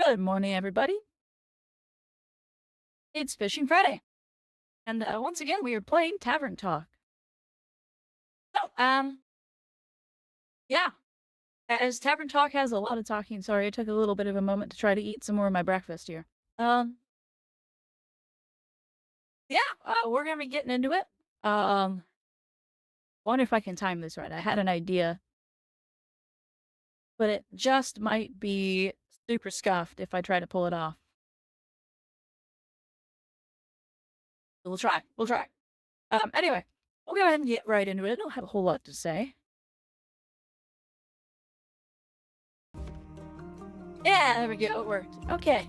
Good morning, everybody. It's Fishing Friday, and once again, we are playing Tavern Talk. So, yeah, as Tavern Talk has a lot of talking, sorry, I took a little bit of a moment to try to eat some more of my breakfast here. Um, yeah, we're gonna be getting into it. Um, wonder if I can time this right. I had an idea, but it just might be super scuffed if I try to pull it off. We'll try. We'll try. Anyway, we'll go ahead and get right into it. I don't have a whole lot to say. Yeah, there we go. It worked. Okay.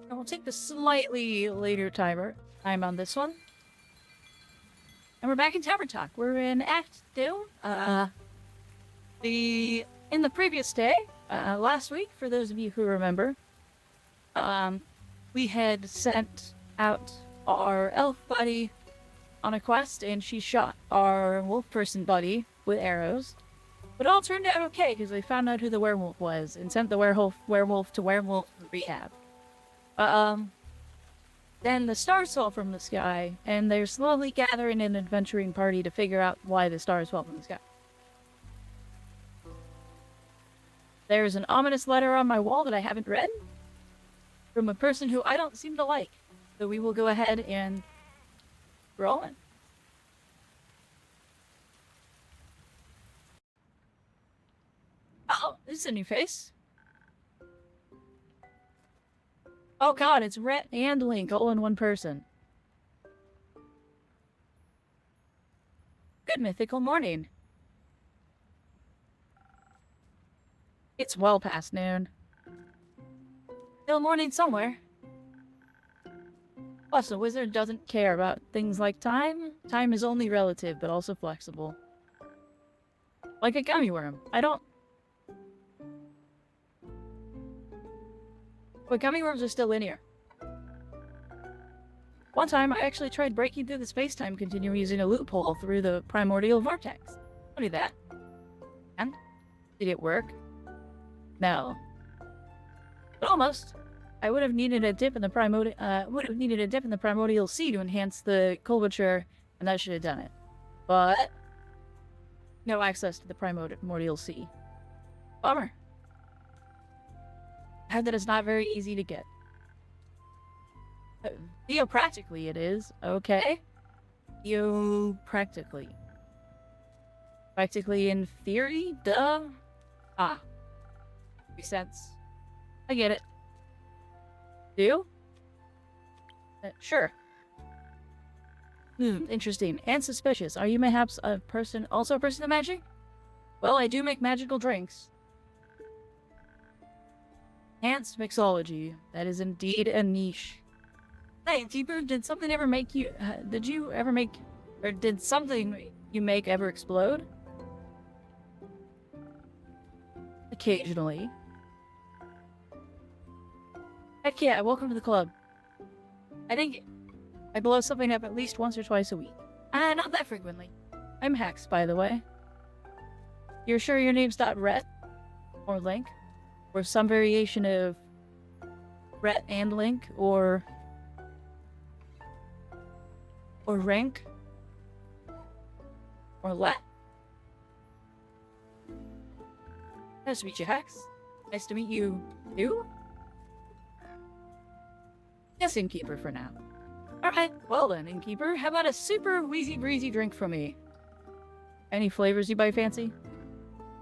And we'll take the slightly later time on this one. And we're back in Tavern Talk. We're in Act 2. In the previous day, last week, for those of you who remember, we had sent out our elf buddy on a quest, and she shot our wolf person buddy with arrows. But it all turned out okay, because they found out who the werewolf was, and sent the werewolf to werewolf rehab. Then the stars fell from the sky, and they're slowly gathering an adventuring party to figure out why the stars fell from the sky. There's an ominous letter on my wall that I haven't read from a person who I don't seem to like. So we will go ahead and roll it. Oh, this is a new face. Oh god, it's Rhett and Link all in one person. Good mythical morning. It's well past noon. Still morning somewhere. Plus, a wizard doesn't care about things like time. Time is only relative, but also flexible. Like a gummy worm. But gummy worms are still linear. One time, I actually tried breaking through the space-time continuum using a loophole through the primordial vortex. Don't do that. And? Did it work? No. But almost. I would have needed a dip in the primordial sea to enhance the curvature, and that should have done it. But no access to the primordial sea. Bummer. Heard that it's not very easy to get. Theopractically it is, okay? Theopractically. Practically in theory? Duh. Ah. Makes sense. I get it. Do you? Sure. Interesting. And suspicious. Are you mayhaps also a person of magic? Well, I do make magical drinks. Enhanced mixology. That is indeed a niche. Hey, Keeper, did something ever make you... did you ever make... Or did something you make ever explode? Occasionally. Heck yeah, welcome to the club. I think I blow something up at least once or twice a week. Not that frequently. I'm Hex, by the way. You're sure your name's not Rhett? Or Link? Or some variation of Rhett and Link? Or Rank? Or Let? Nice to meet you, Hex. Nice to meet you, too? Yes, Innkeeper for now. Alright, well then, Innkeeper, how about a super wheezy breezy drink for me? Any flavors you might fancy?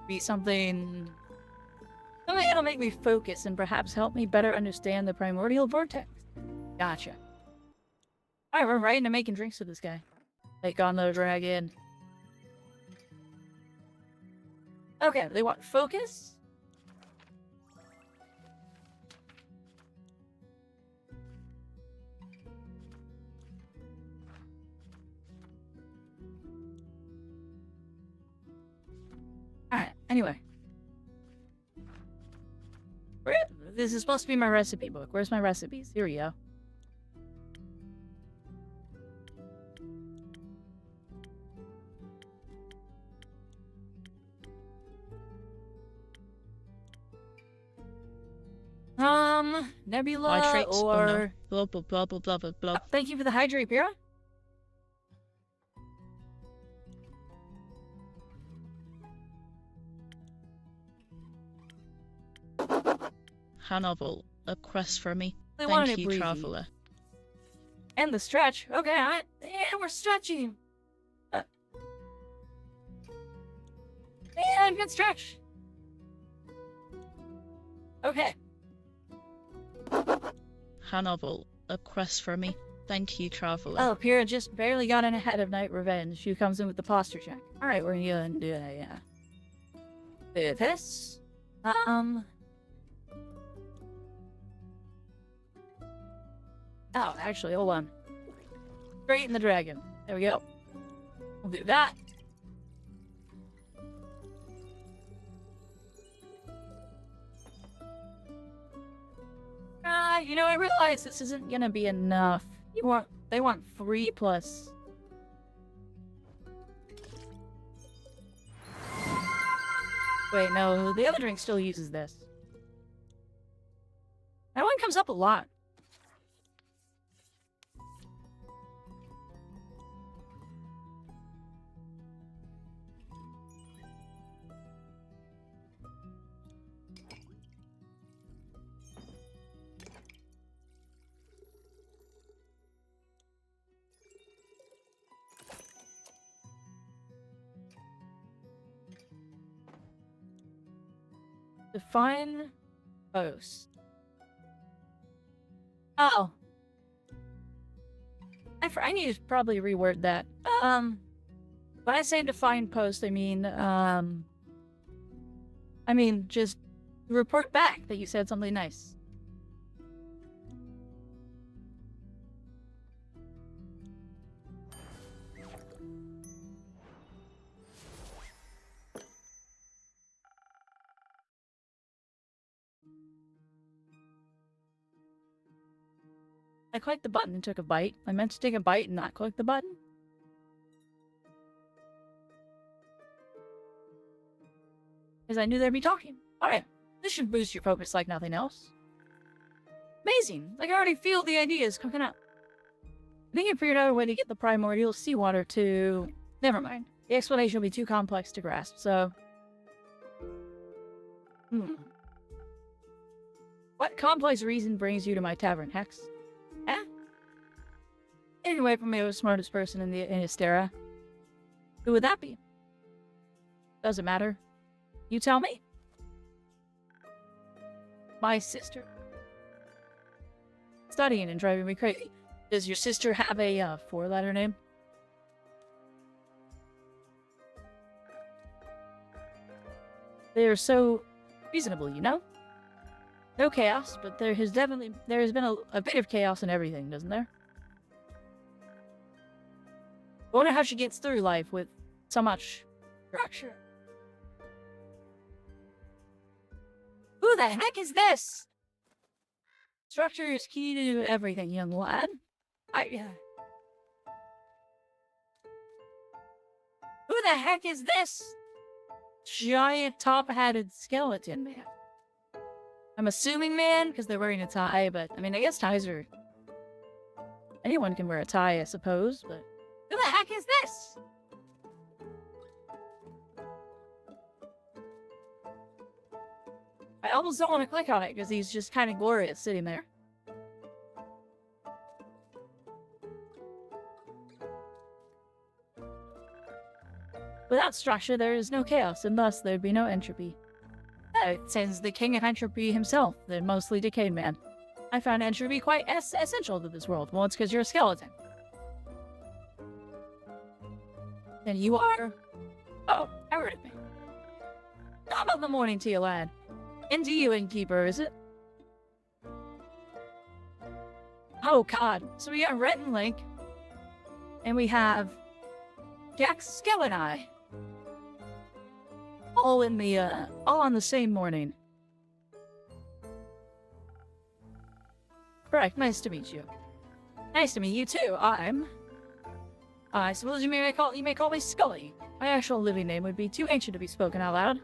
Be something that'll make me focus and perhaps help me better understand the primordial vortex. Gotcha. Alright, we're right into making drinks with this guy. Take on the dragon. Okay, they want focus? Alright, anyway. This is supposed to be my recipe book. Where's my recipes? Here we go. Nebula, Hydrates? Oh no. or... Blah blah blah blah blah blah blah. Thank you for the hydrate, Pyrrha. Hannibal, a quest for me. They wanted Thank it you, breezy. traveler. And the stretch. Okay, yeah, we're stretching. And good stretch. Okay. Hannibal, a quest for me. Thank you, traveler. Oh, Pyrrha just barely got in ahead of Night Revenge. She comes in with the posture check. Alright, we're gonna do that, yeah. Do this. Oh, actually, hold on. Straighten the dragon. There we go. We'll do that. You know, I realize this isn't gonna be enough. They want 3 plus. Wait, no, the other drink still uses this. That one comes up a lot. Define post. Oh. I need to probably reword that. When I say define post, I mean just report back that you said something nice. I clicked the button and took a bite. I meant to take a bite and not click the button. Because I knew they'd be talking. Alright, this should boost your focus like nothing else. Amazing! Like I already feel the ideas cooking up. I think I figured out a way to get the primordial seawater to... Never mind. The explanation will be too complex to grasp, so... What complex reason brings you to my tavern, Hex? Eh? Anyway, from me, I was the smartest person in Ystera. Who would that be? Doesn't matter. You tell me. My sister. Studying and driving me crazy. Does your sister have a 4-letter name? They're so reasonable, you know? No chaos, but there has been a bit of chaos in everything, doesn't there? I wonder how she gets through life with so much structure. Who the heck is this? Structure is key to everything, young lad. Who the heck is this? Giant top-hatted skeleton man. I'm assuming man, because they're wearing a tie, but, I mean, I guess ties are... Anyone can wear a tie, I suppose, but... Who the heck is this? I almost don't want to click on it, because he's just kind of glorious sitting there. Without structure, there is no chaos, and thus there'd be no entropy. Since the king of entropy himself, the mostly decayed man. I found entropy quite essential to this world. Well, it's because you're a skeleton. And you are... Oh, I heard of me. Top of the morning to you, lad. And to you, innkeeper, is it? Oh, God. So we got Rhett and Link. And we have... Jack Skelleneye. All on the same morning. Correct, nice to meet you. Nice to meet you too. I suppose you may call me Scully. My actual living name would be too ancient to be spoken out loud.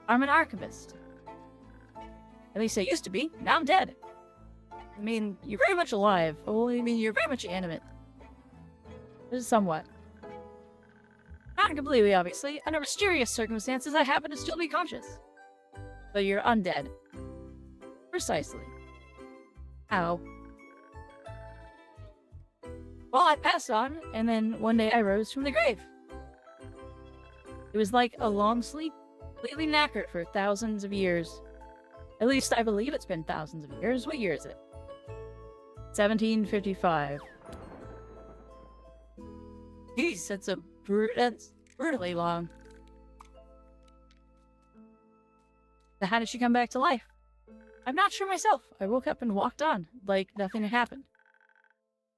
I'm an archivist. At least I used to be. Now I'm dead. I mean, you're very much alive. Well, I mean, you're very much animate. Somewhat. Not completely, obviously. Under mysterious circumstances, I happen to still be conscious. But you're undead. Precisely. How? Well, I passed on, and then one day I rose from the grave. It was like a long sleep, completely knackered for thousands of years. At least I believe it's been thousands of years. What year is it? 1755. Jeez, that's brutally long. So how did she come back to life? I'm not sure myself. I woke up and walked on, like nothing had happened.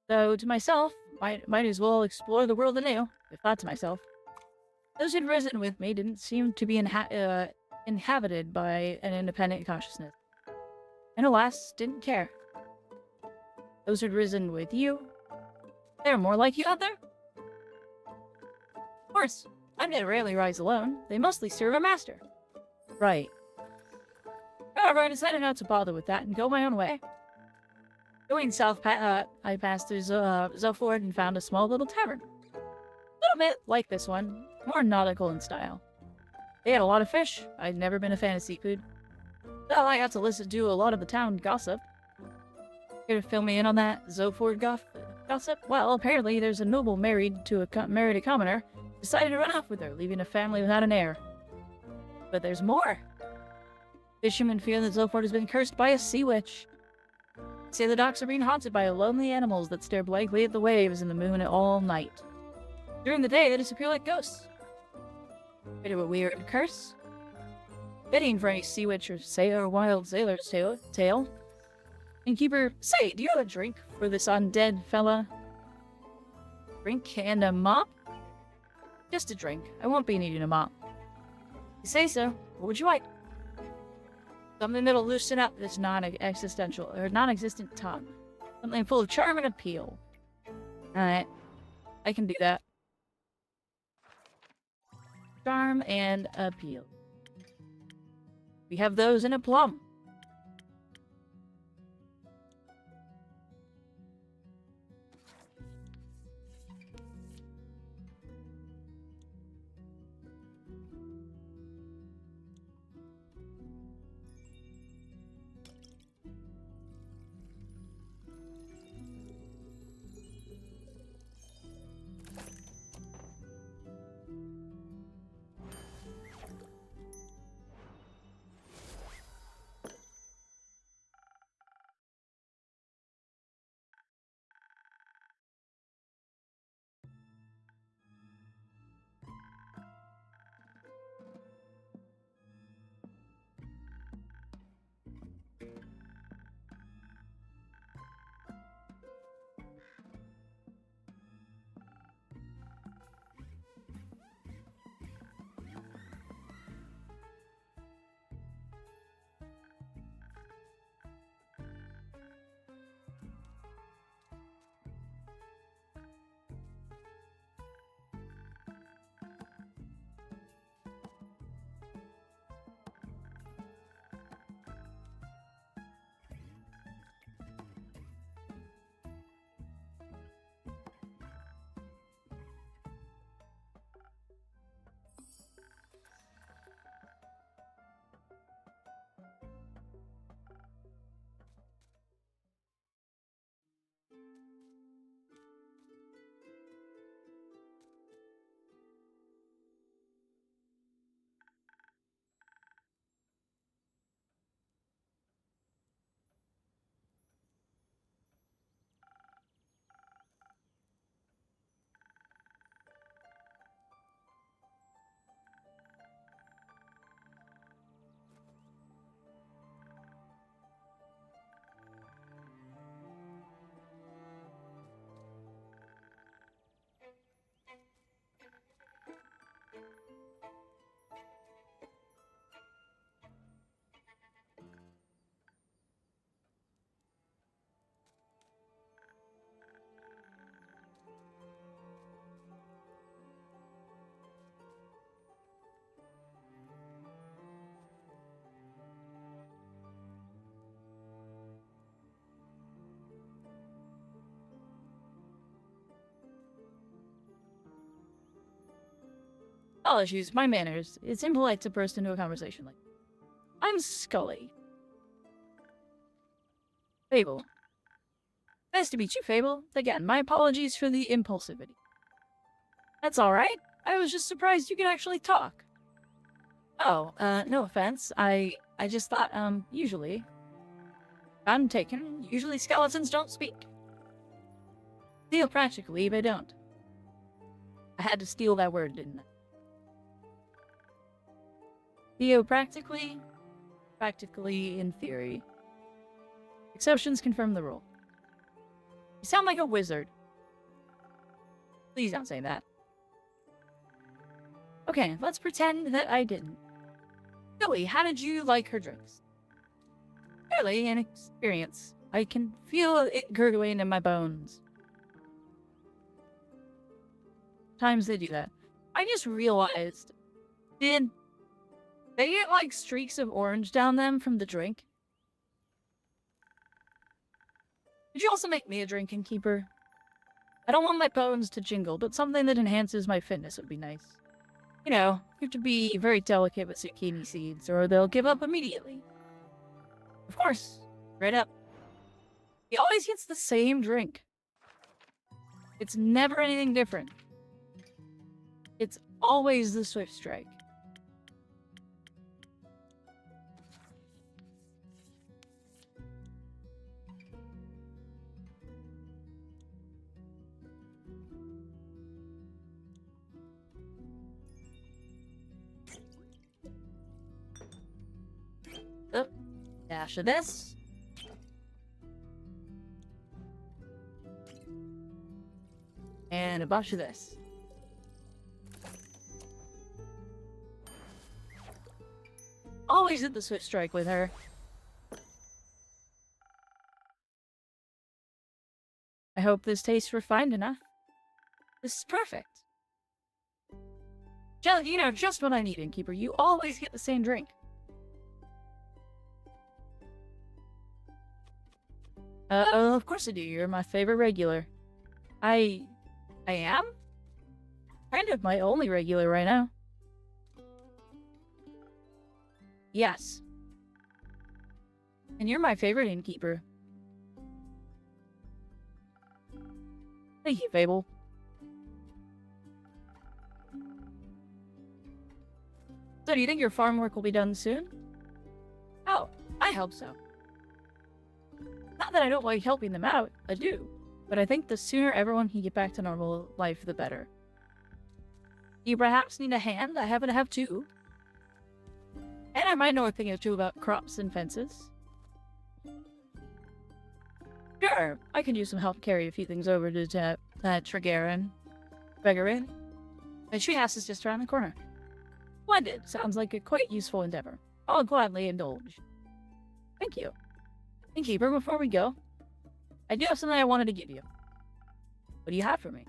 So to myself, might as well explore the world anew, I thought to myself. Those who'd risen with me didn't seem to be inhabited by an independent consciousness. And alas, didn't care. Those who'd risen with you, they're more like you out there. Of course, undead rarely rise alone. They mostly serve a master. Right. However, I decided not to bother with that and go my own way. Going south, I passed through Zoford and found a small little tavern. A little bit like this one, more nautical in style. They had a lot of fish. I'd never been a fan of seafood. So I got to listen to a lot of the town gossip. Here to fill me in on that Zoford gossip? Well, apparently there's a noble married a commoner, decided to run off with her, leaving a family without an heir. But there's more. Fishermen fear that Zoford has been cursed by a sea witch. They say the docks are being haunted by lonely animals that stare blankly at the waves and the moon all night. During the day, they disappear like ghosts. Bit of a weird curse. Fitting for any sea witch or wild sailor's tale. Innkeeper, say, do you have a drink for this undead fella? Drink and a mop? Just a drink. I won't be needing a mop. You say so. What would you like? Something that'll loosen up this non-existent tongue. Something full of charm and appeal. Alright. I can do that. Charm and appeal. We have those in a plum. Apologies, my manners. It's impolite to burst into a conversation like I'm Scully. Fable. Nice to meet you, Fable. Again, my apologies for the impulsivity. That's alright. I was just surprised you could actually talk. Oh, no offense. I just thought, usually. I'm taken. Usually skeletons don't speak. Theopractically, they don't. I had to steal that word, didn't I? Theopractically, practically in theory. Exceptions confirm the rule. You sound like a wizard. Please don't say that. Okay, let's pretend that I didn't. Billy, how did you like her drinks? Fairly an experience. I can feel it gurgling in my bones. Times they do that. I just realized, did they get like streaks of orange down them from the drink? Could you also make me a drinking keeper? I don't want my bones to jingle, but something that enhances my fitness would be nice. You know, you have to be very delicate with zucchini seeds, or they'll give up immediately. Of course, right up. He always gets the same drink. It's never anything different. It's always the Swift Strike. Oh, dash of this. And a bunch of this. Always hit the Swift Strike with her. I hope this tastes refined enough. This is perfect. You know, just what I need, Innkeeper. You always get the same drink. Of course I do. You're my favorite regular. I am? Kind of my only regular right now. Yes. And you're my favorite innkeeper. Thank you, Fable. So do you think your farm work will be done soon? Oh, I hope so. Not that I don't like helping them out, I do. But I think the sooner everyone can get back to normal life, the better. Do you perhaps need a hand? I happen to have two. And I might know a thing or two about crops and fences. Sure, I can use some help carry a few things over to Tregarin. Begarin. The treehouse is just around the corner. Splendid. Sounds like a quite useful endeavor. I'll gladly indulge. Thank you. Innkeeper, before we go, I do have something I wanted to give you. What do you have for me?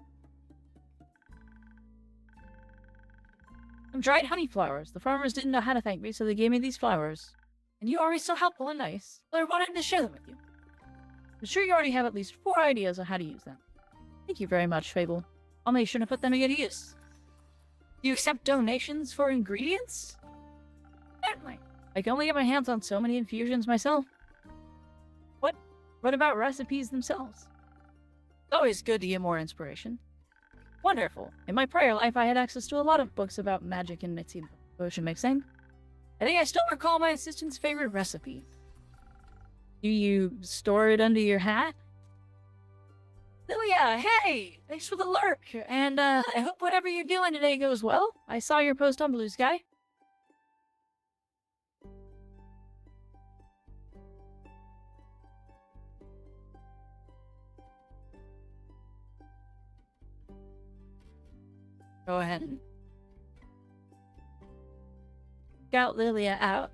Some dried honey flowers. The farmers didn't know how to thank me, so they gave me these flowers. And you are always so helpful and nice, so I wanted to share them with you. I'm sure you already have at least 4 ideas on how to use them. Thank you very much, Fable. I'll make sure to put them to good use. Do you accept donations for ingredients? Certainly. I can only get my hands on so many infusions myself. What about recipes themselves? It's always good to get more inspiration. Wonderful. In my prior life, I had access to a lot of books about magic and potion mixing. I think I still recall my assistant's favorite recipe. Do you store it under your hat? Lilia, hey! Thanks for the lurk, and I hope whatever you're doing today goes well. I saw your post on Blue Sky. Go ahead and scout Lilia out.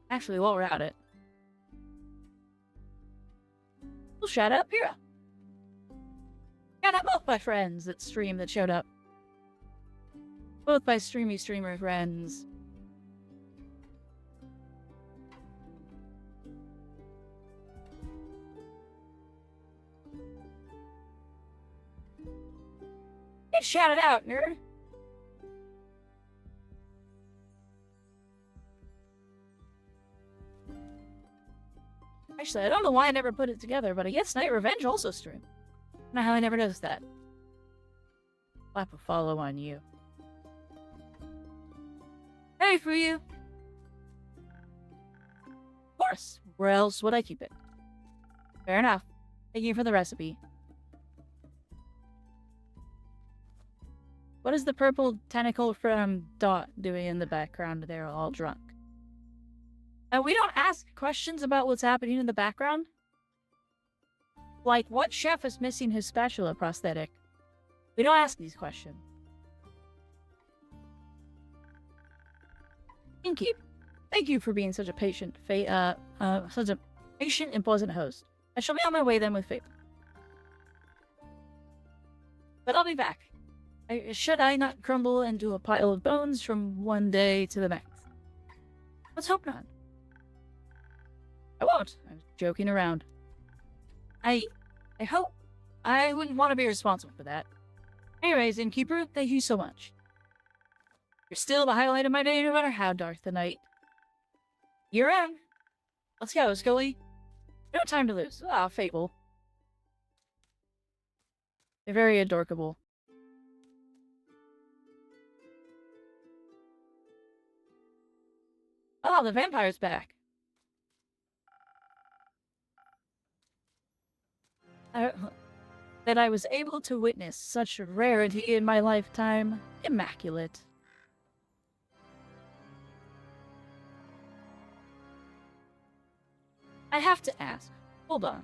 Actually, while we're at it, we'll shout out Pyrrha. Shout out both my friends that stream that showed up. Both my streamer friends. Hey, shout it out, nerd! Actually, I don't know why I never put it together, but I guess Night Revenge also streamed. I don't know how I never noticed that. Slap a follow on you. Hey, for you! Of course, where else would I keep it? Fair enough. Thank you for the recipe. What is the purple tentacle from Dot doing in the background? They're all drunk. We don't ask questions about what's happening in the background. Like, what chef is missing his spatula prosthetic? We don't ask these questions. Innkeep, thank you for being such a patient, such a patient and pleasant host. I shall be on my way then with Faith. But I'll be back. Should I not crumble into a pile of bones from one day to the next? Let's hope not. I won't. I'm joking around. I hope. I wouldn't want to be responsible for that. Anyways, Innkeeper, thank you so much. You're still the highlight of my day, no matter how dark the night. You're in. Let's go, Scully. No time to lose. Ah, Fable. They're very adorable. Oh, the vampire's back. That I was able to witness such a rarity in my lifetime. Immaculate. I have to ask. Hold on.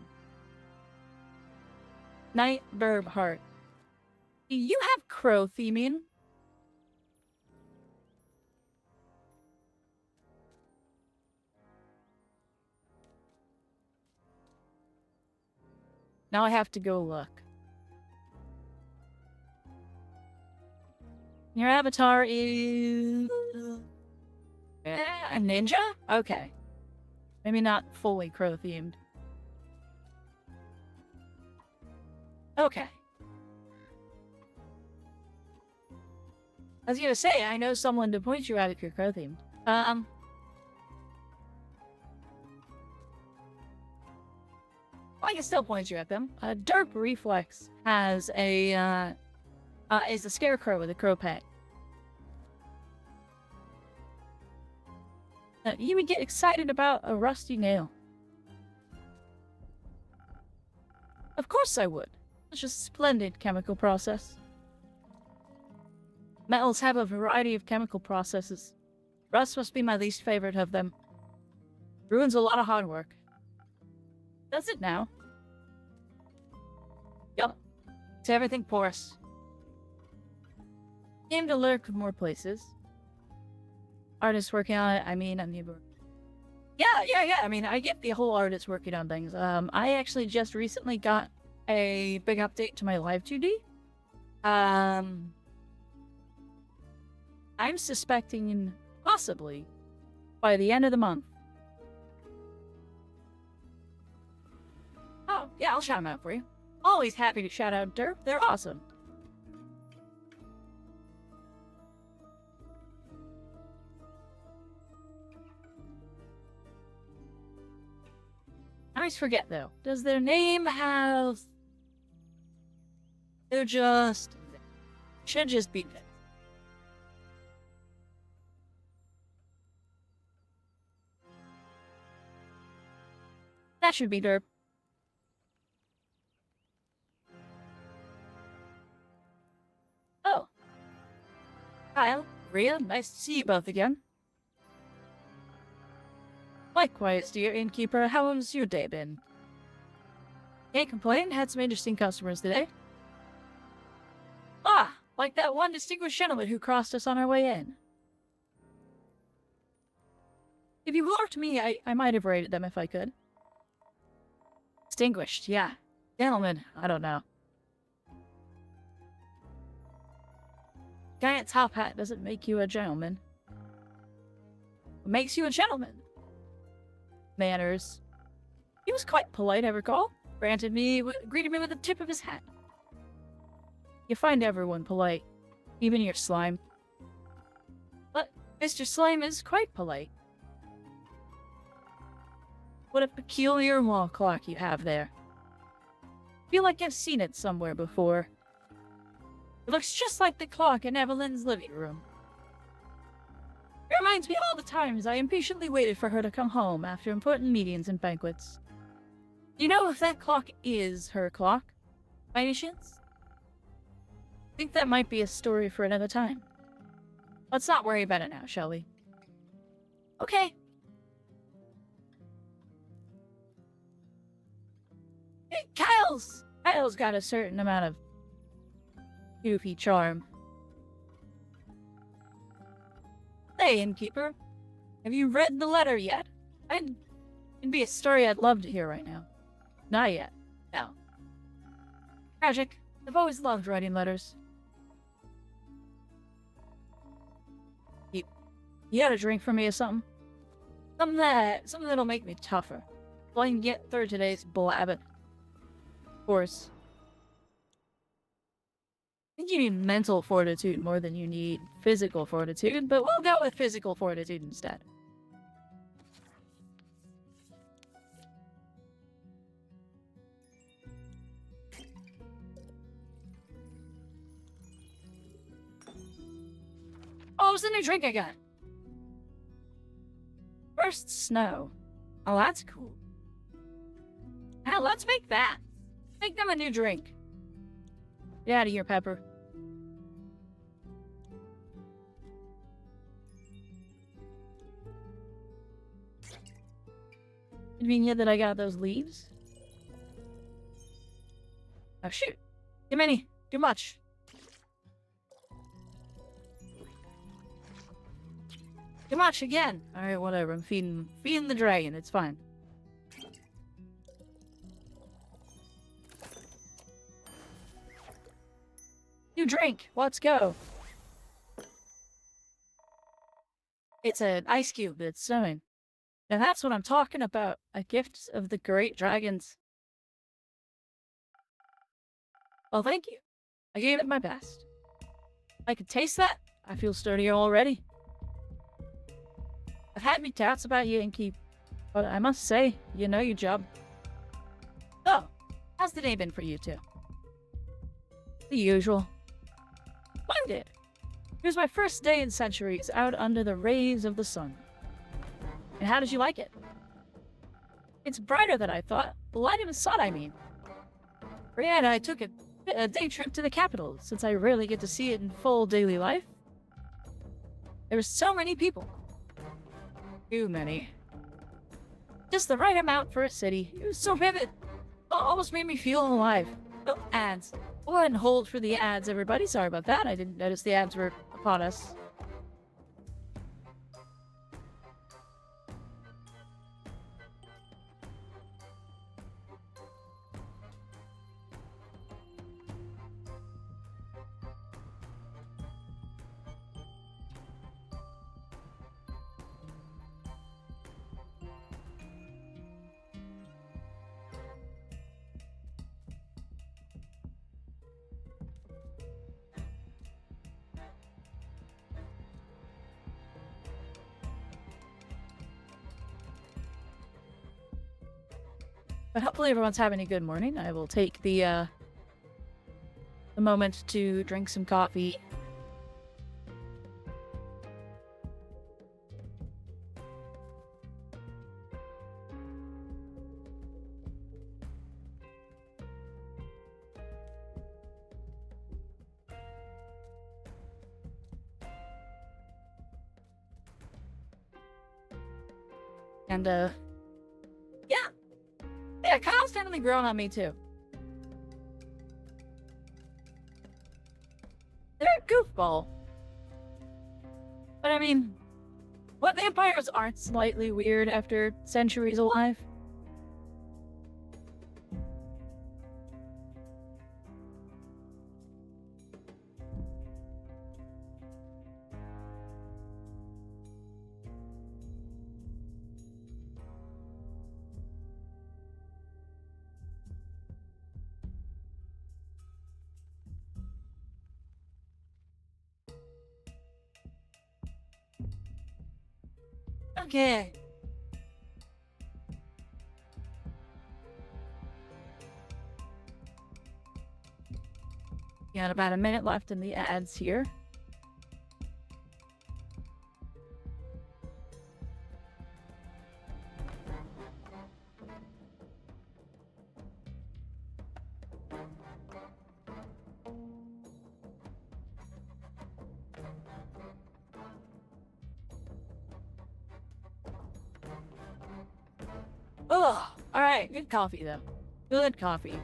Night Burb Heart. Do you have crow theming? Now I have to go look. Your avatar is... a ninja? Okay. Maybe not fully crow-themed. Okay. I was gonna say, I know someone to point you at if you're crow-themed. I can still point you at them. Derp Reflex has a, is a scarecrow with a crow pet. You would get excited about a rusty nail. Of course I would. Such a splendid chemical process. Metals have a variety of chemical processes. Rust must be my least favorite of them. Ruins a lot of hard work. Does it now? Yup. It's everything porous. Came to lurk more places. Artists working on it, I mean. Yeah. I mean, I get the whole artist working on things. I actually just recently got a big update to my Live 2D. I'm suspecting, possibly, by the end of the month. Oh, yeah, I'll shout them out for you. Always happy to shout out Derp. They're awesome. I always forget, though. Does their name have... They're just... Should just be this. That should be Derp. Oh. Kyle, Rhea, nice to see you both again. Likewise, dear innkeeper, how has your day been? Can't complain, had some interesting customers today. Ah, like that one distinguished gentleman who crossed us on our way in. If you were to me, I might have rated them if I could. Distinguished, yeah. Gentleman, I don't know. Giant top hat doesn't make you a gentleman. What makes you a gentleman? Manners. He was quite polite, I recall. Greeted me with the tip of his hat. You find everyone polite, even your slime. But Mr. Slime is quite polite. What a peculiar wall clock you have there. Feel like I've seen it somewhere before. It looks just like the clock in Evelyn's living room. It reminds me of all the times I impatiently waited for her to come home after important meetings and banquets. You know if that clock is her clock, by any chance? I think that might be a story for another time. Let's not worry about it now, shall we? Okay. Hey, Kyle's got a certain amount of goofy charm. Hey, innkeeper. Have you read the letter yet? It'd be a story I'd love to hear right now. Not yet. No. Tragic. I've always loved writing letters. You got a drink for me or something? Something that'll make me tougher. So I can get through today's blabbing. Of course. I think you need mental fortitude more than you need physical fortitude, but we'll go with physical fortitude instead. Oh, it's a new drink I got. First snow. Oh, that's cool. Now let's make that. Make them a new drink. Get out of here, Pepper. Convenient that I got those leaves. Oh, shoot. Too many. Too much. Too much again. Alright, whatever. I'm feeding the dragon. It's fine. New drink. Let's go. It's an ice cube that's snowing. Now that's what I'm talking about. A gift of the great dragons. Well, thank you. I gave it my best. I can taste that. I feel sturdier already. I've had me doubts about you, Innkeep, but I must say, you know your job. So, how's the day been for you two? The usual. Mine did. It was my first day in centuries out under the rays of the sun. And how did you like it? It's brighter than I thought. The light of the sun, I mean. Brianna and I took a day trip to the capital, since I rarely get to see it in full daily life. There were so many people. Too many. Just the right amount for a city. It was so vivid. It almost made me feel alive. Oh, ads. Go ahead and hold for the ads, everybody. Sorry about that. I didn't notice the ads were upon us. But hopefully everyone's having a good morning. I will take the moment to drink some coffee. And, yeah, Kyle's definitely grown on me, too. They're a goofball. But I mean, what vampires aren't slightly weird after centuries alive? Okay. Got about a minute left in the ads here. Oh, all right. Good coffee, though. Good coffee.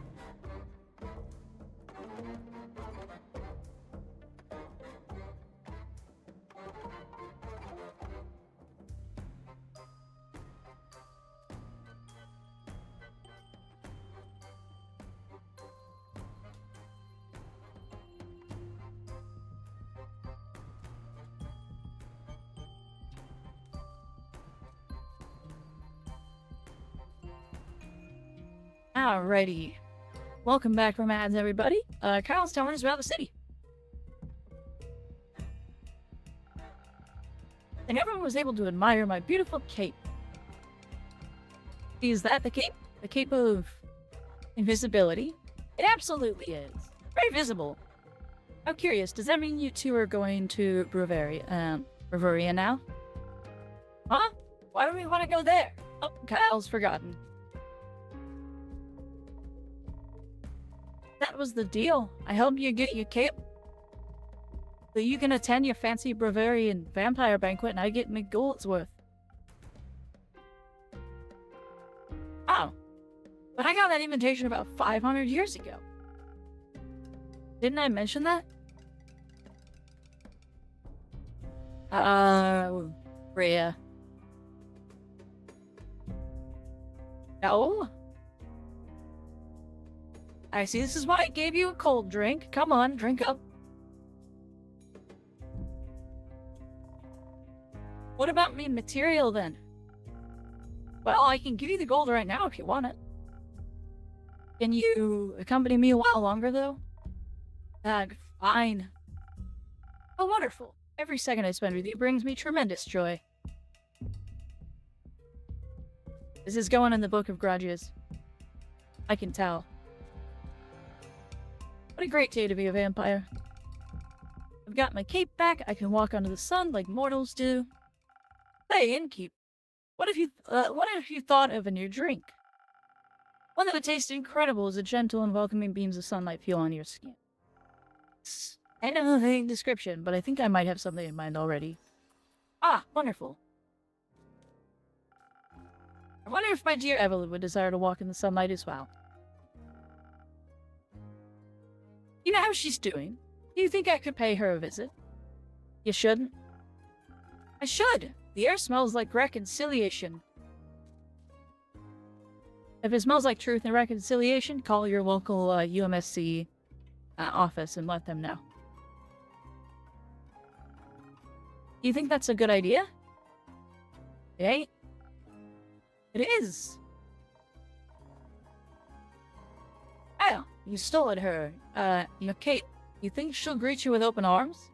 Alrighty. Welcome back from ads, everybody. Kyle's telling us about the city. And everyone was able to admire my beautiful cape. Is that the cape? The cape of invisibility? It absolutely is. Very visible. I'm curious, does that mean you two are going to Breveria now? Huh? Why do we want to go there? Oh, Kyle's forgotten. That was the deal. I helped you get your cape so you can attend your fancy Bavarian vampire banquet and I get my gold's worth. Oh. But I got that invitation about 500 years ago. Didn't I mention that? Rhea. No? I see, this is why I gave you a cold drink. Come on, drink up. What about me material, then? Well, I can give you the gold right now if you want it. Can you accompany me a while longer, though? Fine. Oh, wonderful. Every second I spend with you brings me tremendous joy. This is going in the Book of Grudges. I can tell. What a great day to be a vampire. I've got my cape back, I can walk under the sun like mortals do. Hey, innkeep, what if you thought of a new drink? One that would taste incredible as the gentle and welcoming beams of sunlight feel on your skin. I don't know the description, but I think I might have something in mind already. Ah, wonderful. I wonder if my dear Evelyn would desire to walk in the sunlight as well. You know how she's doing. Do you think I could pay her a visit? You shouldn't? I should. The air smells like reconciliation. If it smells like truth and reconciliation, call your local UMSC office and let them know. You think that's a good idea? It ain't. It is. Oh, you stole it her. Your cape. You think she'll greet you with open arms?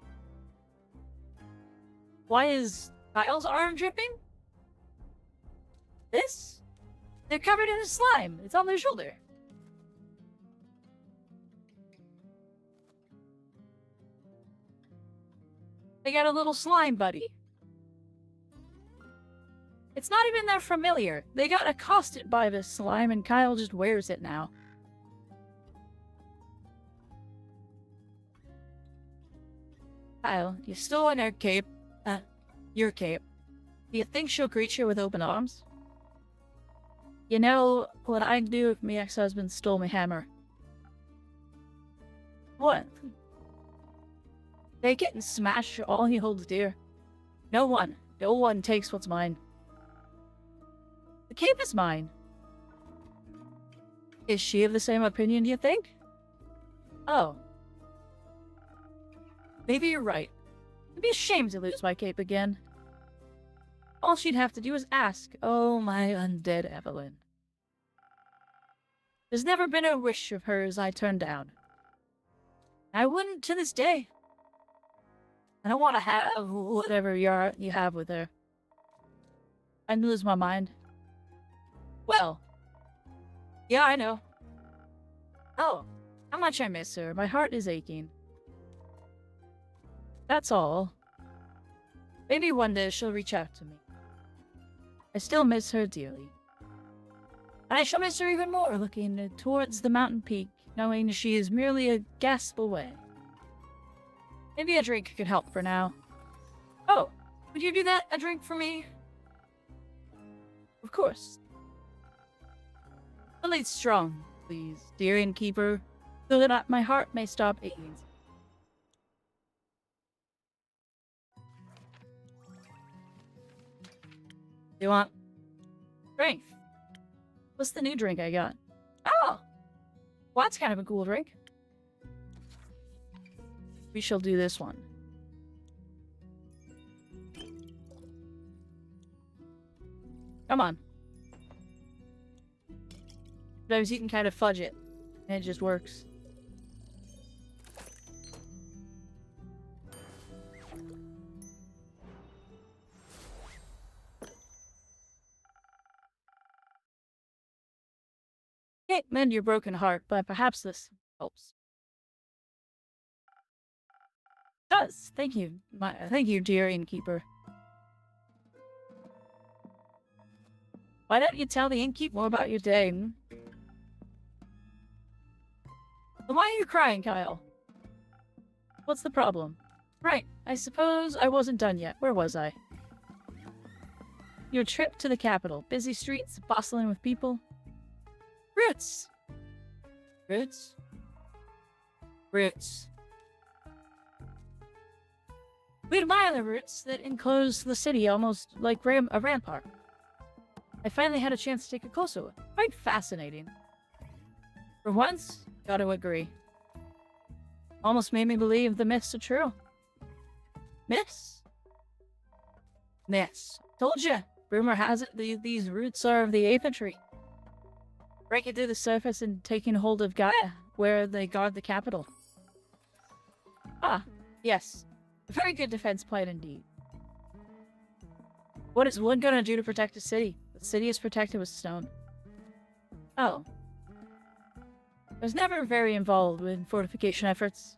Why is Kyle's arm dripping? This? They're covered in slime. It's on their shoulder. They got a little slime buddy. It's not even that familiar. They got accosted by this slime and Kyle just wears it now. Kyle, you stole her cape. Your cape. Do you think she'll greet you with open arms? You know what I'd do if my ex-husband stole my hammer? What? Take it and smash all he holds dear. No one takes what's mine. The cape is mine. Is she of the same opinion, do you think? Oh. Maybe you're right. I'd be ashamed to lose my cape again. All she'd have to do is ask, oh, my undead Evelyn. There's never been a wish of hers I turned down. I wouldn't to this day. I don't want to have whatever you have with her. I'd lose my mind. Well, yeah, I know. Oh, how much I miss her. My heart is aching. That's all. Maybe one day she'll reach out to me. I still miss her dearly. I shall miss her even more looking towards the mountain peak, knowing she is merely a gasp away. Maybe a drink could help for now. Oh, would you do that? A drink for me? Of course. Only strong, please, dear innkeeper, so that my heart may stop aching. You want drink? What's the new drink I got? Oh! Well, that's kind of a cool drink. We shall do this one. Come on. But I was eating kind of fudge it, and it just works. Can't mend your broken heart, but perhaps this helps. It does. Thank you. Thank you, dear innkeeper. Why don't you tell the innkeep more about your day? Why are you crying, Kyle? What's the problem? Right, I suppose I wasn't done yet. Where was I? Your trip to the capital. Busy streets, bustling with people. Roots! Roots? Roots. We admire the roots that enclose the city almost like a rampart. I finally had a chance to take a closer look. Quite fascinating. For once, gotta agree. Almost made me believe the myths are true. Myths? Myths. Told ya. Rumor has it these roots are of the Aether Tree. Breaking through the surface and taking hold of Gaia, where they guard the capital. Ah, yes. A very good defense plan indeed. What is one gonna do to protect a city? The city is protected with stone. Oh. I was never very involved with fortification efforts.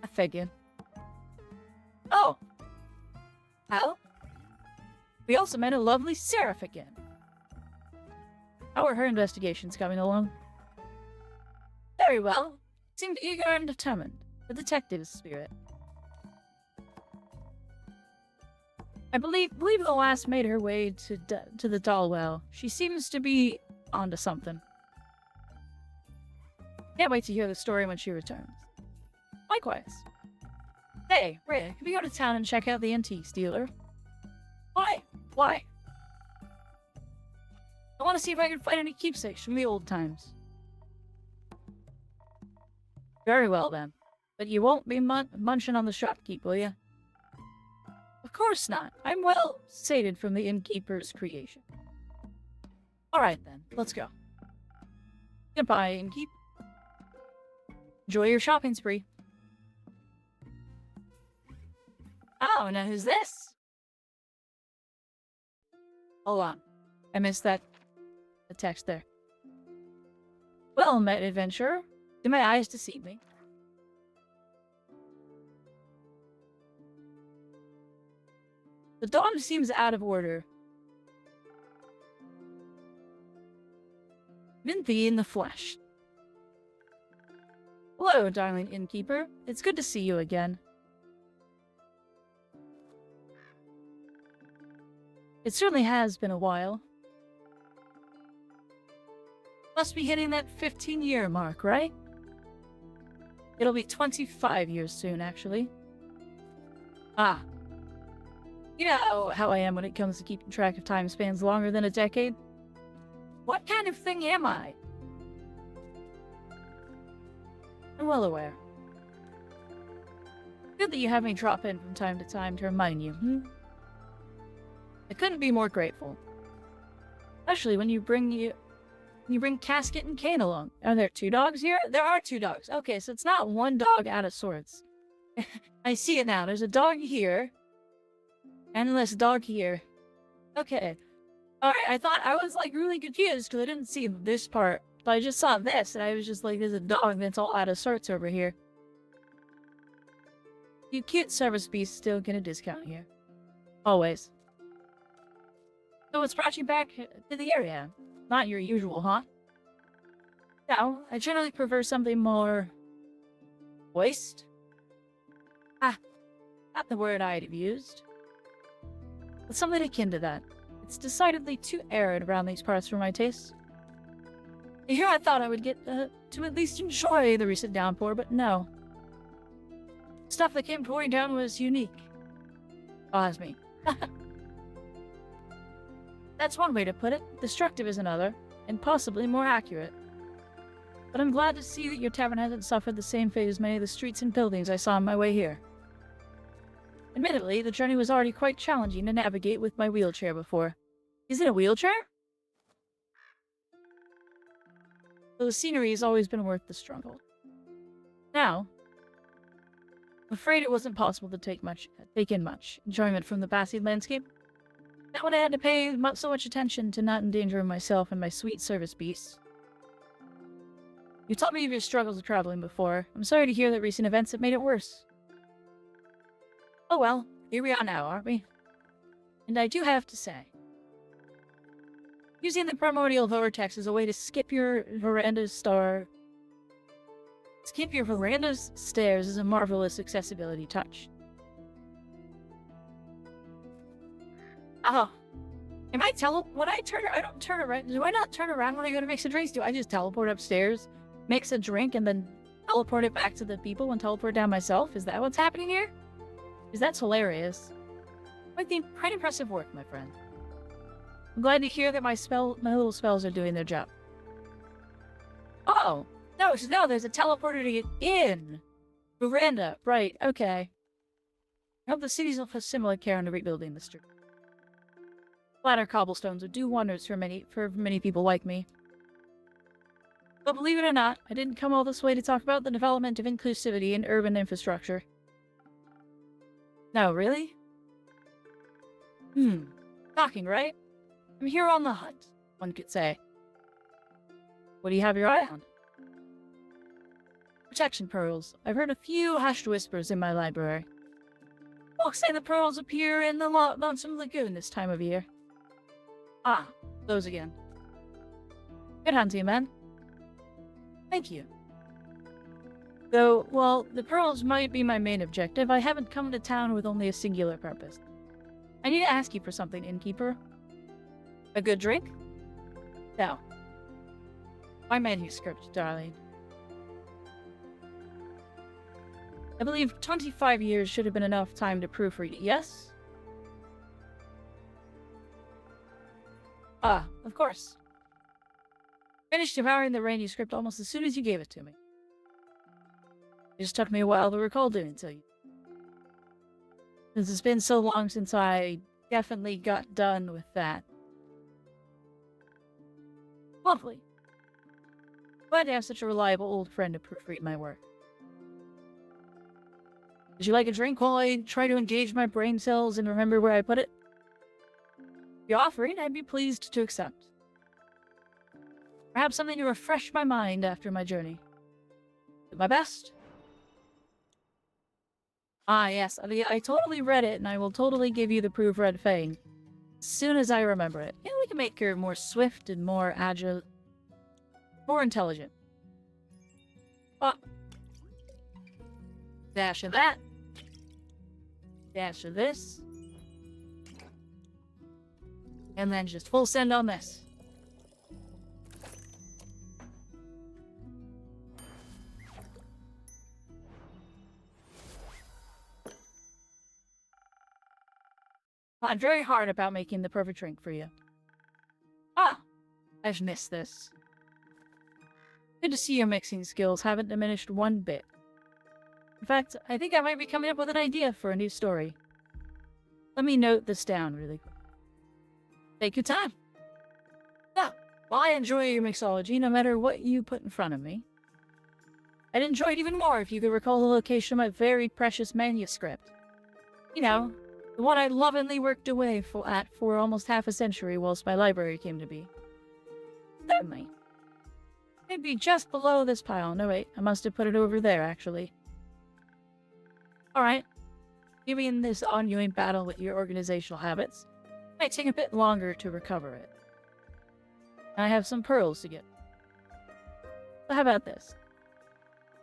I figured. Oh! How? We also met a lovely Seraph again. How are her investigations coming along? Very well. Seemed eager and determined. A detective spirit. I believe the last made her way to the Dollwell. She seems to be onto something. Can't wait to hear the story when she returns. Likewise. Hey, Rick, can we go to town and check out the antiques dealer? Why? Why? I want to see if I can find any keepsakes from the old times. Very well, then. But you won't be munching on the shopkeep, will you? Of course not. I'm well sated from the innkeeper's creation. Alright then, let's go. Goodbye, innkeep. Enjoy your shopping spree. Oh, now who's this? Hold on. I missed that the text there. Well met, adventurer. Do my eyes deceive me? The dawn seems out of order. Minthie in the flesh. Hello, darling innkeeper. It's good to see you again. It certainly has been a while. Must be hitting that 15-year mark, right? It'll be 25 years soon, actually. Ah. You know how I am when it comes to keeping track of time spans longer than a decade? What kind of thing am I? I'm well aware. Good that you have me drop in from time to time to remind you, I couldn't be more grateful. Especially when you bring Casket and Kane along. Are there 2 dogs here? There are 2 dogs. Okay, so it's not 1 dog out of sorts. I see it now. There's a dog here. And this dog here. Okay. Alright, I thought I was, like, really confused because I didn't see this part. But I just saw this, and I was just like, there's a dog that's all out of sorts over here. You cute service beasts still get a discount here. Always. So what's brought you back to the area? Not your usual, huh? No, I generally prefer something more... moist? Ah, not the word I'd have used. But something akin to that. It's decidedly too arid around these parts for my taste. Here I thought I would get to at least enjoy the recent downpour, but no. Stuff that came pouring down was unique. Pause me. That's one way to put it. Destructive is another, and possibly more accurate. But I'm glad to see that your tavern hasn't suffered the same fate as many of the streets and buildings I saw on my way here. Admittedly, the journey was already quite challenging to navigate with my wheelchair before. Is it a wheelchair? Though the scenery has always been worth the struggle. Now, I'm afraid it wasn't possible to take in much enjoyment from the passing landscape. Not when I had to pay so much attention to not endangering myself and my sweet service beasts. You told me of your struggles with traveling before. I'm sorry to hear that recent events have made it worse. Oh well, here we are now, aren't we? And I do have to say, using the primordial vortex as a way to skip your veranda's stairs is a marvelous accessibility touch. Oh. Am I when I don't turn around. Do I not turn around when I go to mix a drink? Do I just teleport upstairs, mix a drink, and then teleport it back to the people and teleport down myself? Is that what's happening here? Because that's hilarious. Quite impressive work, my friend. I'm glad to hear that my little spells are doing their job. Oh! No, there's a teleporter to get in! Veranda, right, okay. I hope the cities will have similar care into rebuilding the street. Flatter cobblestones would do wonders for many people like me. But believe it or not, I didn't come all this way to talk about the development of inclusivity in urban infrastructure. No, really? Shocking, right? I'm here on the hunt, one could say. What do you have your eye on? Protection pearls. I've heard a few hushed whispers in my library. Folks say the pearls appear in the Lonesome Lagoon this time of year. Ah, those again. Good hunting, man. Thank you. Though, well, the pearls might be my main objective, I haven't come to town with only a singular purpose. I need to ask you for something, innkeeper. A good drink? No. My manuscript, darling. I believe 25 years should have been enough time to proofread it, yes? Ah, of course. Finished devouring the manuscript almost as soon as you gave it to me. It just took me a while to recall doing so. Since it's been so long since I definitely got done with that. Lovely. Glad to have such a reliable old friend to proofread my work. Would you like a drink while I try to engage my brain cells and remember where I put it? If you're offering, I'd be pleased to accept. Perhaps something to refresh my mind after my journey. Do my best. Ah, yes, I totally read it, and I will totally give you the proofread thing as soon as I remember it. Yeah, we can make her more swift and more agile, more intelligent. Oh. Dash of that. Dash of this. And then just full send on this. I'm very hard about making the perfect drink for you. Ah! I've missed this. Good to see your mixing skills haven't diminished one bit. In fact, I think I might be coming up with an idea for a new story. Let me note this down really quick. Take your time. Now, while I enjoy your mixology, no matter what you put in front of me, I'd enjoy it even more if you could recall the location of my very precious manuscript. You know, The one I lovingly worked away for almost half a century whilst my library came to be. Certainly. It'd be just below this pile. No, wait, I must have put it over there, actually. Alright. You mean this ongoing battle with your organizational habits? It might take a bit longer to recover it. I have some pearls to get. So how about this?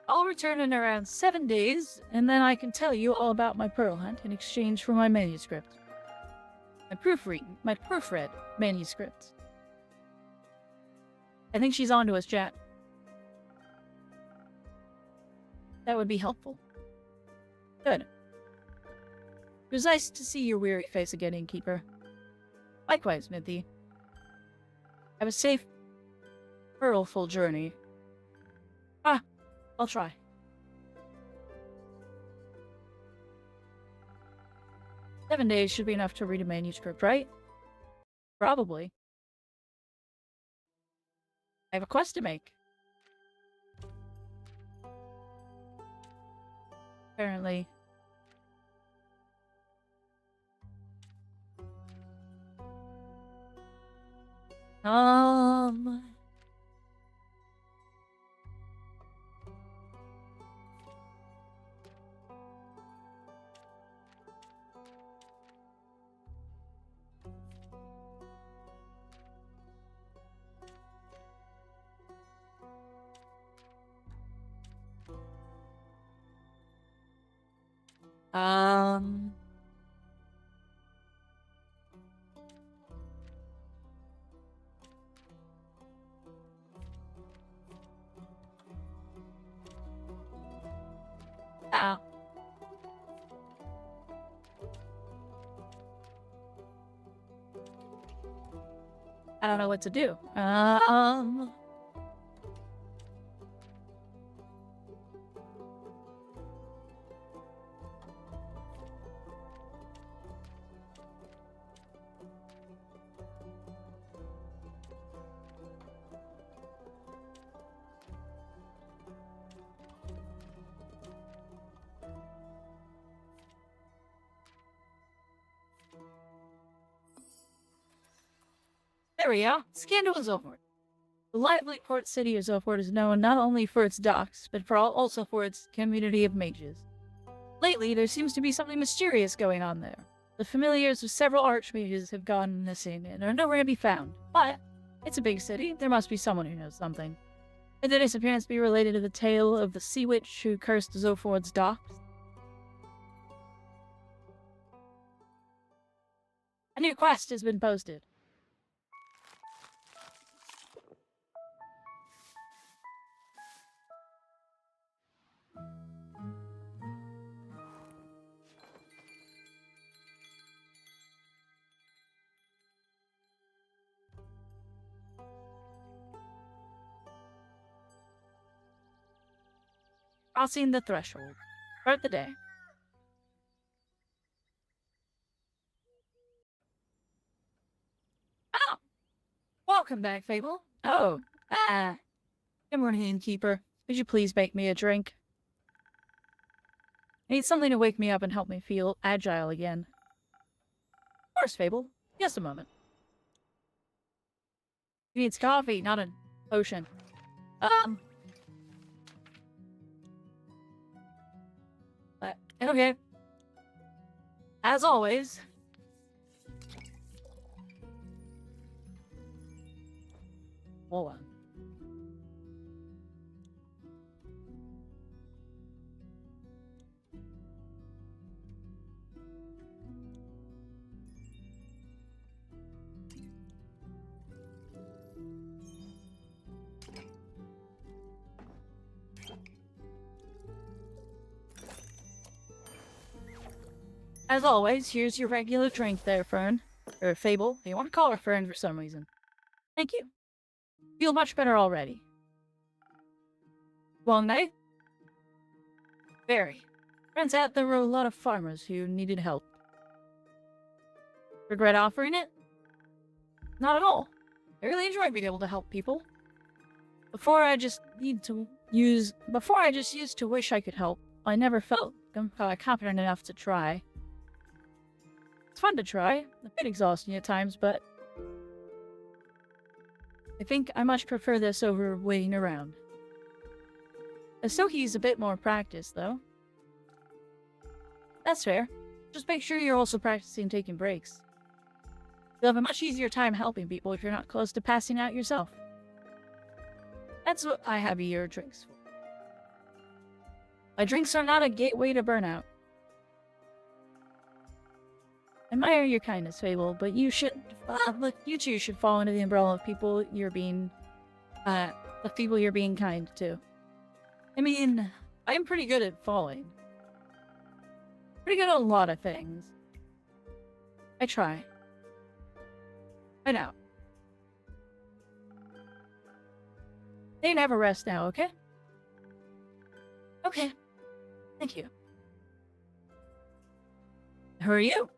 I'll return in around 7 days, and then I can tell you all about my pearl hunt in exchange for my manuscript. My proofread manuscript. I think she's on to us, chat. That would be helpful. Good. It was nice to see your weary face again, Innkeeper. Likewise, Smithy. Have a safe, pearlful journey. I'll try. "7 days should be enough to read a manuscript, right?" Probably. I have a quest to make. Apparently. Ow. I don't know what to do. There we go. Scandal is over. The lively port city of Zofort is known not only for its docks, but also for its community of mages. Lately, there seems to be something mysterious going on there. The familiars of several archmages have gone missing and are nowhere to be found. But it's a big city. There must be someone who knows something. Could the disappearance be related to the tale of the sea witch who cursed Zofort's docks? A new quest has been posted. Crossing the threshold. Start the day. Oh! Welcome back, Fable. Oh, good morning, Innkeeper. Would you please make me a drink? I need something to wake me up and help me feel agile again. Of course, Fable. Just a moment. He needs coffee, not a potion. Okay. As always. Hold on. As always, here's your regular drink there, Fern. Or Fable. You want to call her Fern for some reason. Thank you. Feel much better already. Long night? Very. Turns out there were a lot of farmers who needed help. Regret offering it? Not at all. I really enjoy being able to help people. Before I just used to wish I could help, I never felt confident enough to try. fun to try. A bit exhausting at times, but I think I much prefer this over waiting around. Asoki's a bit more practiced, though. That's fair. Just make sure you're also practicing taking breaks. You'll have a much easier time helping people if you're not close to passing out yourself. That's what I have your drinks for. My drinks are not a gateway to burnout. I admire your kindness, Fable, but you two should fall under the umbrella of people you're being, the people you're being kind to. I mean, I'm pretty good at falling. Pretty good at a lot of things. I try. I know. They never rest now, okay? Okay. Thank you. Who are you?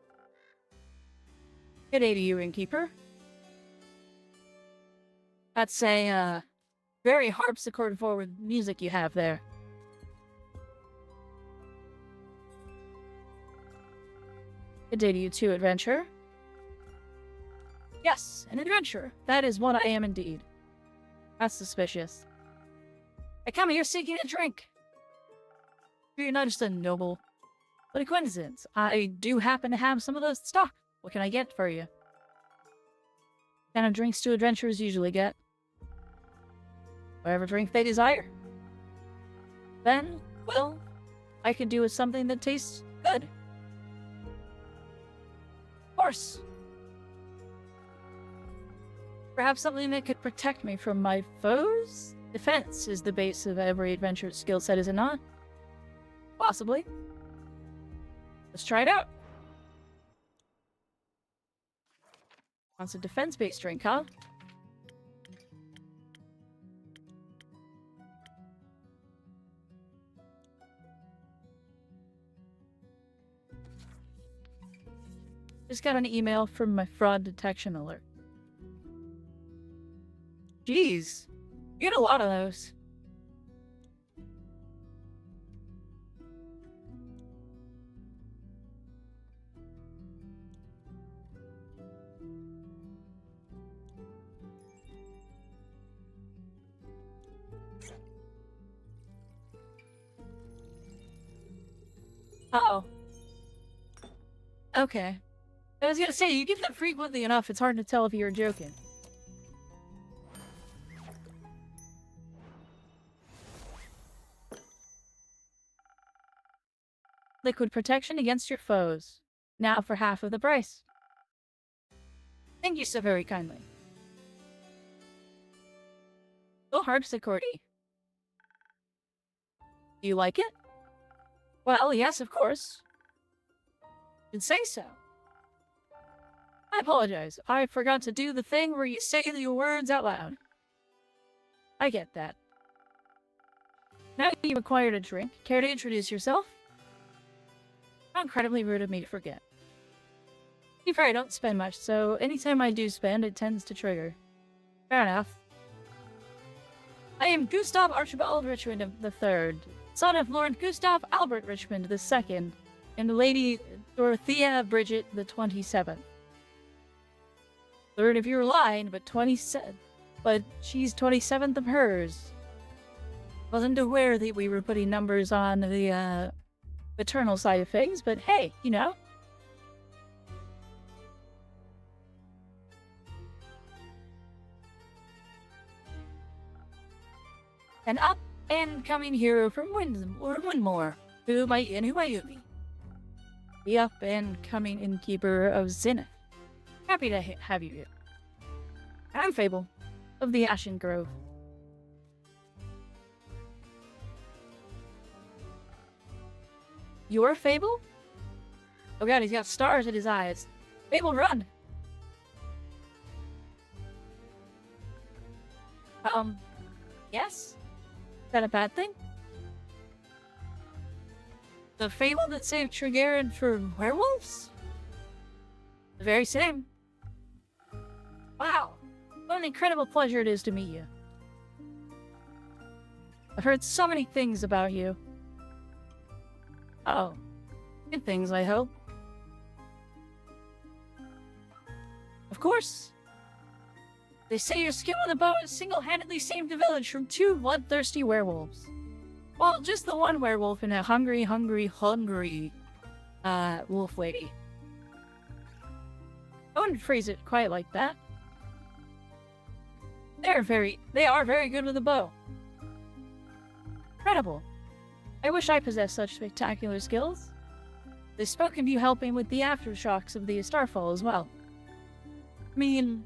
Good day to you, innkeeper. That's a, very harpsichord-forward music you have there. Good day to you too, adventurer. Yes, an adventurer. That is what I am indeed. That's suspicious. I come here seeking a drink. You're not just a noble, but a coincidence. I do happen to have some of those stock. What can I get for you? What kind of drinks do adventurers usually get? Whatever drink they desire. Then, well, I could do with something that tastes good. Of course. Perhaps something that could protect me from my foes? Defense is the base of every adventurer's skill set, is it not? Possibly. Let's try it out. Wants a defense-based drink, huh? Just got an email from my fraud detection alert. Jeez, you get a lot of those. Uh-oh. Okay. I was gonna say, you get that frequently enough, it's hard to tell if you're joking. Liquid protection against your foes. Now for half of the price. Thank you so very kindly. So harpsichordy. Do you like it? Well, yes, of course. You'd say so. I apologize. I forgot to do the thing where you say your words out loud. I get that. Now you've acquired a drink. Care to introduce yourself? How incredibly rude of me to forget. To be fair, I don't spend much, so anytime I do spend, it tends to trigger. Fair enough. I am Gustav Archibald Richmond III, son of Lord Gustav Albert Richmond II, and Lady Dorothea Bridget the 27th. Third of your line, but she's 27th of hers. Wasn't aware that we were putting numbers on the maternal side of things, but hey, you know. An up and coming hero from Winmore, who might you be? The up and coming innkeeper of Zenith. Happy to have you here. I'm Fable, of the Ashen Grove. You're Fable? Oh god, he's got stars in his eyes. Fable, run! Yes? Is that a bad thing? The Fable that saved Trigarin from werewolves? The very same. Wow, what an incredible pleasure it is to meet you. I've heard so many things about you. Oh, good things, I hope. course. They say your skill with a bow has single-handedly saved the village from 2 bloodthirsty werewolves. Well, just the one werewolf and a hungry wolf lady. I wouldn't phrase it quite like that. They are very good with a bow. Incredible. I wish I possessed such spectacular skills. They spoke of you helping with the aftershocks of the Starfall as well. I mean,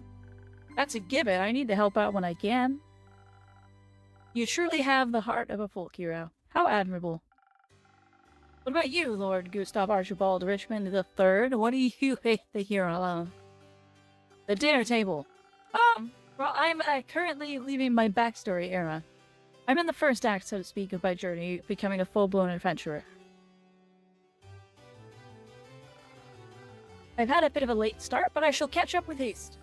that's a given. I need to help out when I can. You truly have the heart of a folk hero. How admirable. What about you, Lord Gustav Archibald Richmond III? What do you hate the hero alone? The dinner table. Well, I'm currently leaving my backstory era. I'm in the first act, so to speak, of my journey, becoming a full-blown adventurer. I've had a bit of a late start, but I shall catch up with haste.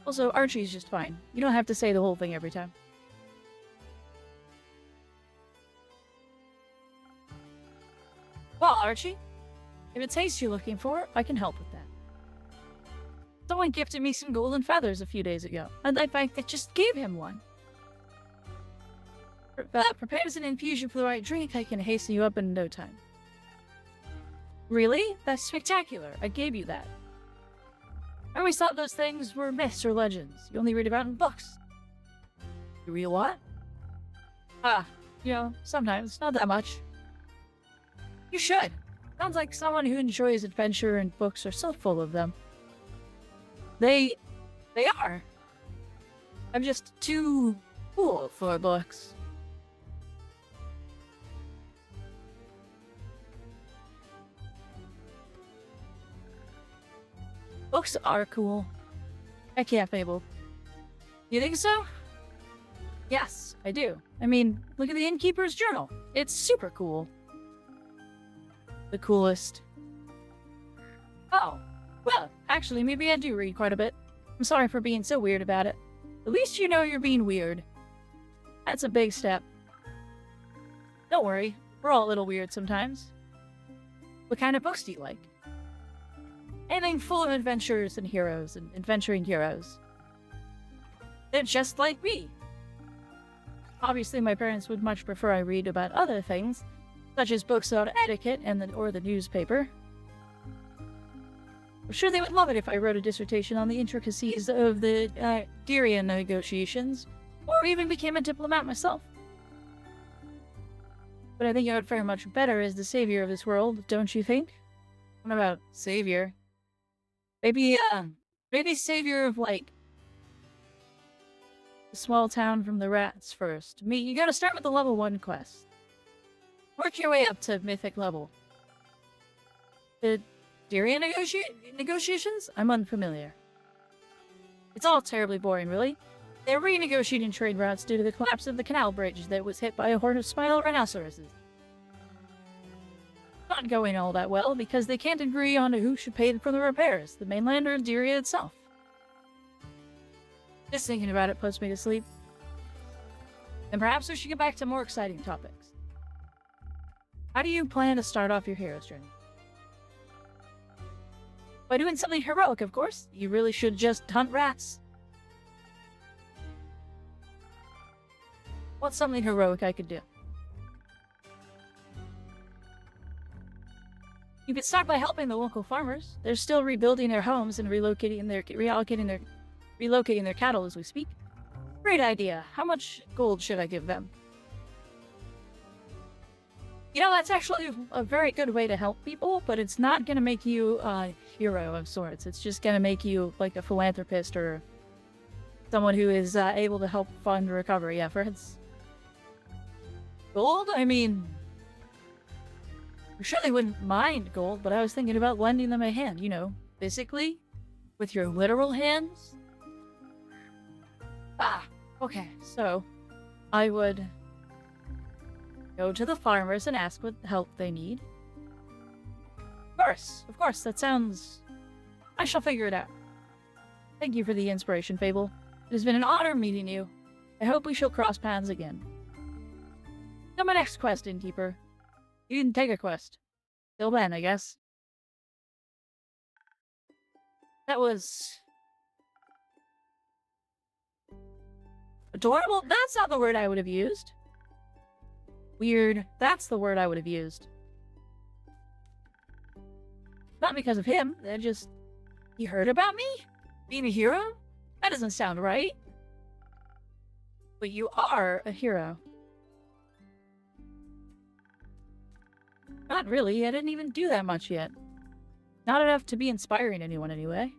Also, Archie's just fine. You don't have to say the whole thing every time. Well, Archie, if it's haste you're looking for, I can help with that. Someone gifted me some golden feathers a few days ago, and in fact, I just gave him one. Prepares an infusion for the right drink, I can hasten you up in no time. Really? That's spectacular. I gave you that. I always thought those things were myths or legends. You only read about in books. You read what? Sometimes. Not that much. You should. Sounds like someone who enjoys adventure and books are so full of them. They are. I'm just too cool for books. Books are cool. Heck yeah, Fable. You think so? Yes, I do. I mean, look at the Innkeeper's Journal. It's super cool. The coolest. Oh, well, actually, maybe I do read quite a bit. I'm sorry for being so weird about it. At least you know you're being weird. That's a big step. Don't worry, we're all a little weird sometimes. What kind of books do you like? Anything full of adventures and heroes and adventuring heroes. They're just like me. Obviously, my parents would much prefer I read about other things, such as books on etiquette or the newspaper. I'm sure they would love it if I wrote a dissertation on the intricacies of the Dirian negotiations, or even became a diplomat myself. But I think I would fare much better as the savior of this world, don't you think? What about savior? Maybe savior of, like, the small town from the rats first. You gotta start with the level 1 quest. Work your way up to mythic level. The Dirian negotiations? I'm unfamiliar. It's all terribly boring, really. They're renegotiating trade routes due to the collapse of the canal bridge that was hit by a horde of spinal rhinoceroses. Not going all that well, because they can't agree on who should pay for the repairs, the mainland or Diria itself. Just thinking about it puts me to sleep. And perhaps we should get back to more exciting topics. How do you plan to start off your hero's journey? By doing something heroic, of course. You really should just hunt rats. What's something heroic I could do? You could start by helping the local farmers. They're still rebuilding their homes and relocating their cattle as we speak. Great idea. How much gold should I give them? You know, that's actually a very good way to help people, but it's not going to make you a hero of sorts. It's just going to make you like a philanthropist or someone who is able to help fund recovery efforts. Gold? I mean, I surely wouldn't mind gold, but I was thinking about lending them a hand, you know, physically, with your literal hands. Okay, so I would go to the farmers and ask what help they need. Of course, that sounds... I shall figure it out. Thank you for the inspiration, Fable. It has been an honor meeting you. I hope we shall cross paths again. Now my next quest, Innkeeper. You didn't take a quest. Till then, I guess. That was... adorable? That's not the word I would have used. Weird. That's the word I would have used. Not because of him. That just... he heard about me? Being a hero? That doesn't sound right. But you are a hero. Not really. I didn't even do that much yet. Not enough to be inspiring anyone, anyway.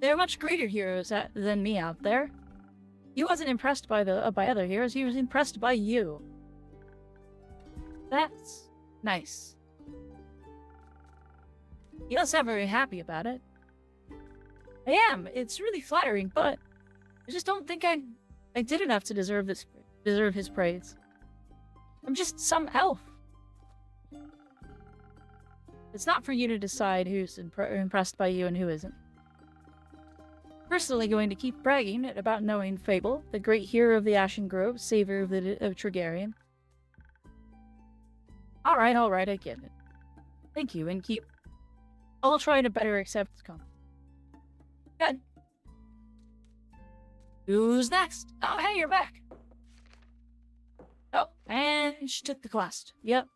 There are much greater heroes than me out there. He wasn't impressed by other heroes. He was impressed by you. That's nice. You don't sound very happy about it. I am. It's really flattering, but I just don't think I did enough to deserve his praise. I'm just some elf. It's not for you to decide who's impressed by you and who isn't. Personally going to keep bragging about knowing Fable, the great hero of the Ashen Grove, savior of Tregarian. Alright, I get it. Thank you, and keep... I'll try to better accept the compliment. Good. Who's next? Oh, hey, you're back. Oh, and she took the quest. Yep.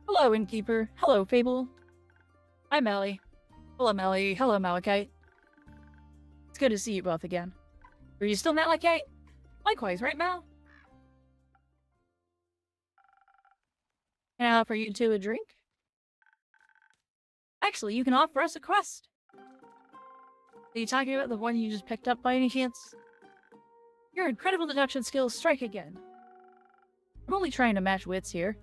Hello, Innkeeper. Hello, Fable. Hi, Melly. Hello, Melly. Hello, Malachite. It's good to see you both again. Are you still Malachite? Likewise, right, Mal? Can I offer you two a drink? Actually, you can offer us a quest. Are you talking about the one you just picked up by any chance? Your incredible deduction skills strike again. I'm only trying to match wits here.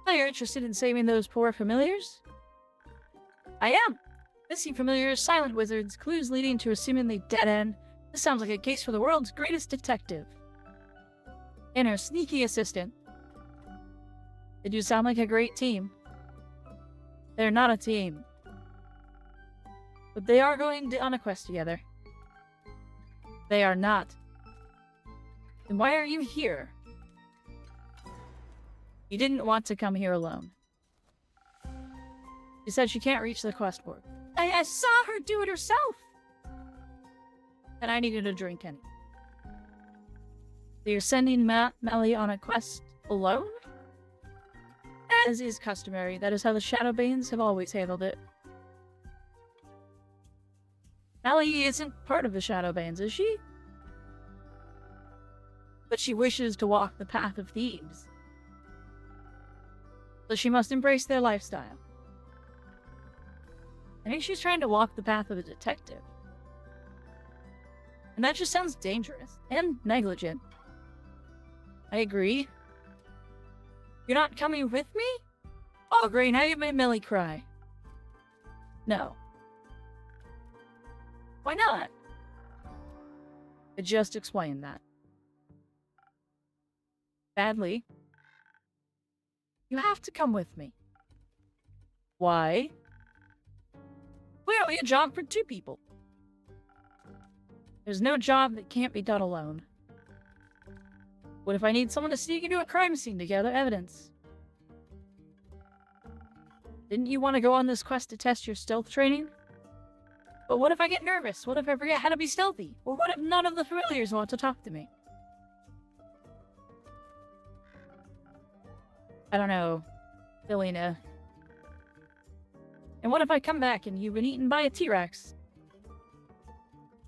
Are you interested in saving those poor familiars? I am. Missing familiars, silent wizards, clues leading to a seemingly dead end. This sounds like a case for the world's greatest detective. And her sneaky assistant. They do sound like a great team. They're not a team. But they are going on a quest together. They are not. Then why are you here? You didn't want to come here alone. She said she can't reach the quest board. I saw her do it herself! And I needed a drink anyway. So you're sending Melly on a quest alone? As is customary, that is how the Shadowbanes have always handled it. Melly isn't part of the Shadowbanes, is she? But she wishes to walk the path of thieves. So she must embrace their lifestyle. I think she's trying to walk the path of a detective. And that just sounds dangerous and negligent. I agree. You're not coming with me? Oh, great, now you made Millie cry. No. Why not? I just explained that. Badly. You have to come with me. Why? Clearly a job for two people. There's no job that can't be done alone. What if I need someone to sneak into a crime scene to gather evidence? Didn't you want to go on this quest to test your stealth training? But what if I get nervous? What if I forget how to be stealthy? Or what if none of the familiars want to talk to me? I don't know, Felina. And what if I come back and you've been eaten by a T-Rex?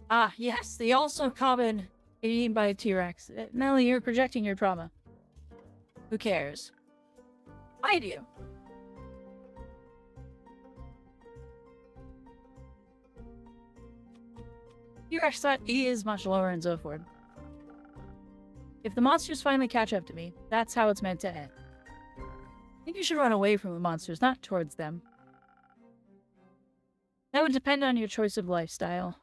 Ah, yes, the also common eaten by a T-Rex. Melly, you're projecting your trauma. Who cares? I do. T-Rex threat is much lower in Zoford. If the monsters finally catch up to me, that's how it's meant to end. I think you should run away from the monsters, not towards them. That would depend on your choice of lifestyle.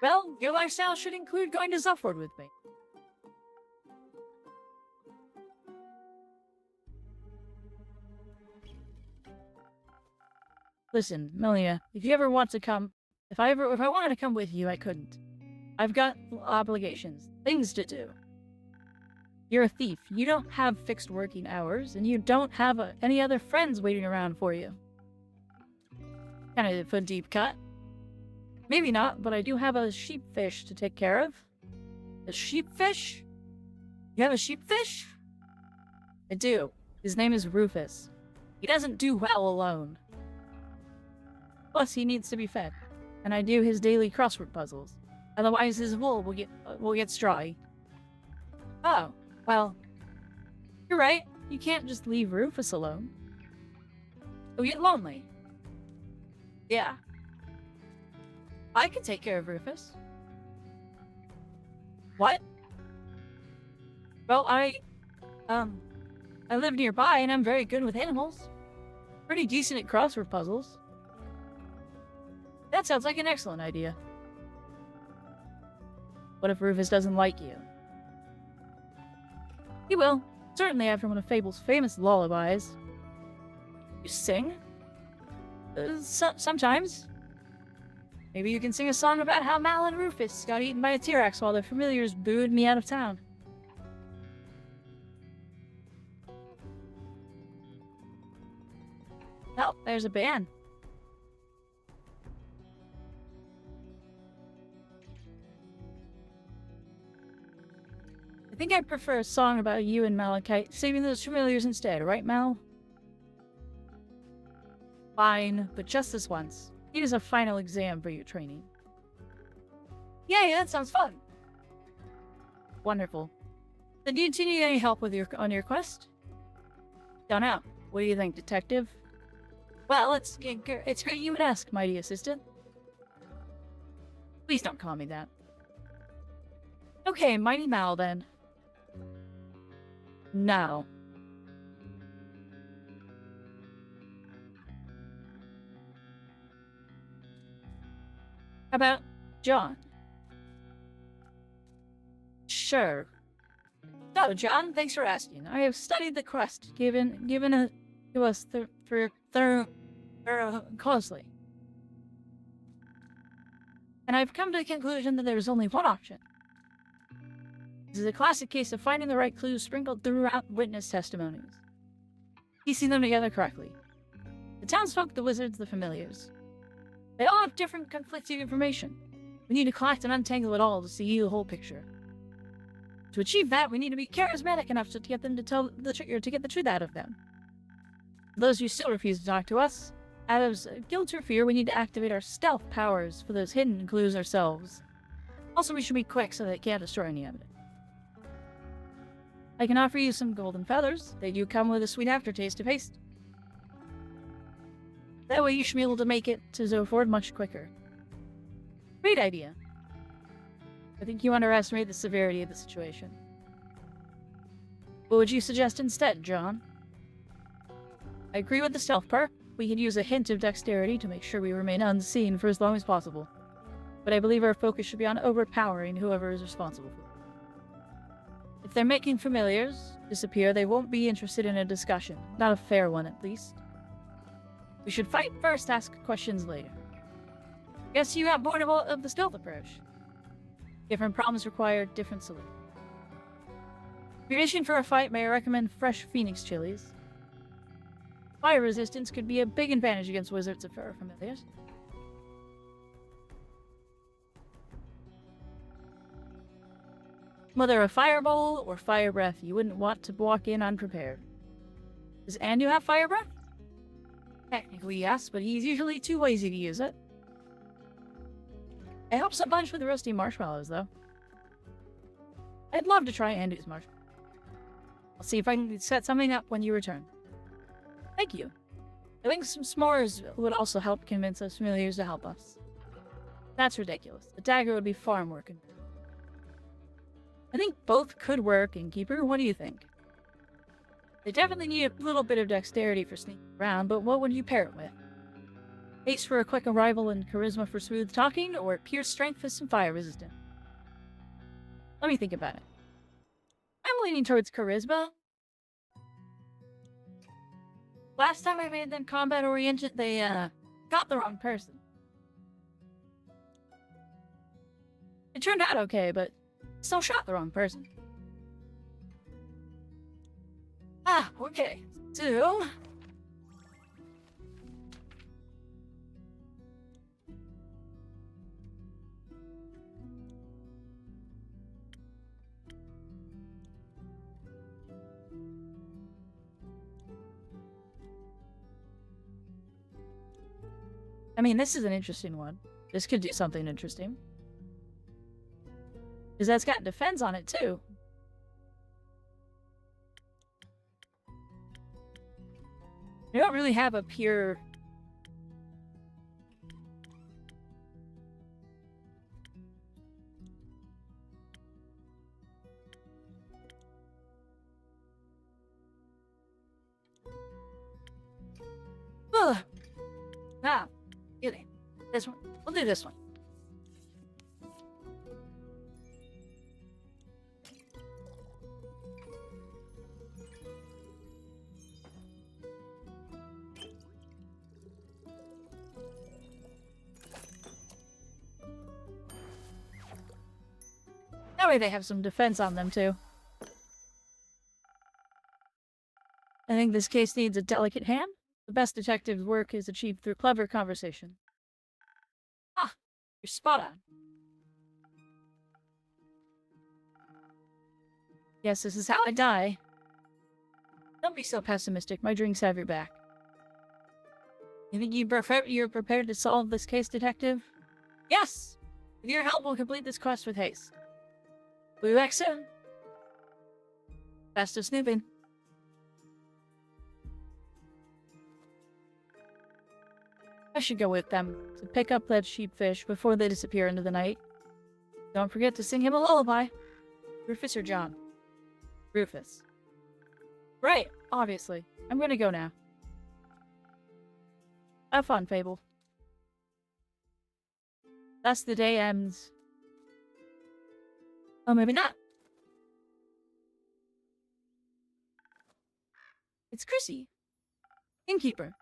Well, your lifestyle should include going to Zoford with me. Listen, Melia, if you ever want to come, if I wanted to come with you, I couldn't. I've got obligations, things to do. You're a thief. You don't have fixed working hours, and you don't have any other friends waiting around for you. Kind of a deep cut. Maybe not, but I do have a sheepfish to take care of. A sheepfish? You have a sheepfish? I do. His name is Rufus. He doesn't do well alone. Plus, he needs to be fed, and I do his daily crossword puzzles. Otherwise, his wool will get strawy. Oh, well, you're right. You can't just leave Rufus alone. He'll get lonely. Yeah. I can take care of Rufus. What? Well, I live nearby and I'm very good with animals. Pretty decent at crossword puzzles. That sounds like an excellent idea. What if Rufus doesn't like you? He will. Certainly after one of Fable's famous lullabies. You sing? Sometimes. Maybe you can sing a song about how Mal and Rufus got eaten by a T-Rex while their familiars booed me out of town. Oh, there's a band. I think I'd prefer a song about you and Malachite, saving those familiars instead, right, Mal? Fine, but just this once. It is a final exam for your training. Yay, that sounds fun. Wonderful. Then do you need any help with on your quest? Don't know. What do you think, detective? Well, it's great you would ask, mighty assistant. Please don't call me that. Okay, mighty Mal then. No. How about John? Sure. So, John, thanks for asking. I have studied the quest given to us closely. And I've come to the conclusion that there is only one option. This is a classic case of finding the right clues sprinkled throughout witness testimonies. Piecing them together correctly. The townsfolk, the wizards, the familiars. They all have different conflicting information. We need to collect and untangle it all to see the whole picture. To achieve that, we need to be charismatic enough to get them to get the truth out of them. For those who still refuse to talk to us, out of guilt or fear, we need to activate our stealth powers for those hidden clues ourselves. Also, we should be quick so they can't destroy any evidence. I can offer you some golden feathers. They do come with a sweet aftertaste of haste. That way you should be able to make it to Zoford much quicker. Great idea. I think you underestimate the severity of the situation. What would you suggest instead, John? I agree with the stealth part. We could use a hint of dexterity to make sure we remain unseen for as long as possible. But I believe our focus should be on overpowering whoever is responsible for it. If they're making familiars disappear, they won't be interested in a discussion. Not a fair one, at least. We should fight first, ask questions later. Guess you got bored of the stealth approach. Different problems require different solutions. If you're itching for a fight, may I recommend fresh phoenix chilies? Fire resistance could be a big advantage against wizards of fur familiars. Whether a firebolt or fire breath, you wouldn't want to walk in unprepared. Does Andu have fire breath? Technically, yes, but he's usually too lazy to use it. It helps a bunch with the roasting marshmallows, though. I'd love to try Andu's marshmallows. I'll see if I can set something up when you return. Thank you. I think some s'mores would also help convince those familiars to help us. That's ridiculous. The dagger would be far more convenient. I think both could work, Innkeeper. What do you think? They definitely need a little bit of dexterity for sneaking around, but what would you pair it with? Haste for a quick arrival and charisma for smooth talking, or pure strength for some fire resistance? Let me think about it. I'm leaning towards charisma. Last time I made them combat-oriented, they, got the wrong person. It turned out okay, but still shot the wrong person. Okay. So... I mean, this is an interesting one. This could do something interesting. Because that's got defense on it, too. You don't really have a pure... Ugh. Really. This one. We'll do this one. That way they have some defense on them, too. I think this case needs a delicate hand. The best detective's work is achieved through clever conversation. Ah, you're spot on. Yes, this is how I die. Don't be so pessimistic. My drinks have your back. You think you're prepared to solve this case, detective? Yes! With your help, we'll complete this quest with haste. We'll be back soon. Best of snooping. I should go with them to pick up that sheepfish before they disappear into the night. Don't forget to sing him a lullaby. Rufus or John? Rufus. Right, obviously. I'm gonna go now. Have fun, Fable. Thus the day ends. Oh, maybe not. It's Chrissy. Innkeeper.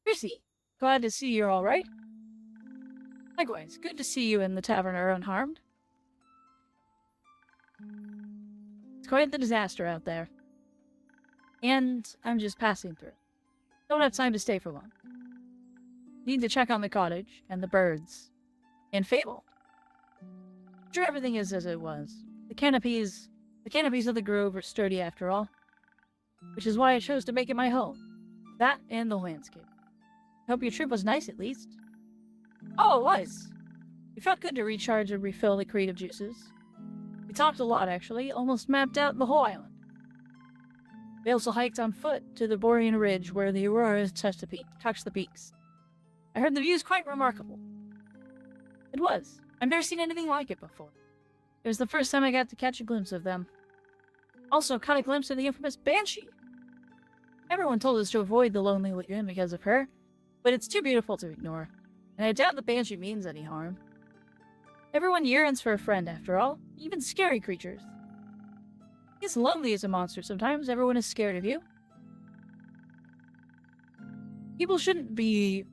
Chrissy. Glad to see you're all right. Likewise, good to see you in the tavern are unharmed. It's quite the disaster out there. And I'm just passing through. Don't have time to stay for long. Need to check on the cottage and the birds. And Fable. Sure everything is as it was. The canopies of the grove are sturdy after all. Which is why I chose to make it my home. That and the landscape. Hope your trip was nice at least. Oh, it was. It felt good to recharge and refill the creative juices. We talked a lot, actually. Almost mapped out the whole island. We also hiked on foot to the Borean Ridge where the auroras touched the peaks. I heard the view's quite remarkable. It was. I've never seen anything like it before. It was the first time I got to catch a glimpse of them. Also caught a glimpse of the infamous Banshee. Everyone told us to avoid the Lonely Lagoon because of her, but it's too beautiful to ignore, and I doubt the Banshee means any harm. Everyone yearns for a friend, after all, even scary creatures. He's lonely as a monster sometimes. Everyone is scared of you. People shouldn't be.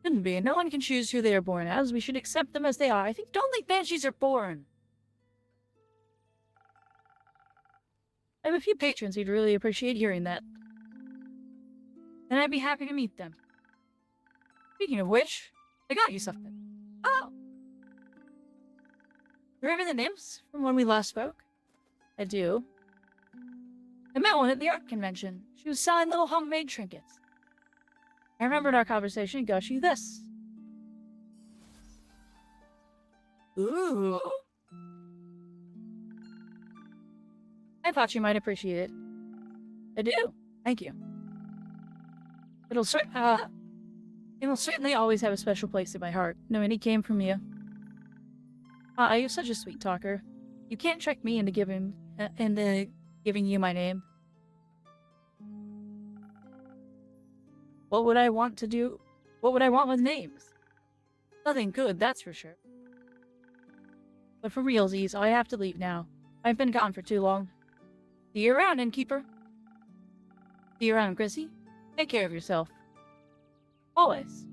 No one can choose who they are born as. We should accept them as they are. Don't think banshees are born. I have a few patrons who'd really appreciate hearing that. And I'd be happy to meet them. Speaking of which, I got you something. Oh! Remember the nymphs from when we last spoke? I do. I met one at the art convention. She was selling little homemade trinkets. I remembered our conversation and got you this. Ooh. I thought you might appreciate it. I do. Thank you. It'll certainly always have a special place in my heart, knowing it came from you. You're such a sweet talker. You can't trick me into giving you my name. What would I want to do? What would I want with names? Nothing good, that's for sure. But for realsies, I have to leave now. I've been gone for too long. See you around, innkeeper. See you around, Chrissy. Take care of yourself. Always.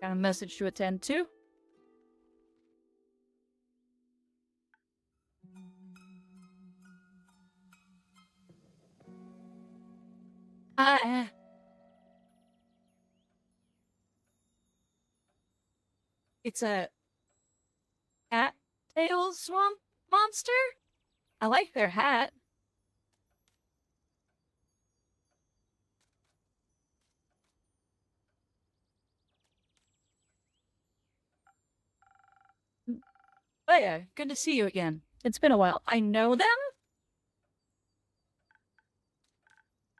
Got a message to attend to. It's a cat-tailed swamp monster? I like their hat. Oh yeah, good to see you again. It's been a while. I know them?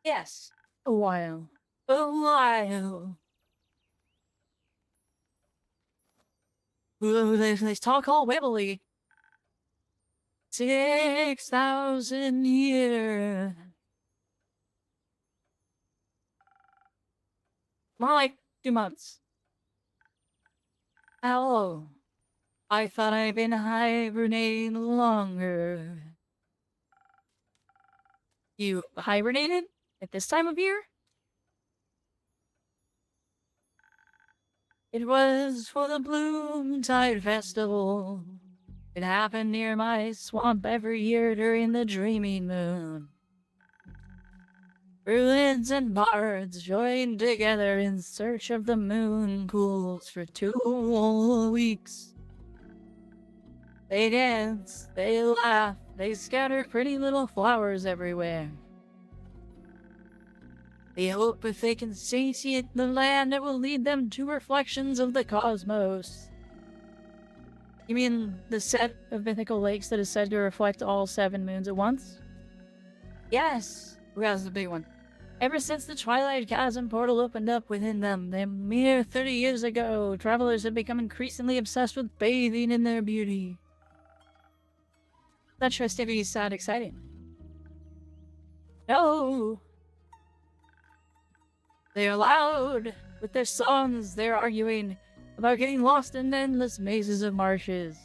Yes. A while. A while. Ooh, they talk all wibbly. 6,000 years. More like 2 months. Hello. I thought I'd been hibernating longer. You hibernated? At this time of year? It was for the Bloomtide Festival. It happened near my swamp every year during the dreaming moon. Druids and bards joined together in search of the moon pools for 2 whole weeks. They dance, they laugh, they scatter pretty little flowers everywhere. They hope if they can satiate the land, it will lead them to reflections of the cosmos. You mean the set of mythical lakes that is said to reflect all 7 moons at once? Yes, that's the big one. Ever since the Twilight Chasm portal opened up within them, a mere 30 years ago, travelers have become increasingly obsessed with bathing in their beauty. That festivities sound exciting. No! They are loud. With their songs, they're arguing about getting lost in endless mazes of marshes.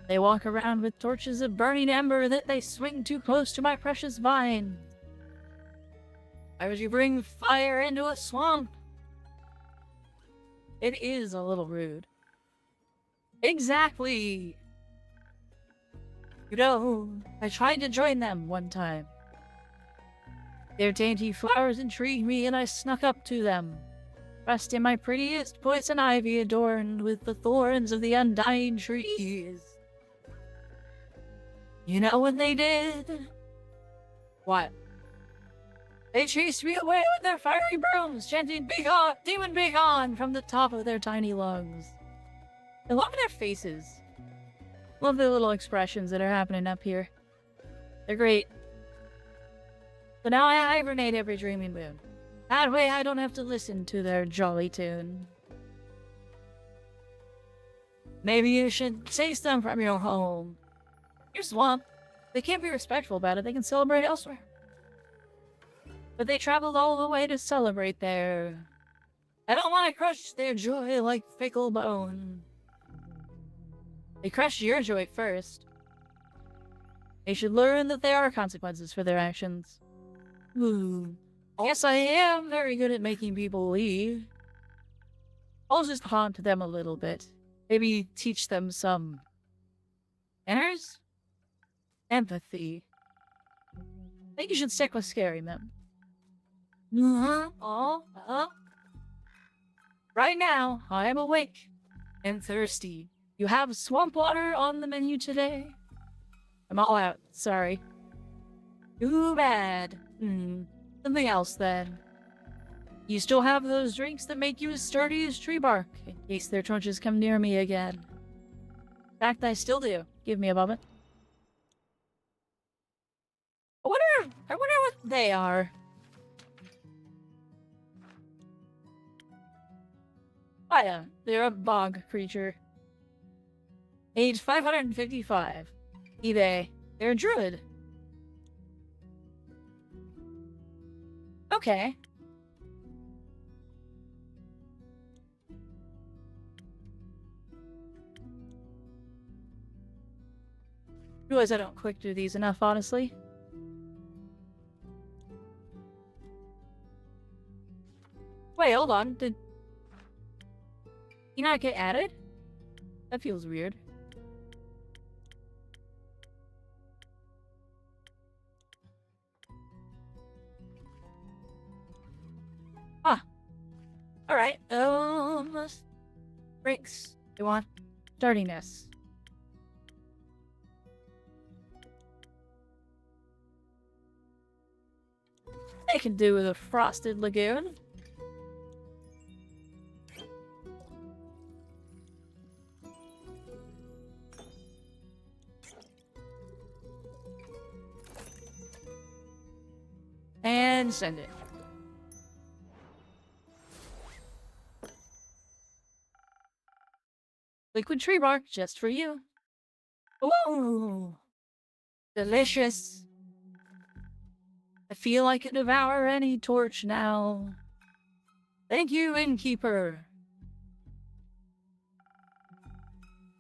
They walk around with torches of burning ember that they swing too close to my precious vine. Why would you bring fire into a swamp? It is a little rude. Exactly! You know, I tried to join them one time. Their dainty flowers intrigued me, and I snuck up to them, dressed in my prettiest poison ivy adorned with the thorns of the undying trees. You know what they did? What? They chased me away with their fiery brooms, chanting "Begone, demon begone!" from the top of their tiny lungs. I love their faces. Love the little expressions that are happening up here. They're great. So now I hibernate every dreaming moon. That way I don't have to listen to their jolly tune. Maybe you should chase them from your home. Your swamp. They can't be respectful about it. They can celebrate elsewhere. But they traveled all the way to celebrate there. I don't want to crush their joy like fickle bone. They crushed your joy first. They should learn that there are consequences for their actions. Yes, I am very good at making people leave. I'll just haunt them a little bit. Maybe teach them some manners? Empathy. I think you should stick with scaring them. Right now, I am awake and thirsty. You have swamp water on the menu today? I'm all out, sorry. Too bad. Something else then. You still have those drinks that make you as sturdy as tree bark, in case their trunches come near me again. In fact, I still do. Give me a moment. I wonder what they are. Oh yeah, they're a bog creature. Age 555. eBay. They're a druid. Okay. Realize I don't click through these enough, honestly. Wait, hold on. Did he not get added? That feels weird. Alright, drinks. You want? Sturdiness. I can do with a frosted lagoon. And send it. Liquid tree bark just for you. Ooh, delicious. I feel I could devour any torch now. Thank you, innkeeper.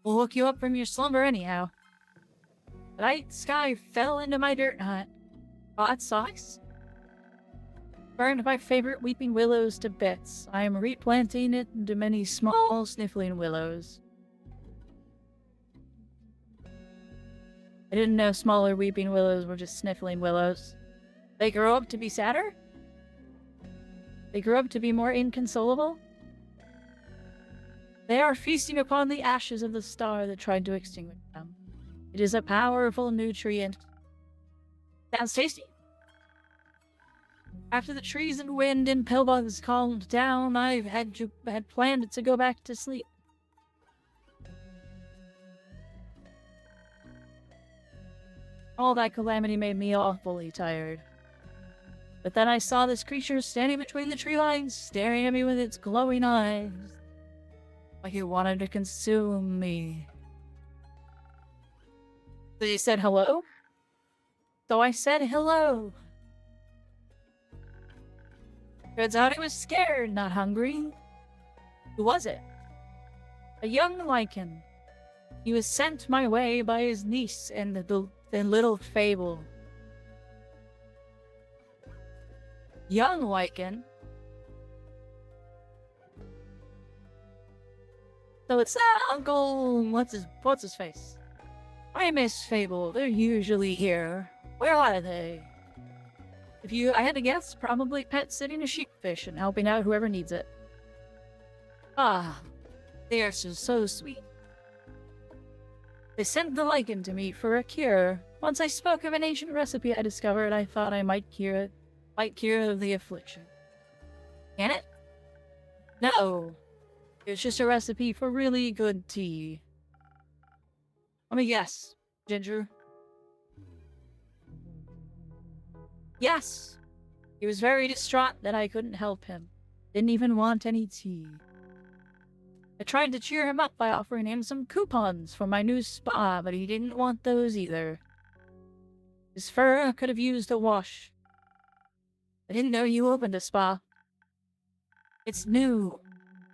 We'll hook you up from your slumber anyhow. The night sky fell into my dirt hut. Hot socks? Burned my favorite weeping willows to bits. I am replanting it into many small sniffling willows. I didn't know smaller weeping willows were just sniffling willows. They grow up to be sadder? They grow up to be more inconsolable? They are feasting upon the ashes of the star that tried to extinguish them. It is a powerful nutrient. Sounds tasty. After the trees and wind and pillbugs calmed down, I had planned to go back to sleep. All that calamity made me awfully tired. But then I saw this creature standing between the tree lines, staring at me with its glowing eyes. Like it wanted to consume me. So he said hello? So I said hello. Turns out he was scared, not hungry. Who was it? A young lichen. He was sent my way by his niece and the little Fable. Young lichen? So it's Uncle... What's his face? I miss Fable. They're usually here. Where are they? I had to guess, probably pet sitting a sheepfish and helping out whoever needs it. Ah, they are so sweet. They sent the lichen to me for a cure. Once I spoke of an ancient recipe I discovered, I thought I might cure the affliction. Can it? No. It's just a recipe for really good tea. Let me guess. Ginger? Yes! He was very distraught that I couldn't help him. Didn't even want any tea. I tried to cheer him up by offering him some coupons for my new spa, but he didn't want those either. His fur could have used a wash. I didn't know you opened a spa. It's new.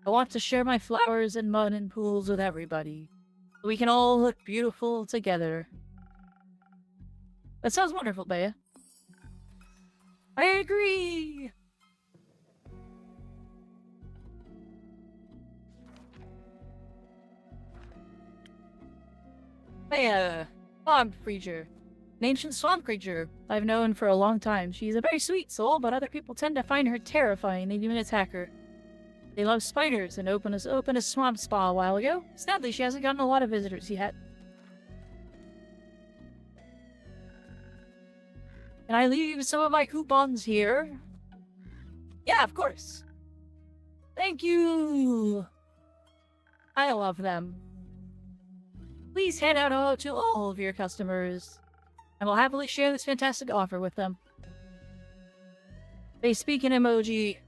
I want to share my flowers and mud and pools with everybody. So we can all look beautiful together. That sounds wonderful, Bea. I agree! Bea, swamp creature. An ancient swamp creature I've known for a long time. She's a very sweet soul, but other people tend to find her terrifying and even attack her. They love spiders and opened a swamp spa a while ago. Sadly, she hasn't gotten a lot of visitors yet. Can I leave some of my coupons here? Yeah, of course. Thank you. I love them. Please hand out to all of your customers. I will happily share this fantastic offer with them. They speak in emoji.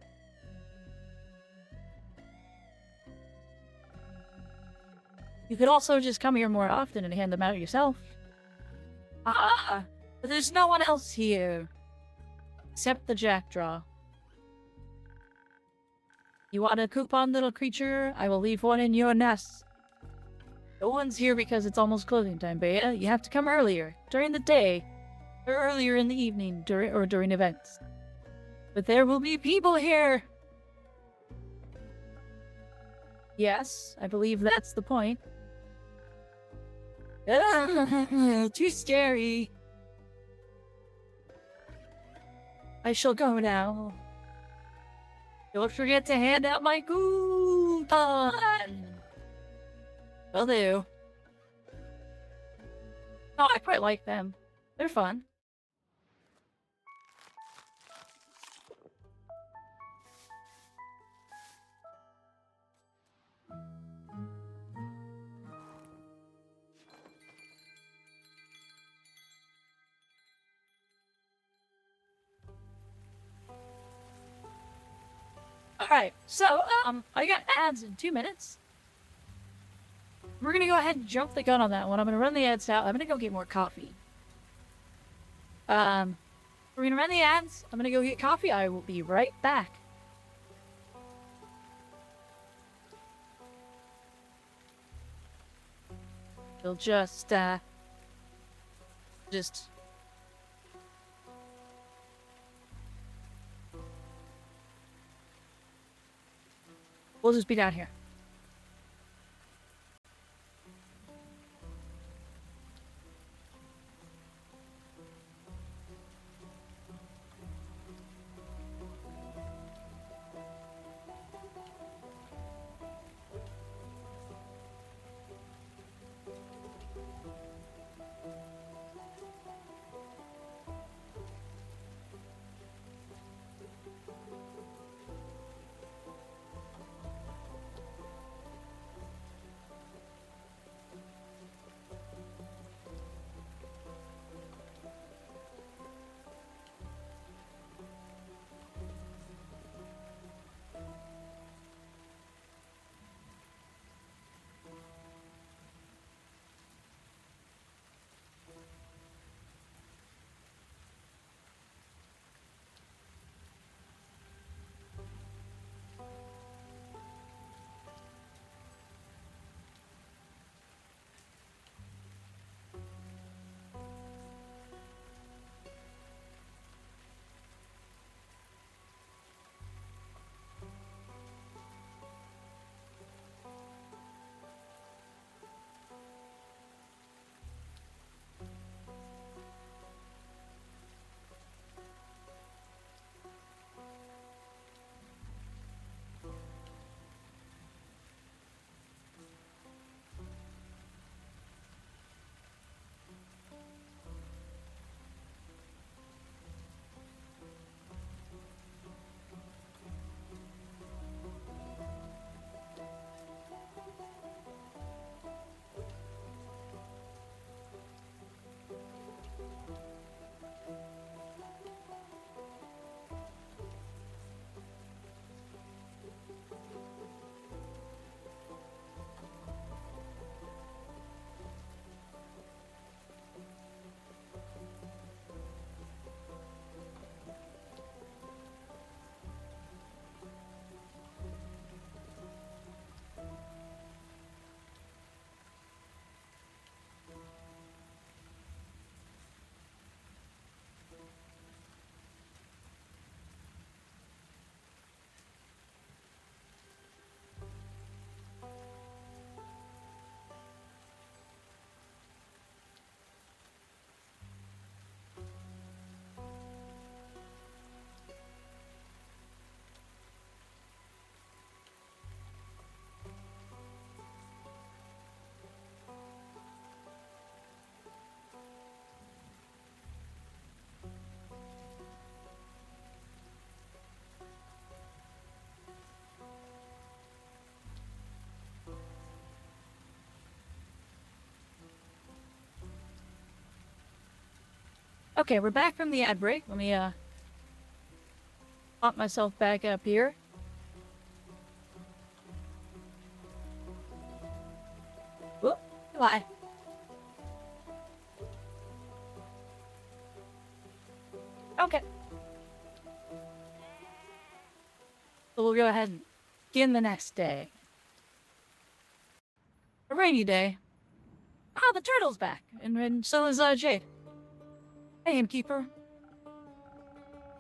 You could also just come here more often and hand them out yourself. Ah, but there's no one else here. Except the jackdaw. You want a coupon, little creature? I will leave one in your nest. No one's here because it's almost closing time, Bea. You have to come earlier. During the day. Or earlier in the evening, during events. But there will be people here! Yes, I believe that's the point. Too scary. I shall go now. Don't forget to hand out my coupon. Will do. Oh, I quite like them. They're fun. Alright, so, I got ads in 2 minutes. We're gonna go ahead and jump the gun on that one. I'm gonna run the ads out. I'm gonna go get more coffee. We're gonna run the ads. I'm gonna go get coffee. I will be right back. We'll just we'll just be down here. Okay, we're back from the ad break. Let me, pop myself back up here. Whoop, why? Okay. So we'll go ahead and begin the next day. A rainy day. Ah, the turtle's back, and so is, Jade. Hey, Innkeeper.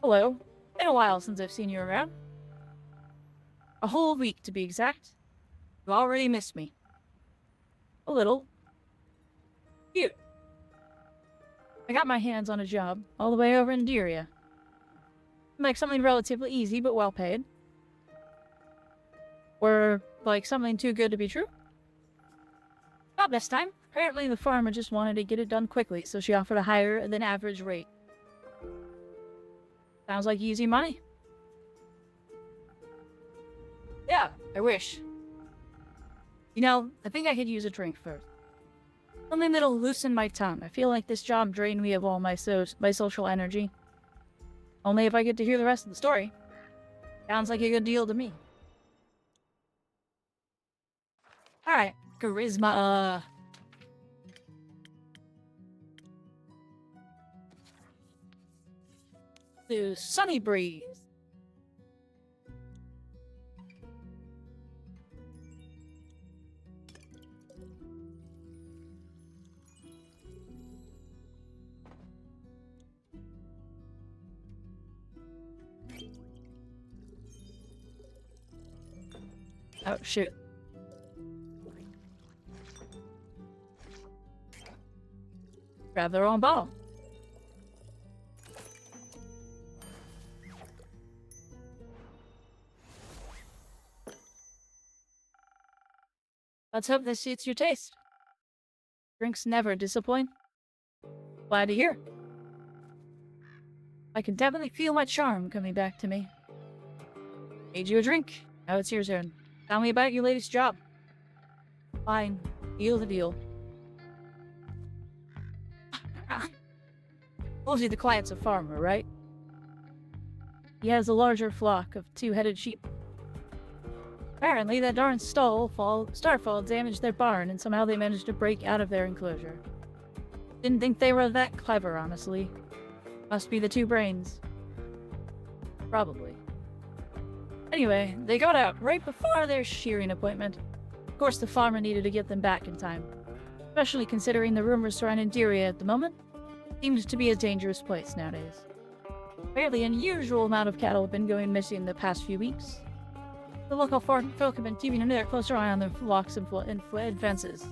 Hello. Been a while since I've seen you around. A whole week, to be exact. You already missed me. A little. Cute. I got my hands on a job all the way over in Deria. Like something relatively easy but well paid. Or, like, something too good to be true? Not this time. Apparently the farmer just wanted to get it done quickly, so she offered a higher than average rate. Sounds like easy money. Yeah, I wish. You know, I think I could use a drink first. Something that'll loosen my tongue. I feel like this job drained me of all my social energy. Only if I get to hear the rest of the story. Sounds like a good deal to me. Alright, charisma, to Sunny Breeze. Oh, shoot. Grab the wrong ball. Let's hope this suits your taste. Drinks never disappoint. Glad to hear. I can definitely feel my charm coming back to me. Made you a drink. Now it's your turn. Tell me about your latest job. Fine. Deal the deal. Mostly the client's a farmer, right? He has a larger flock of two-headed sheep. Apparently, that darn starfall damaged their barn, and somehow they managed to break out of their enclosure. Didn't think they were that clever, honestly. Must be the two brains. Probably. Anyway, they got out right before their shearing appointment. Of course, the farmer needed to get them back in time. Especially considering the rumors surrounding Diria at the moment. Seems to be a dangerous place nowadays. Fairly unusual amount of cattle have been going missing the past few weeks. The local folk have been keeping a closer eye on their flocks and fences.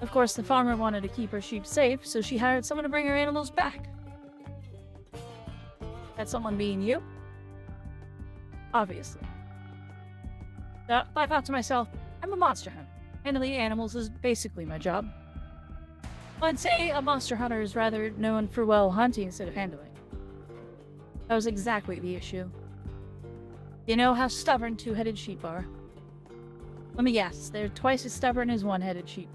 Of course, the farmer wanted to keep her sheep safe, so she hired someone to bring her animals back. That someone being you? Obviously. I thought to myself, I'm a monster hunter. Handling animals is basically my job. I'd say a monster hunter is rather known for, well, hunting instead of handling. That was exactly the issue. You know how stubborn two-headed sheep are. Let me guess, they're twice as stubborn as one-headed sheep.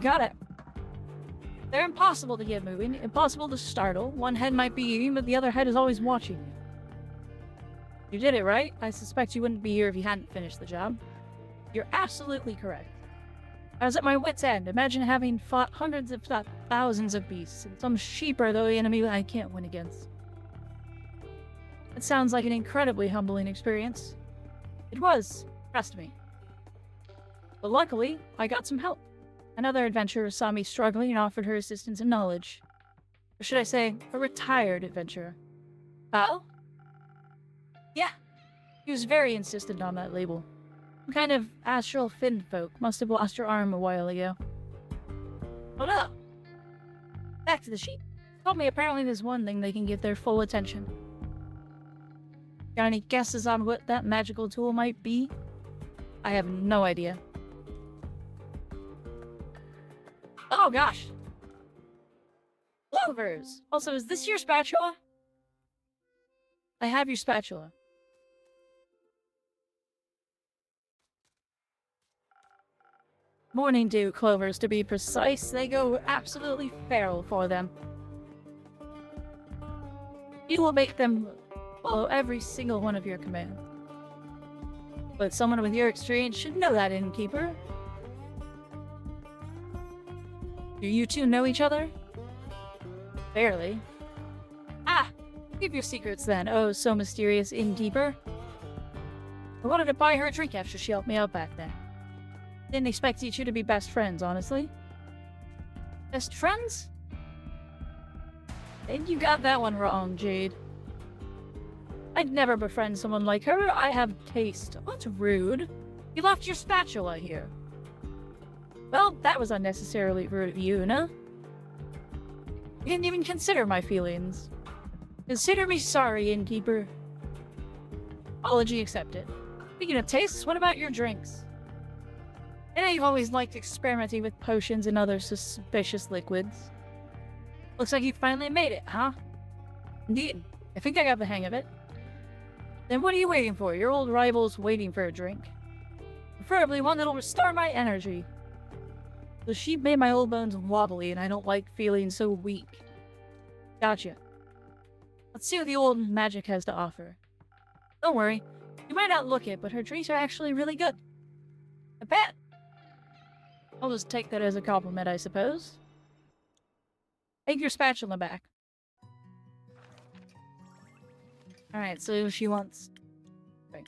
Got it. They're impossible to get moving, impossible to startle. One head might be eating, but the other head is always watching you. You did it, right? I suspect you wouldn't be here if you hadn't finished the job. You're absolutely correct. I was at my wit's end. Imagine having fought hundreds if not thousands of beasts, and some sheep are the enemy I can't win against. It sounds like an incredibly humbling experience. It was, trust me. But luckily, I got some help. Another adventurer saw me struggling and offered her assistance and knowledge. Or should I say, a retired adventurer. Oh? Yeah. He was very insistent on that label. Some kind of astral fin folk. Must have lost her arm a while ago. Oh no! Back to the sheep. Told me apparently there's one thing they can get their full attention. Got any guesses on what that magical tool might be? I have no idea. Oh gosh! Clovers! Also, is this your spatula? I have your spatula. Morning dew clovers, to be precise. They go absolutely feral for them. You will make them follow every single one of your commands. But someone with your experience should know that, innkeeper. Do you two know each other? Barely. Ah! Keep your secrets then, oh so mysterious innkeeper. I wanted to buy her a drink after she helped me out back then. Didn't expect you two to be best friends, honestly. Best friends? And you got that one wrong, Jade. I'd never befriend someone like her. I have taste. What's rude? You left your spatula here. Well, that was unnecessarily rude of you, Una. You didn't even consider my feelings. Consider me sorry, innkeeper. Apology accepted. Speaking of tastes, what about your drinks? I know you've always liked experimenting with potions and other suspicious liquids. Looks like you finally made it, huh? Indeed. I think I got the hang of it. Then what are you waiting for? Your old rival's waiting for a drink. Preferably one that'll restore my energy. The sheep made my old bones wobbly, and I don't like feeling so weak. Gotcha. Let's see what the old magic has to offer. Don't worry. You might not look it, but her drinks are actually really good. I bet. I'll just take that as a compliment, I suppose. Take your spatula back. Alright, so she wants... Right.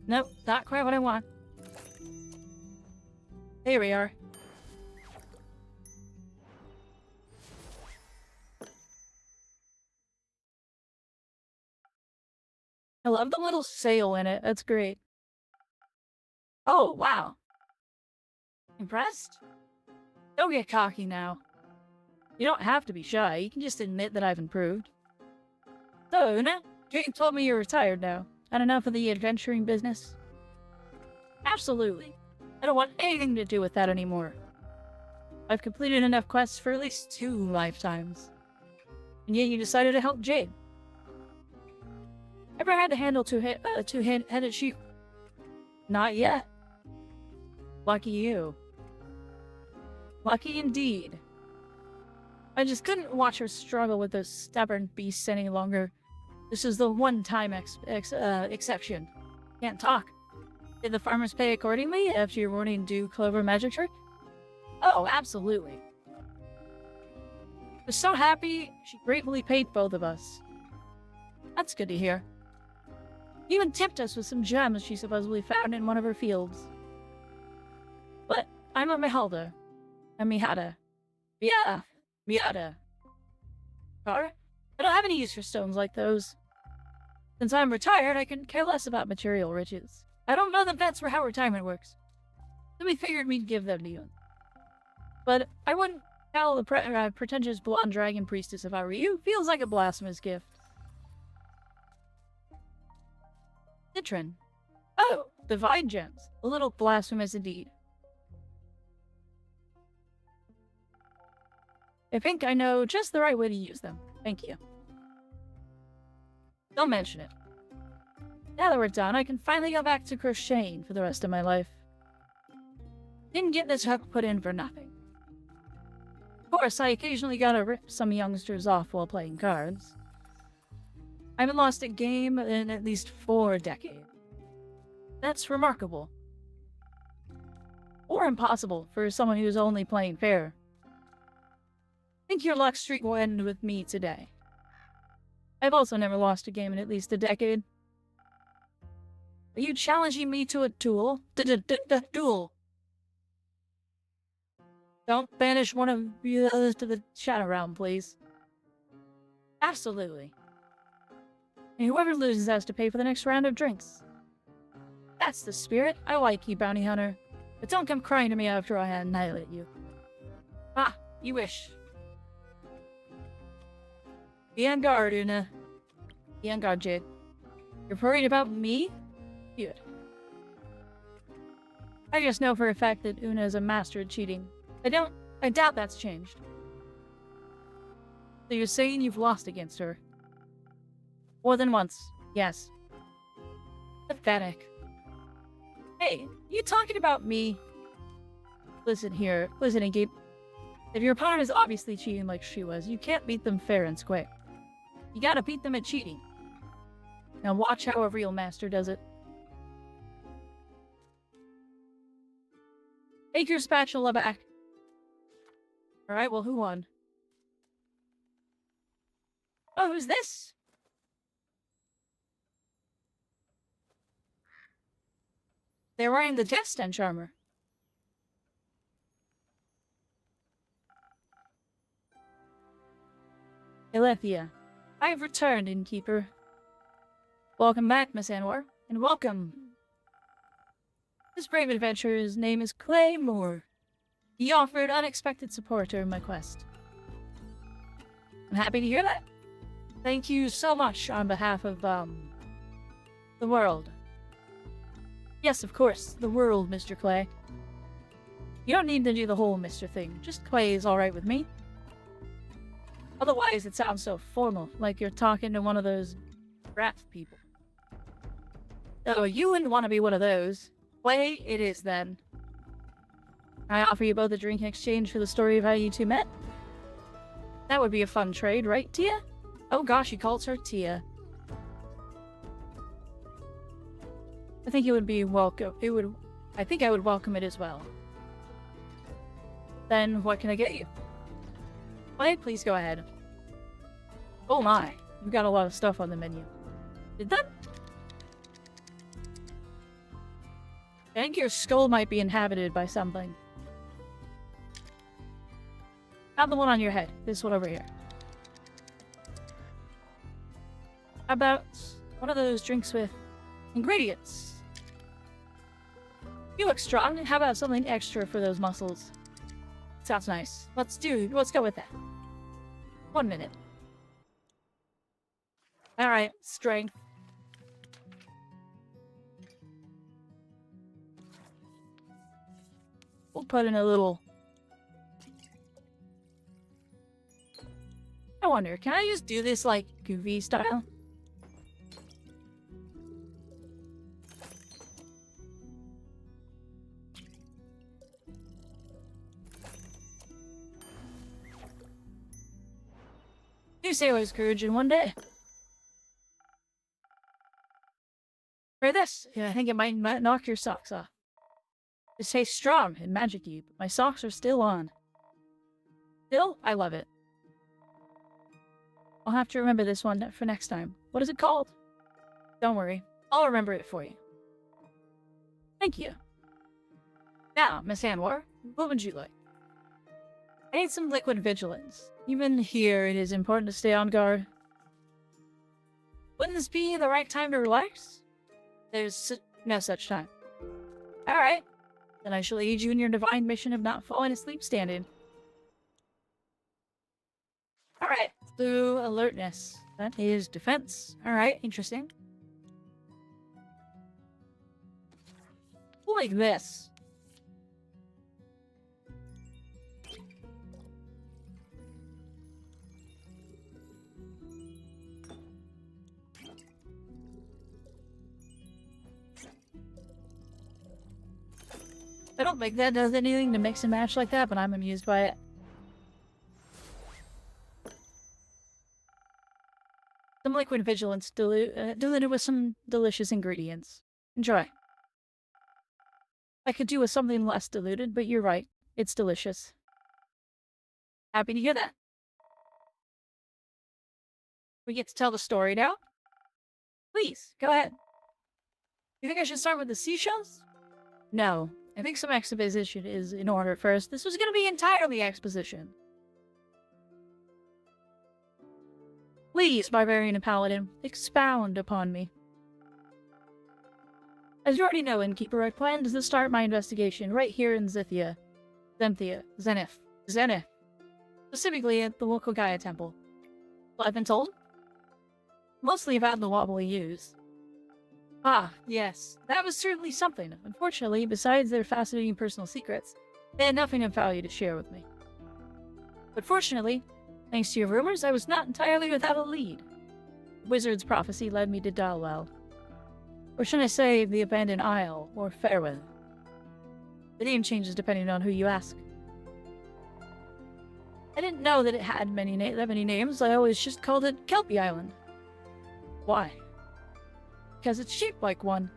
Nope, not quite what I want. Here we are. I love the little sail in it. That's great. Oh, wow. Impressed? Don't get cocky now. You don't have to be shy. You can just admit that I've improved. So, Una, Jake told me you're retired now. Had enough of the adventuring business? Absolutely. I don't want anything to do with that anymore. I've completed enough quests for at least 2 lifetimes. And yet you decided to help Jade. Ever had to handle two-headed sheep? Not yet. Lucky you. Lucky indeed. I just couldn't watch her struggle with those stubborn beasts any longer. This is the one-time exception. Can't talk. Did the farmers pay accordingly after your morning dew clover magic trick? Oh, absolutely. I was so happy she gratefully paid both of us. That's good to hear. Even tipped us with some gems she supposedly found in one of her fields. But I'm a Mihalda. A Mihada. Yeah, Mihada. Car? I don't have any use for stones like those. Since I'm retired, I can care less about material riches. I don't know the vets for how retirement works. So we figured we'd give them to you. But I wouldn't tell the pretentious blonde dragon priestess if I were you. Feels like a blasphemous gift. Citron. Oh, divine gems. A little blasphemous indeed. I think I know just the right way to use them. Thank you. Don't mention it. Now that we're done, I can finally go back to crocheting for the rest of my life. Didn't get this hook put in for nothing. Of course, I occasionally gotta rip some youngsters off while playing cards. I haven't lost a game in at least 4 decades. That's remarkable. Or impossible for someone who's only playing fair. I think your luck streak will end with me today. I've also never lost a game in at least a decade. Are you challenging me to a duel? Duel. Don't banish one of the others to the shadow realm, please. Absolutely. And whoever loses has to pay for the next round of drinks. That's the spirit. I like you, bounty hunter. But don't come crying to me after I annihilate you. Ah, you wish. Be on guard, Una. Be on guard, Jade. You're worried about me? Good. I just know for a fact that Una is a master at cheating. I doubt that's changed. So you're saying you've lost against her? More than once, yes. Pathetic. Hey, you talking about me? Listen here, listen, Gabe. If your opponent is obviously cheating like she was, you can't beat them fair and square. You gotta beat them at cheating. Now watch how a real master does it. Take your spatula back. Alright, well, who won? Oh, who's this? They're wearing the Death Stench armor. Alethea. I have returned, innkeeper. Welcome back, Miss Anwar, and welcome. This brave adventurer's name is Clay Moore. He offered unexpected support during my quest. I'm happy to hear that. Thank you so much on behalf of, the world. Yes, of course, the world, Mr. Clay. You don't need to do the whole Mr. thing. Just Clay is alright with me. Otherwise, it sounds so formal, like you're talking to one of those brat people. Oh, you wouldn't want to be one of those. Clay, it is then. I offer you both a drink in exchange for the story of how you two met. That would be a fun trade, right, Tia? Oh gosh, he calls her Tia. I think it would be welcome. I think I would welcome it as well. Then, what can I get you? Clay, please go ahead. Oh my, you've got a lot of stuff on the menu. Did that? I think your skull might be inhabited by something. Not the one on your head. This one over here. How about one of those drinks with ingredients? You look strong. How about something extra for those muscles? Sounds nice. Let's go with that. 1 minute. Alright, strength. We'll put in a little... I wonder, can I just do this like Goofy style? Two sailors' courage in one day. Try this. Yeah, I think it might knock your socks off. It tastes strong and magic-y, but my socks are still on. Still, I love it. I'll have to remember this one for next time. What is it called? Don't worry. I'll remember it for you. Thank you. Now, Miss Anwar, what would you like? I need some liquid vigilance. Even here, it is important to stay on guard. Wouldn't this be the right time to relax? There's no such time. Alright. Then I shall aid you in your divine mission of not falling asleep standing. Alright. Through alertness. That is defense. Alright, interesting. Like this. I don't think that does anything to mix and match like that, but I'm amused by it. Some liquid vigilance diluted with some delicious ingredients. Enjoy. I could do with something less diluted, but you're right. It's delicious. Happy to hear that. We get to tell the story now? Please, go ahead. You think I should start with the seashells? No. I think some exposition is in order first. This was going to be entirely exposition. Please, barbarian and paladin, expound upon me. As you already know, innkeeper, I planned to start my investigation right here in Zenith. Specifically at the local Gaia temple. Well, I've been told? Mostly about the wobbly ewes. Ah, yes, that was certainly something. Unfortunately, besides their fascinating personal secrets, they had nothing of value to share with me. But fortunately, thanks to your rumors, I was not entirely without a lead. The wizard's prophecy led me to Dalwell. Or should I say, the Abandoned Isle, or Fairweather. The name changes depending on who you ask. I didn't know that it had that many names. I always just called it Kelpie Island. Why? Because it's shaped like one.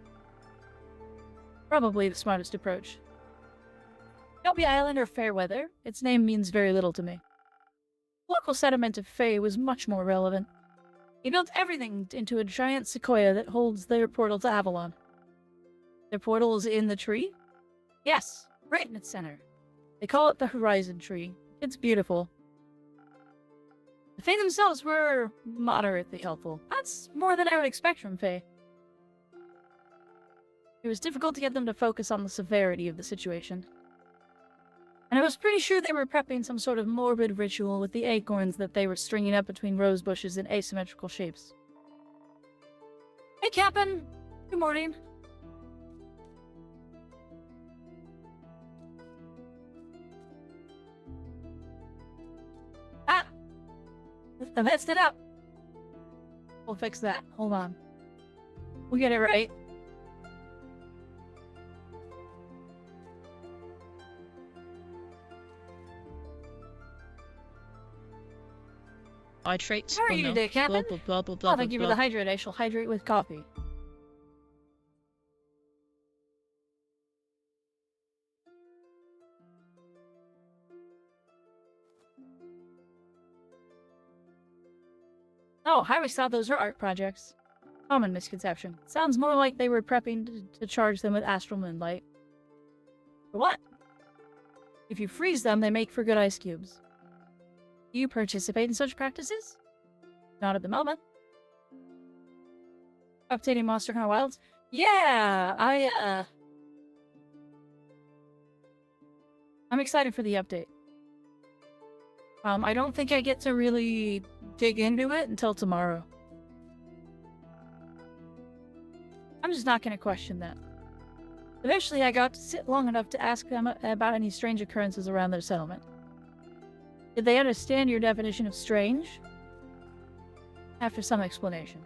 Probably the smartest approach. Kelpie Island or Fairweather, its name means very little to me. The local settlement of Fae was much more relevant. He built everything into a giant sequoia that holds their portal to Avalon. Their portal is in the tree? Yes, right in its center. They call it the Horizon Tree. It's beautiful. The Fae themselves were moderately helpful. That's more than I would expect from Fae. It was difficult to get them to focus on the severity of the situation. And I was pretty sure they were prepping some sort of morbid ritual with the acorns that they were stringing up between rose bushes in asymmetrical shapes. Hey, Captain! Good morning. Ah! I messed it up! We'll fix that. Hold on. We'll get it right. Hydrate. How are you today, Captain? Blah, blah, blah, blah, Oh, thank you for blah. the hydrate. I shall hydrate with coffee. Oh, I always thought those were art projects. Common misconception. Sounds more like they were prepping to charge them with astral moonlight. For what? If you freeze them, they make for good ice cubes. Do you participate in such practices? Not at the moment. Updating Monster Hunter Wilds? Yeah, I'm excited for the update. I don't think I get to really dig into it until tomorrow. I'm just not gonna question that. Eventually, I got to sit long enough to ask them about any strange occurrences around their settlement. Did they understand your definition of strange? After some explanation.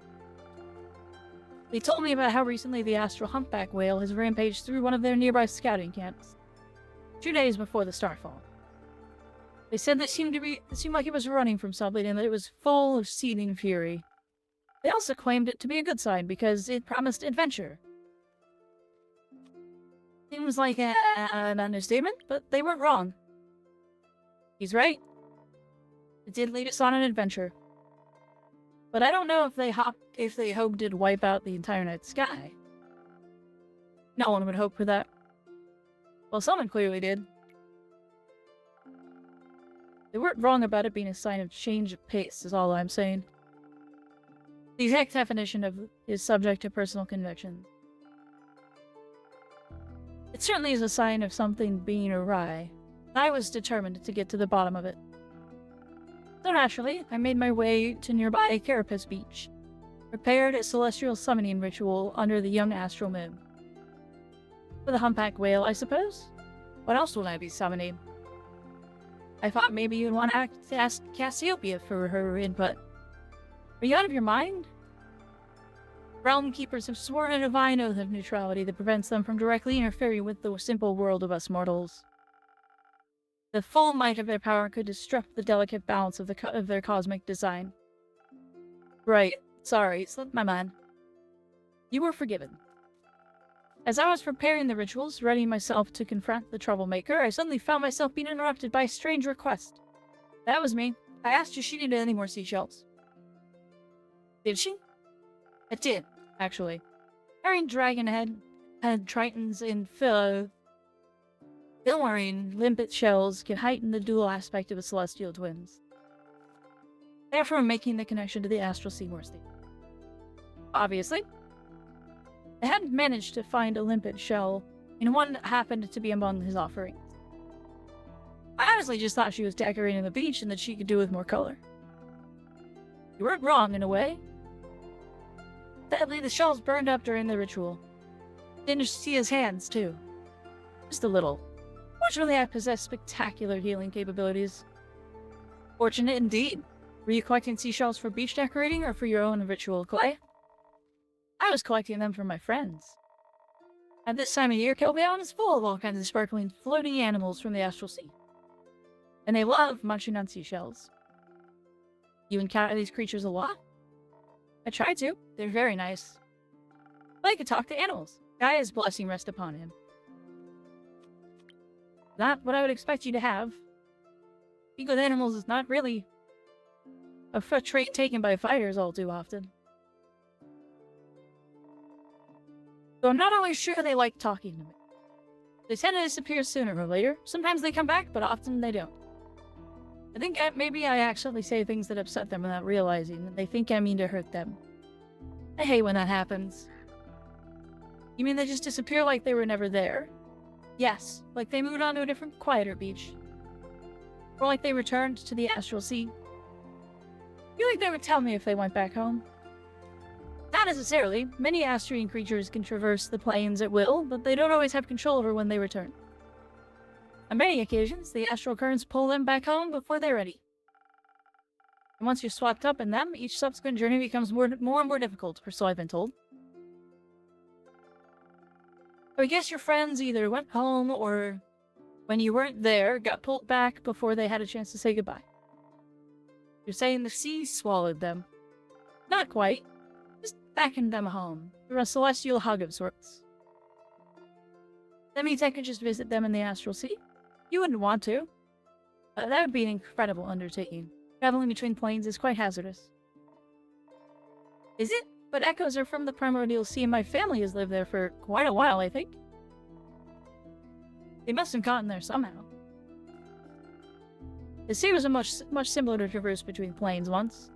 They told me about how recently the astral humpback whale has rampaged through one of their nearby scouting camps, 2 days before the starfall. They said it seemed like it was running from something and that it was full of seething fury. They also claimed it to be a good sign because it promised adventure. Seems like an understatement, but they weren't wrong. He's right. It did lead us on an adventure. But I don't know if they hoped it'd wipe out the entire night sky. No one would hope for that. Well, someone clearly did. They weren't wrong about it being a sign of change of pace, is all I'm saying. The exact definition of is subject to personal conviction. It certainly is a sign of something being awry. I was determined to get to the bottom of it. So naturally, I made my way to nearby Carapace Beach, prepared a celestial summoning ritual under the young astral moon. For the humpback whale, I suppose? What else would I be summoning? I thought maybe you'd want to ask Cassiopeia for her input. Are you out of your mind? Realm Keepers have sworn a divine oath of neutrality that prevents them from directly interfering with the simple world of us mortals. The full might of their power could disrupt the delicate balance of their cosmic design. Right. Sorry, slipped my mind. You were forgiven. As I was preparing the rituals, readying myself to confront the troublemaker, I suddenly found myself being interrupted by a strange request. That was me. I asked if she needed any more seashells. Did she? I did, actually. Carrying dragonhead and tritons in Filmarine limpet shells can heighten the dual aspect of the celestial twins. Therefore making the connection to the astral seaworthy. Obviously. I hadn't managed to find a limpet shell, and one happened to be among his offerings. I honestly just thought she was decorating the beach and that she could do with more color. You weren't wrong, in a way. Sadly, the shells burned up during the ritual. Didn't see his hands, too. Just a little. Fortunately, I possess spectacular healing capabilities. Fortunate indeed. Were you collecting seashells for beach decorating or for your own ritual clay? I was collecting them for my friends. At this time of year, Kelbeon is full of all kinds of sparkling, floating animals from the astral sea. And they love munching on seashells. You encounter these creatures a lot? I try to. They're very nice. But I could talk to animals. Gaia's blessing rest upon him. Not what I would expect you to have. Being with animals is not really a trait taken by fighters all too often. So I'm not always sure they like talking to me. They tend to disappear sooner or later. Sometimes they come back, but often they don't. I think maybe I accidentally say things that upset them without realizing that they think I mean to hurt them. I hate when that happens. You mean they just disappear like they were never there? Yes, like they moved on to a different, quieter beach. Or like they returned to the astral sea. I feel like they would tell me if they went back home. Not necessarily. Many Astrian creatures can traverse the plains at will, but they don't always have control over when they return. On many occasions, the astral currents pull them back home before they're ready. And once you're swept up in them, each subsequent journey becomes more and more difficult, or so I've been told. So I guess your friends either went home or, when you weren't there, got pulled back before they had a chance to say goodbye. You're saying the sea swallowed them. Not quite. Just beckoned them home, through a celestial hug of sorts. That means I could just visit them in the astral sea? You wouldn't want to. That would be an incredible undertaking. Traveling between planes is quite hazardous. Is it? But echoes are from the primordial sea and my family has lived there for quite a while, I think. They must have gotten there somehow. The sea was much simpler to traverse between planes once,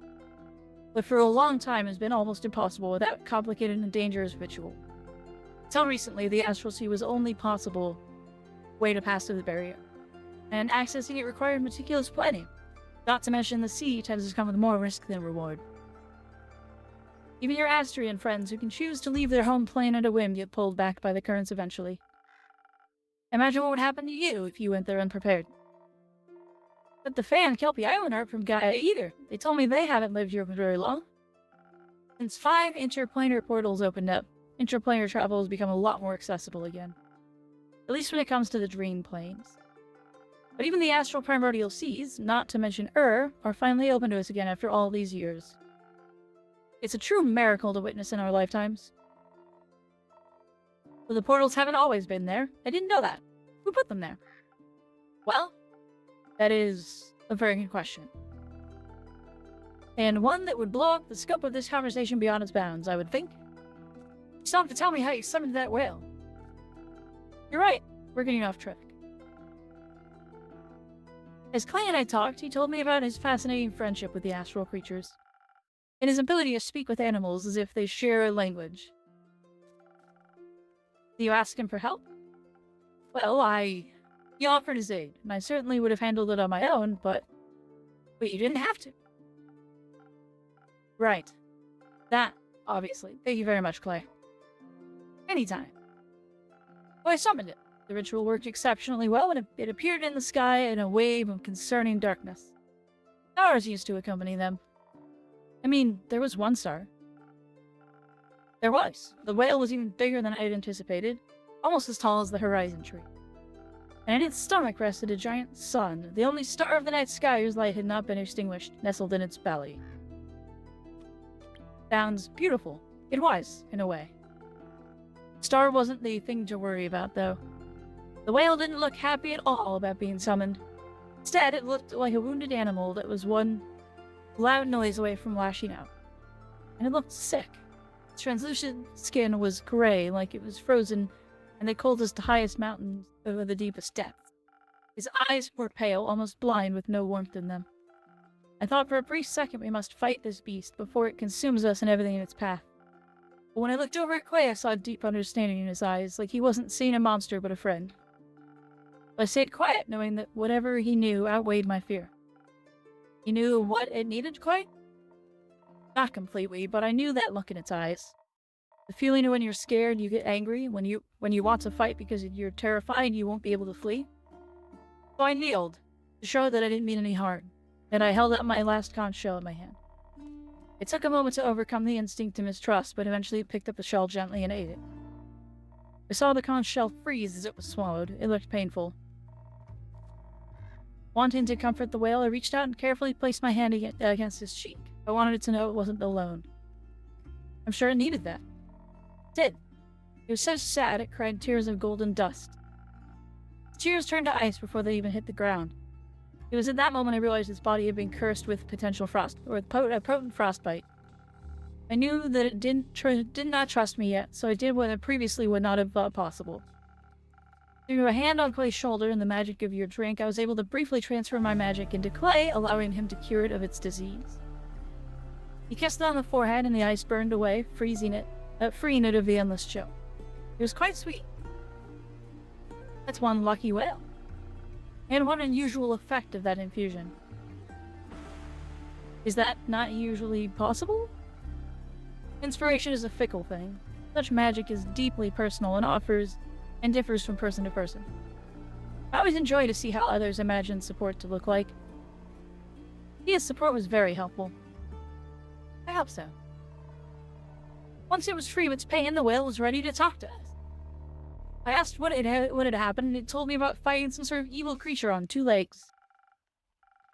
but for a long time has been almost impossible without complicated and dangerous ritual. Until recently, the astral sea was only possible way to pass through the barrier, and accessing it required meticulous planning. Not to mention the sea tends to come with more risk than reward. Even your Astrian friends who can choose to leave their home plane at a whim get pulled back by the currents eventually. Imagine what would happen to you if you went there unprepared. But the Fae and Kelpie Island aren't from Gaia either. They told me they haven't lived here for very long. Since 5 interplanar portals opened up, interplanar travel has become a lot more accessible again. At least when it comes to the dream planes. But even the astral primordial seas, not to mention are finally open to us again after all these years. It's a true miracle to witness in our lifetimes. But the portals haven't always been there. I didn't know that. Who put them there? Well, that is a very good question. And one that would blow up the scope of this conversation beyond its bounds, I would think. You still have to tell me how you summoned that whale. You're right. We're getting off track. As Clay and I talked, he told me about his fascinating friendship with the astral creatures, and his ability to speak with animals as if they share a language. Did you ask him for help? Well, he offered his aid, and I certainly would have handled it on my own, but you didn't have to. Right. That, obviously. Thank you very much, Clay. Anytime. Well, I summoned it. The ritual worked exceptionally well, and it appeared in the sky in a wave of concerning darkness. Stars used to accompany them. I mean, there was one star. There was. The whale was even bigger than I had anticipated, almost as tall as the horizon tree. And in its stomach rested a giant sun, the only star of the night sky whose light had not been extinguished, nestled in its belly. Sounds beautiful. It was, in a way. Star wasn't the thing to worry about, though. The whale didn't look happy at all about being summoned. Instead, it looked like a wounded animal that was one loud noise away from lashing out. And it looked sick. Its translucent skin was gray, like it was frozen in the coldest, highest mountains over the deepest depths. His eyes were pale, almost blind, with no warmth in them. I thought for a brief second we must fight this beast before it consumes us and everything in its path. But when I looked over at Clay, I saw a deep understanding in his eyes, like he wasn't seeing a monster but a friend. I stayed quiet, knowing that whatever he knew outweighed my fear. He knew what it needed, Clay? Not completely, but I knew that look in its eyes. The feeling of when you're scared, you get angry, when you want to fight because you're terrified you won't be able to flee. So I kneeled, to show that I didn't mean any harm, and I held up my last conch shell in my hand. It took a moment to overcome the instinct to mistrust, but eventually it picked up the shell gently and ate it. I saw the conch shell freeze as it was swallowed. It looked painful. Wanting to comfort the whale, I reached out and carefully placed my hand against his cheek. I wanted it to know it wasn't alone. I'm sure it needed that. It did. It was so sad it cried tears of golden dust. Its tears turned to ice before they even hit the ground. It was at that moment I realized its body had been cursed with potential frost, or a potent frostbite. I knew that it did not trust me yet, so I did what I previously would not have thought possible. Through a hand on Clay's shoulder and the magic of your drink, I was able to briefly transfer my magic into Clay, allowing him to cure it of its disease. He kissed it on the forehead and the ice burned away, freeing it of the endless chill. It was quite sweet. That's one lucky whale. And one unusual effect of that infusion. Is that not usually possible? Inspiration is a fickle thing. Such magic is deeply personal and differs from person to person. I always enjoy to see how others imagine support to look like. Tia's support was very helpful. I hope so. Once it was free of its pain, the whale was ready to talk to us. I asked what had happened, and it told me about fighting some sort of evil creature on 2 legs.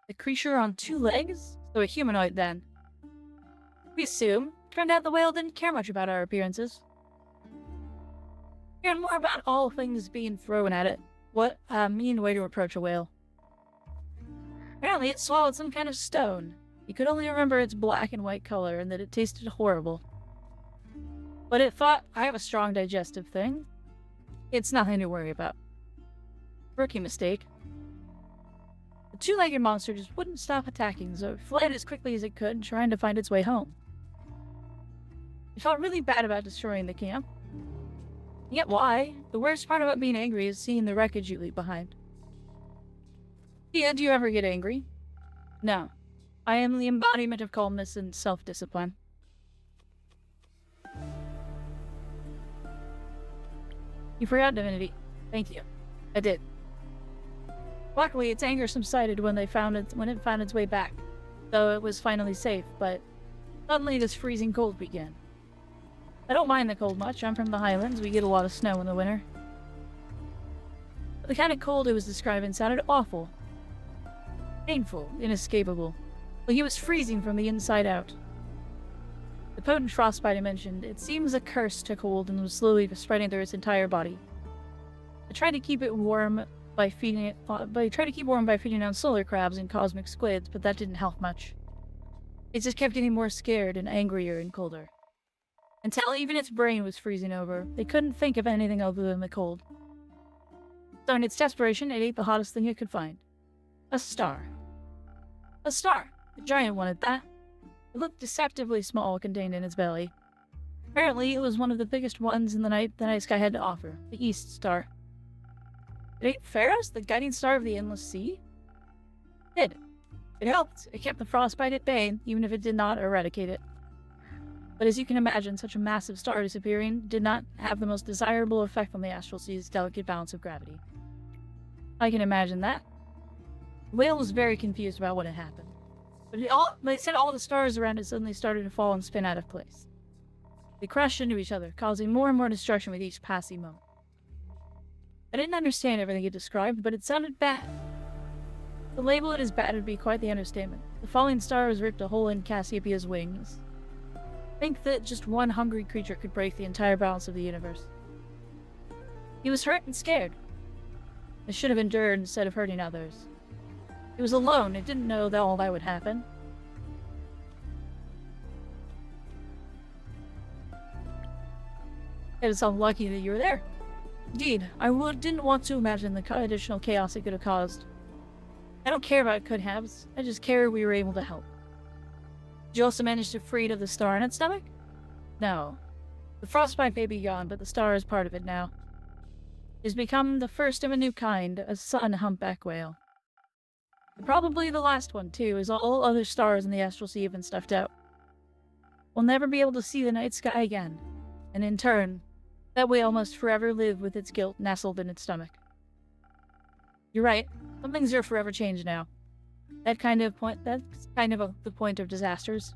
A creature on 2 legs? So a humanoid, then. We assume. Turned out the whale didn't care much about our appearances. Hearing more about all things being thrown at it. What a mean way to approach a whale. Apparently it swallowed some kind of stone. He could only remember its black and white color and that it tasted horrible. But it thought, I have a strong digestive thing. It's nothing to worry about. Rookie mistake. The 2-legged monster just wouldn't stop attacking, so it fled as quickly as it could, trying to find its way home. I felt really bad about destroying the camp. Yet why? The worst part about being angry is seeing the wreckage you leave behind. Tia, do you ever get angry? No. I am the embodiment of calmness and self-discipline. You forgot Divinity. Thank you. I did. Luckily, its anger subsided when it found its way back, though it was finally safe, but suddenly this freezing cold began. I don't mind the cold much. I'm from the Highlands. We get a lot of snow in the winter. But the kind of cold it was describing sounded awful. Painful, inescapable. Like he was freezing from the inside out. The potent frostbite I mentioned, it seems a curse took hold and was slowly spreading through its entire body. I tried to keep it warm by feeding on solar crabs and cosmic squids, but that didn't help much. It just kept getting more scared and angrier and colder. Until even its brain was freezing over, it couldn't think of anything other than the cold. So in its desperation, it ate the hottest thing it could find. A star. A star! A giant one at that. It looked deceptively small contained in its belly. Apparently, it was one of the biggest ones in the night sky had to offer, the East Star. It ate Pharos, the guiding star of the Endless Sea? It did. It helped. It kept the frostbite at bay, even if it did not eradicate it. But as you can imagine, such a massive star disappearing did not have the most desirable effect on the astral sea's delicate balance of gravity. I can imagine that. The whale was very confused about what had happened. But it said all the stars around it suddenly started to fall and spin out of place. They crashed into each other, causing more and more destruction with each passing moment. I didn't understand everything it described, but it sounded bad. To label it as bad would be quite the understatement. The falling stars ripped a hole in Cassiopeia's wings. Think that just one hungry creature could break the entire balance of the universe. He was hurt and scared. It should have endured instead of hurting others. He was alone. It didn't know that all that would happen. It was unlucky that you were there. Indeed, didn't want to imagine the additional chaos it could have caused. I don't care about could-haves. I just care we were able to help. Did you also manage to free it of the star in its stomach? No. The frostbite may be gone, but the star is part of it now. It has become the first of a new kind, a sun humpback whale. And probably the last one, too, as all other stars in the astral sea have been stuffed out. We'll never be able to see the night sky again, and in turn, that whale must forever live with its guilt nestled in its stomach. You're right. Some things are forever changed now. That's kind of the point of disasters.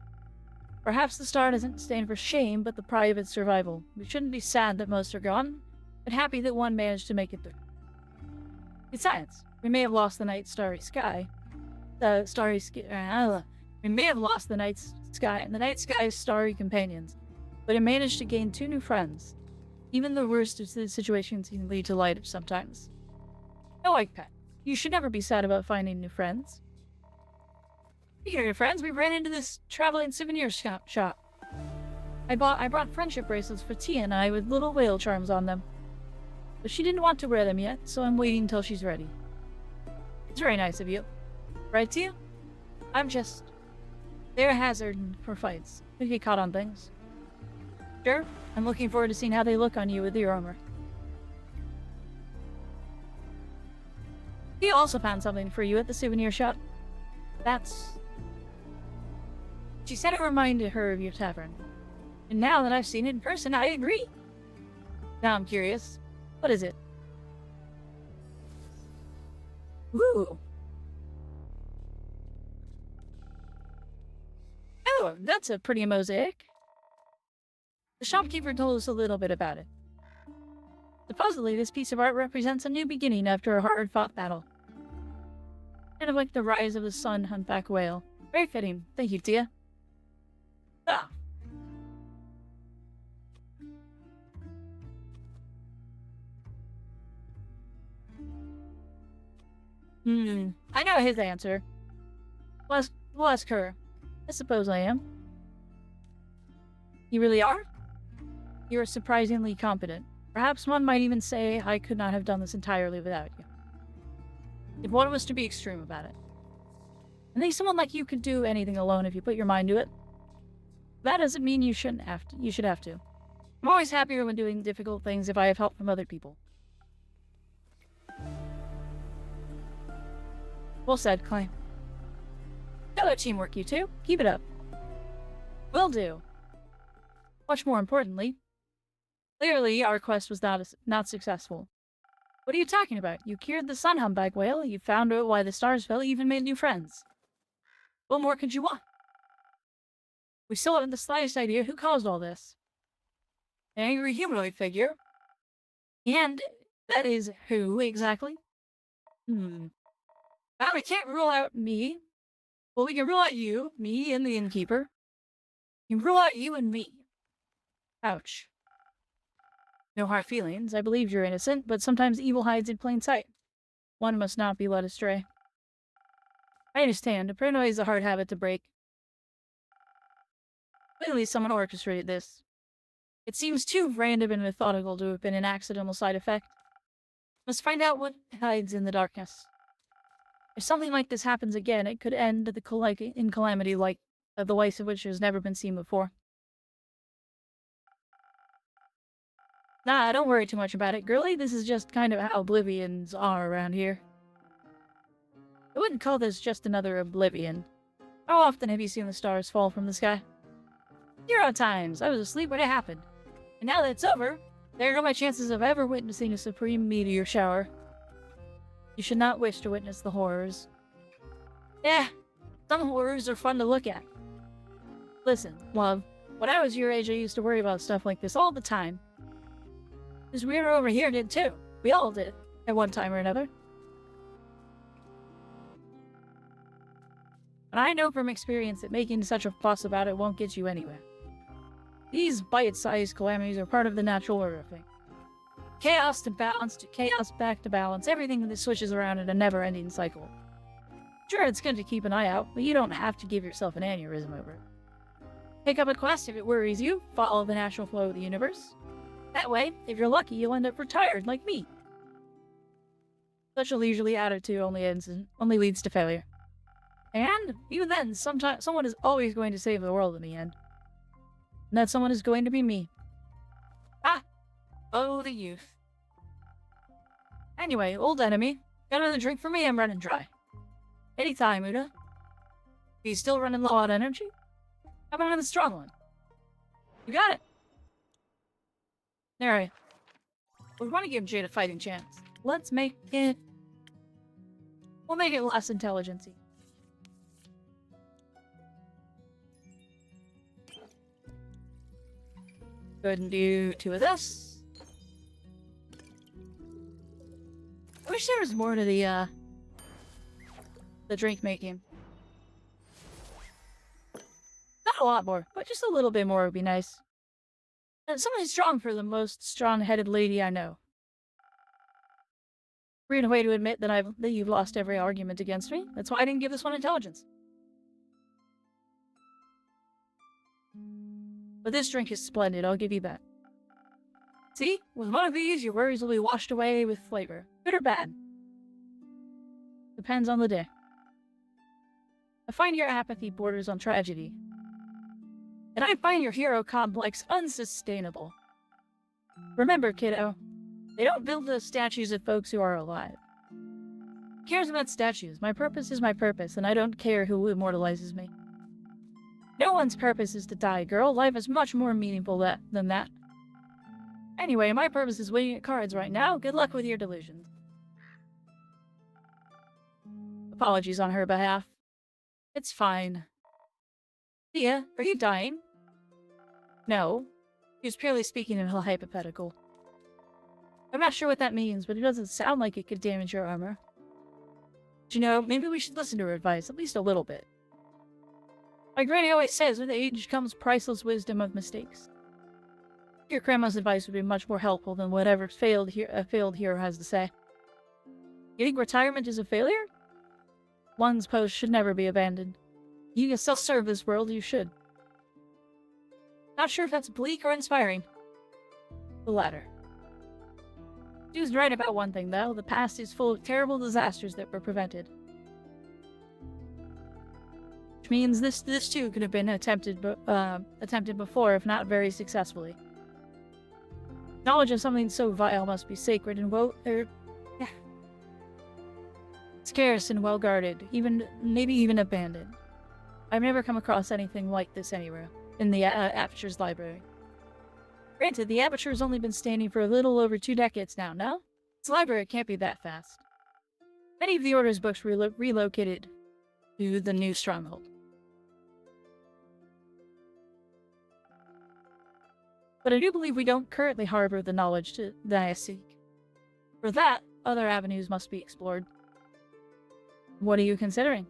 Perhaps the star doesn't stand for shame, but the pride of its survival. We shouldn't be sad that most are gone, but happy that one managed to make it through. Besides, we may have lost the night starry sky. We may have lost the night sky and the night sky's starry companions, but it managed to gain 2 new friends. Even the worst of the situations can lead to light sometimes. No, like Pat, you should never be sad about finding new friends. Speaking of your friends, we ran into this traveling souvenir shop. I brought friendship bracelets for Tia and I with little whale charms on them. but she didn't want to wear them yet, so I'm waiting until she's ready. It's very nice of you. Right to you? They're a hazard for fights. Could get caught on things. Sure, I'm looking forward to seeing how they look on you with your armor. He also found something for you at the souvenir shop. She said it reminded her of your tavern. And now that I've seen it in person, I agree. Now I'm curious. What is it? Ooh. Oh, that's a pretty mosaic. The shopkeeper told us a little bit about it. Supposedly, this piece of art represents a new beginning after a hard-fought battle. Kind of like the rise of the sun humpback whale. Very fitting. Thank you, Tia. Ah. I know his answer. We'll ask her. I suppose I am. You really are? You are surprisingly competent. Perhaps one might even say I could not have done this entirely without you. If one was to be extreme about it. I think someone like you could do anything alone if you put your mind to it. That doesn't mean you should have to. I'm always happier when doing difficult things if I have help from other people. Well said, Clay. Stellar teamwork, you two. Keep it up. Will do. Much more importantly, clearly our quest was not successful. What are you talking about? You cured the sun humpback whale, you found out why the stars fell, you even made new friends. What more could you want? We still haven't the slightest idea who caused all this. An angry humanoid figure. And that is who, exactly? Now we can't rule out me. Well, we can rule out you, me, and the innkeeper. You can rule out you and me. Ouch. No hard feelings. I believe you're innocent, but sometimes evil hides in plain sight. One must not be led astray. I understand. Paranoia is a hard habit to break. Clearly someone orchestrated this. It seems too random and methodical to have been an accidental side effect. Must find out what hides in the darkness. If something like this happens again, it could end in calamity like the likes of which has never been seen before. Nah, don't worry too much about it, girlie. This is just kind of how oblivions are around here. I wouldn't call this just another oblivion. How often have you seen the stars fall from the sky? 0 times. I was asleep when it happened. And now that it's over, there go my chances of ever witnessing a supreme meteor shower. You should not wish to witness the horrors. Yeah, some horrors are fun to look at. Listen, love, when I was your age, I used to worry about stuff like this all the time. This weirdo over here did too. We all did, at one time or another. But I know from experience that making such a fuss about it won't get you anywhere. These bite-sized calamities are part of the natural order of things. Chaos to balance to chaos back to balance, everything that switches around in a never-ending cycle. Sure, it's good to keep an eye out, but you don't have to give yourself an aneurysm over it. Pick up a quest if it worries you, follow the natural flow of the universe. That way, if you're lucky, you'll end up retired like me. Such a leisurely attitude only leads to failure. And, even then, someone is always going to save the world in the end. And that someone is going to be me. Oh, the youth. Anyway, old enemy, got another drink for me? I'm running dry. Anytime, Uda. Are you still running low on energy? How about another strong one? You got it. Alright. We want to give Jade a fighting chance. Let's make it... We'll make it less intelligence-y. Go ahead and do 2 of this. I wish there was more to the drink making. Not a lot more, but just a little bit more would be nice. And something strong for the most strong-headed lady I know. Weird way to admit that you've lost every argument against me. That's why I didn't give this one intelligence. But this drink is splendid, I'll give you that. See? With one of these, your worries will be washed away with flavor. Good or bad? Depends on the day. I find your apathy borders on tragedy. And I find your hero complex unsustainable. Remember, kiddo, they don't build the statues of folks who are alive. Who cares about statues? My purpose is my purpose, and I don't care who immortalizes me. No one's purpose is to die, girl. Life is much more meaningful than that. Anyway, my purpose is winning at cards right now. Good luck with your delusions. Apologies on her behalf. It's fine. Thea, are you dying? No. He was purely speaking in a hypothetical. I'm not sure what that means, but it doesn't sound like it could damage your armor. But you know, maybe we should listen to her advice, at least a little bit. My granny always says, with age comes priceless wisdom of mistakes. Your grandma's advice would be much more helpful than whatever a failed hero has to say. You think retirement is a failure? One's post should never be abandoned. You can still serve this world, you should. Not sure if that's bleak or inspiring. The latter. She was right about one thing, though. The past is full of terrible disasters that were prevented. Which means this too could have been attempted before, if not very successfully. Knowledge of something so vile must be sacred and scarce and well guarded, maybe even abandoned. I've never come across anything like this anywhere in the Aperture's library. Granted, the Aperture's only been standing for a little over 2 decades now. No? Its library can't be that fast. Many of the Order's books relocated to the new stronghold. But I do believe we don't currently harbor the knowledge that I seek. For that, other avenues must be explored. What are you considering?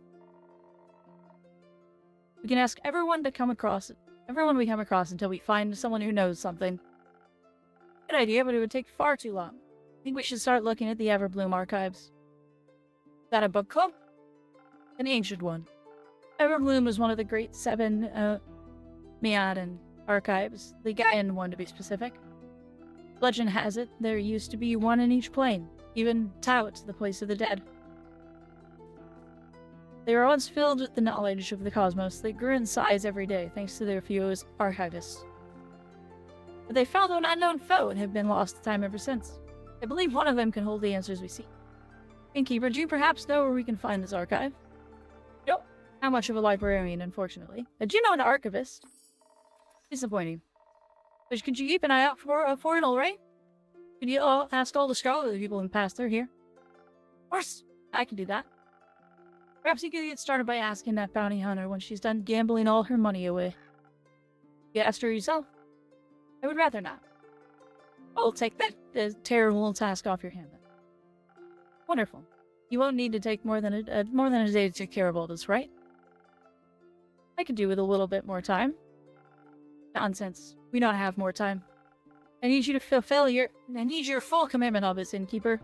We can ask everyone we come across until we find someone who knows something. Good idea, but it would take far too long. I think we should start looking at the Everbloom archives. Is that a book club? An ancient one. Everbloom was one of the great 7 Meadan archives, the Gaian one to be specific. Legend has it there used to be one in each plane, even Taut, the place of the dead. They were once filled with the knowledge of the cosmos that grew in size every day thanks to their few archivists. But they found an unknown foe and have been lost to time ever since. I believe one of them can hold the answers we seek. Innkeeper, do you perhaps know where we can find this archive? Nope. Not much of a librarian, unfortunately. Do you know an archivist? Disappointing. But could you keep an eye out for it, alright? Could you ask all the scholarly people who pass through here? Of course, I can do that. Perhaps you could get started by asking that bounty hunter when she's done gambling all her money away. You asked her yourself? I would rather not. I'll take that terrible task off your hand then. Wonderful. You won't need to take more than a day to take care of all this, right? I could do with a little bit more time. Nonsense. We don't have more time. I need you to fulfill I need your full commitment of this, Innkeeper.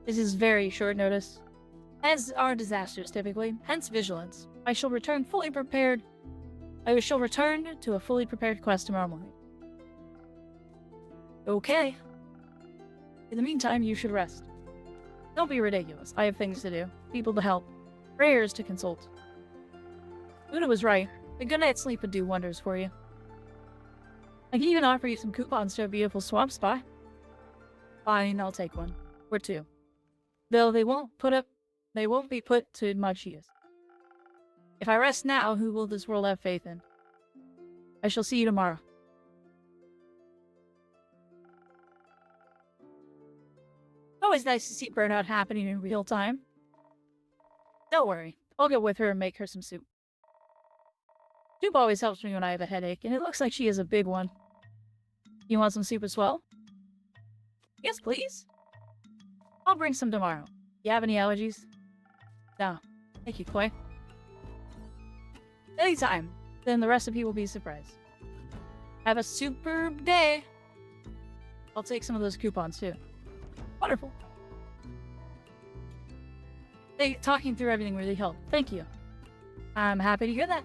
This is very short notice. As are disasters typically, hence vigilance. I shall return to a fully prepared quest tomorrow morning. Okay. In the meantime, you should rest. Don't be ridiculous. I have things to do, people to help, prayers to consult. Una was right. A good night's sleep would do wonders for you. I can even offer you some coupons to a beautiful swamp spa. Fine, I'll take one. Or 2. Though they won't be put to much use. If I rest now, who will this world have faith in? I shall see you tomorrow. Always nice to see burnout happening in real time. Don't worry, I'll go with her and make her some soup. Soup always helps me when I have a headache, and it looks like she has a big one. You want some soup as well? Yes, please. I'll bring some tomorrow. You have any allergies? No. Thank you, Koi. Anytime. Then the recipe will be a surprise. Have a superb day. I'll take some of those coupons, too. Wonderful. Talking through everything really helped. Thank you. I'm happy to hear that.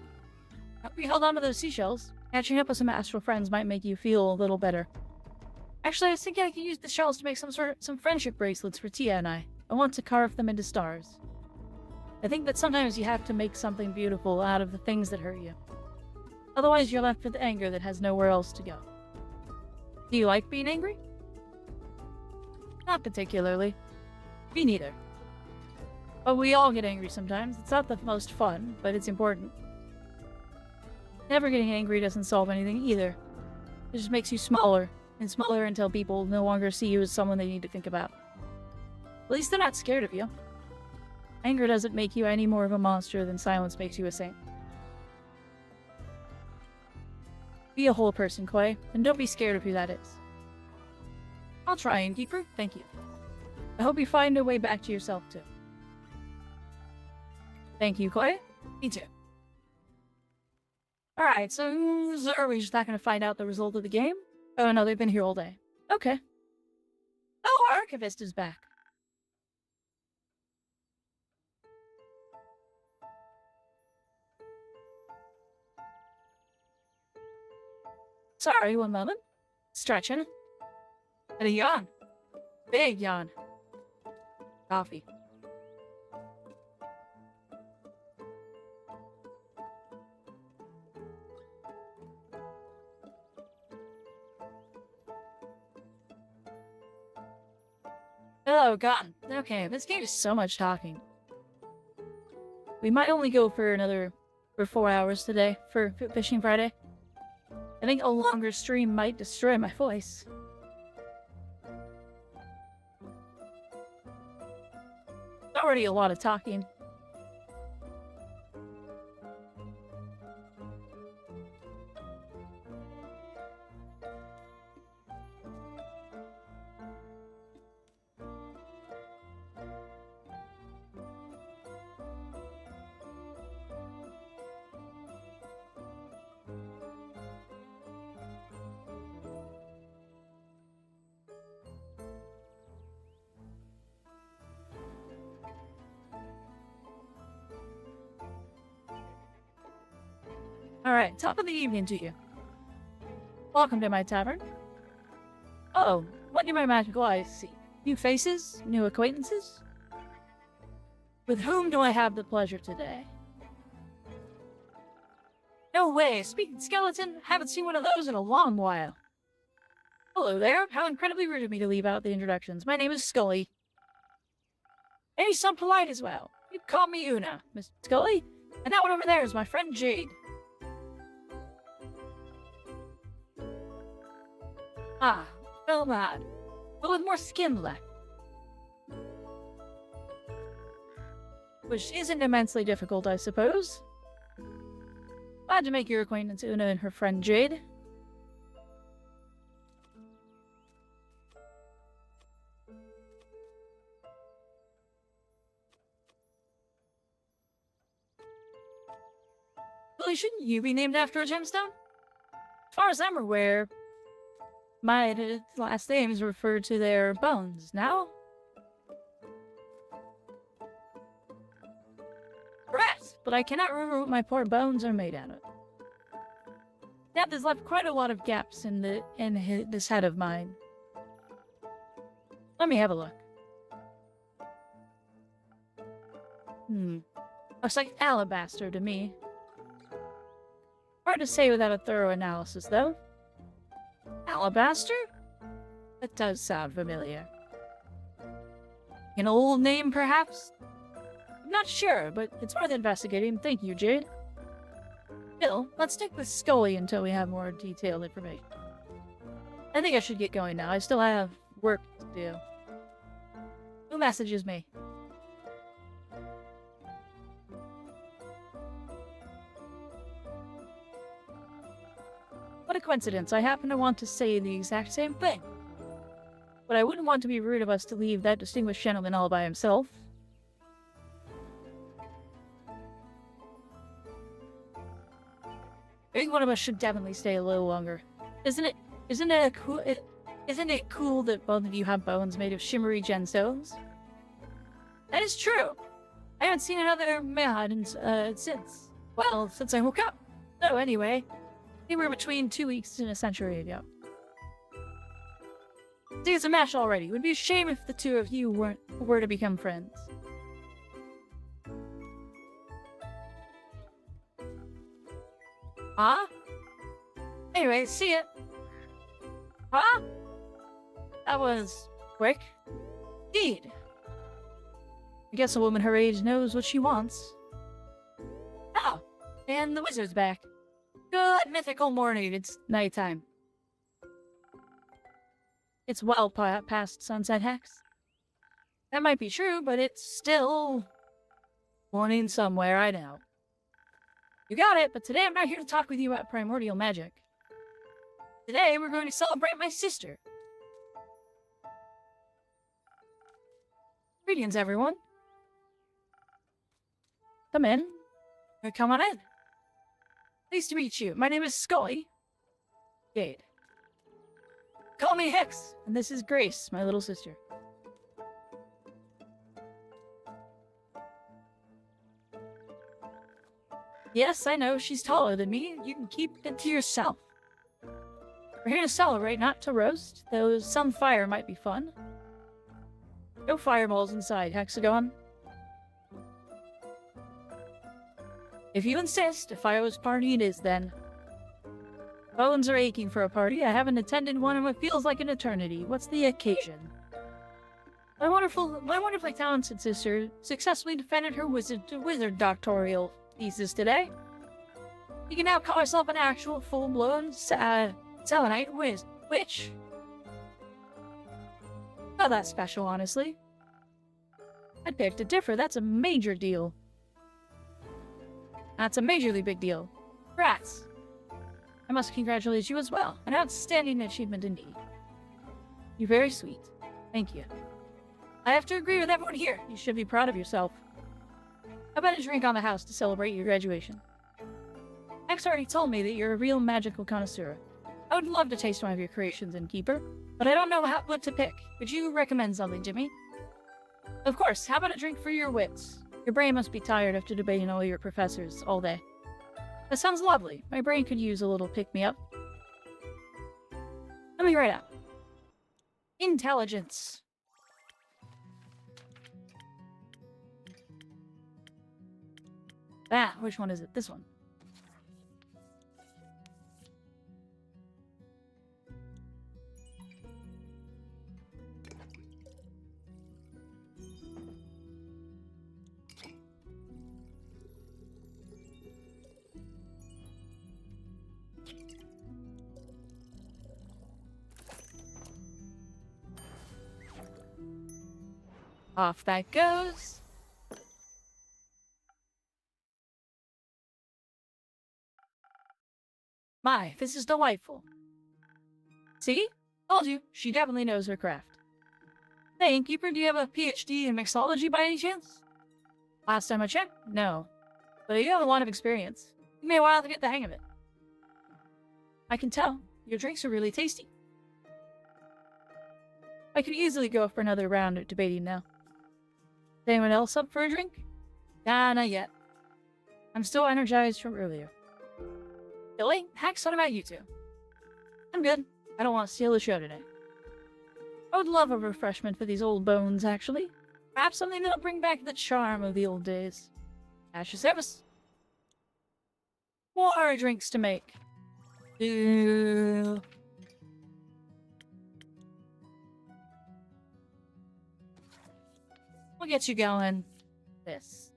Hope you held on to those seashells. Catching up with some astral friends might make you feel a little better. Actually, I was thinking I could use the shells to make some friendship bracelets for Tia and I. I want to carve them into stars. I think that sometimes you have to make something beautiful out of the things that hurt you. Otherwise, you're left with anger that has nowhere else to go. Do you like being angry? Not particularly. Me neither. But we all get angry sometimes. It's not the most fun, but it's important. Never getting angry doesn't solve anything either. It just makes you smaller, and smaller until people no longer see you as someone they need to think about. At least they're not scared of you. Anger doesn't make you any more of a monster than silence makes you a saint. Be a whole person, Koi, and don't be scared of who that is. I'll try, Innkeeper. Thank you. I hope you find a way back to yourself, too. Thank you, Koi. Me too. Alright, so are we just not going to find out the result of the game? Oh no, they've been here all day. Okay. Oh, our Archivist is back. Sorry, one moment. Stretching. And a yawn. Big yawn. Coffee. Oh, God. Okay, this game is so much talking. We might only go for 4 hours today for Fishing Friday. I think a longer stream might destroy my voice. Already a lot of talking. Alright, top of the evening to you. Welcome to my tavern. Oh, what do my magical eyes see? New faces? New acquaintances? With whom do I have the pleasure today? No way, speaking skeleton, haven't seen one of those in a long while. Hello there, how incredibly rude of me to leave out the introductions. My name is Scully. And he's so polite as well. You call me Una, Miss Scully. And that one over there is my friend Jade. Ah, well bad, but with more skin left. Which isn't immensely difficult, I suppose. Glad to make your acquaintance, Una and her friend Jade. Really, shouldn't you be named after a gemstone? As far as I'm aware, my last names refer to their bones, now? Correct, but I cannot remember what my poor bones are made out of. Death has left quite a lot of gaps in this head of mine. Let me have a look. Looks like alabaster to me. Hard to say without a thorough analysis, though. Alabaster? That does sound familiar. An old name, perhaps? I'm not sure, but it's worth investigating. Thank you, Jade. Still, let's stick with Scully until we have more detailed information. I think I should get going now. I still have work to do. Who messages me? What a coincidence. I happen to want to say the exact same thing. But I wouldn't want to be rude of us to leave that distinguished gentleman all by himself. I think one of us should definitely stay a little longer. Isn't it cool that both of you have bones made of shimmery gemstones? That is true. I haven't seen another man since I woke up. So anyway, they were between 2 weeks and a century ago. See, it's a match already. It would be a shame if the two of you were to become friends. Huh? Anyway, see it. Huh? That was quick. Indeed. I guess a woman her age knows what she wants. Oh, and the wizard's back. Good mythical morning. It's nighttime. It's well past sunset, Hex. That might be true, but it's still morning somewhere, I know. You got it, but today I'm not here to talk with you about primordial magic. Today we're going to celebrate my sister. Greetings, everyone. Come in. Or come on in. Nice to meet you. My name is Scully. Jade. Call me Hex, and this is Grace, my little sister. Yes, I know, she's taller than me. You can keep it to yourself. We're here to celebrate, not to roast, though some fire might be fun. No fireballs inside, Hexagon. If you insist, a fireworks party it is then. Bones are aching for a party. I haven't attended one in what feels like an eternity. What's the occasion? My wonderfully talented sister successfully defended her wizard doctoral thesis today. You can now call herself an actual full-blown Selenite witch. Not that special, honestly. I'd beg to differ. That's a major deal. That's a majorly big deal. Congrats. I must congratulate you as well. An outstanding achievement indeed. You're very sweet. Thank you. I have to agree with everyone here. You should be proud of yourself. How about a drink on the house to celebrate your graduation? X already told me that you're a real magical connoisseur. I would love to taste one of your creations, Innkeeper, but I don't know what to pick. Would you recommend something to me? Of course. How about a drink for your wits? Your brain must be tired after debating all your professors all day. That sounds lovely. My brain could use a little pick-me-up. Let me write out. Intelligence. Ah, which one is it? This one. Off that goes. My, this is delightful. See? Told you, she definitely knows her craft. Hey, Innkeeper, do you have a PhD in mixology by any chance? Last time I checked, no. But you have a lot of experience. You may well to get the hang of it. I can tell. Your drinks are really tasty. I could easily go for another round of debating now. Is anyone else up for a drink? Nah, not yet. I'm still energized from earlier. Billy, Hex, what about you two? I'm good. I don't want to steal the show today. I would love a refreshment for these old bones, actually. Perhaps something that'll bring back the charm of the old days. At your service. More drinks to make. We'll get you going. This.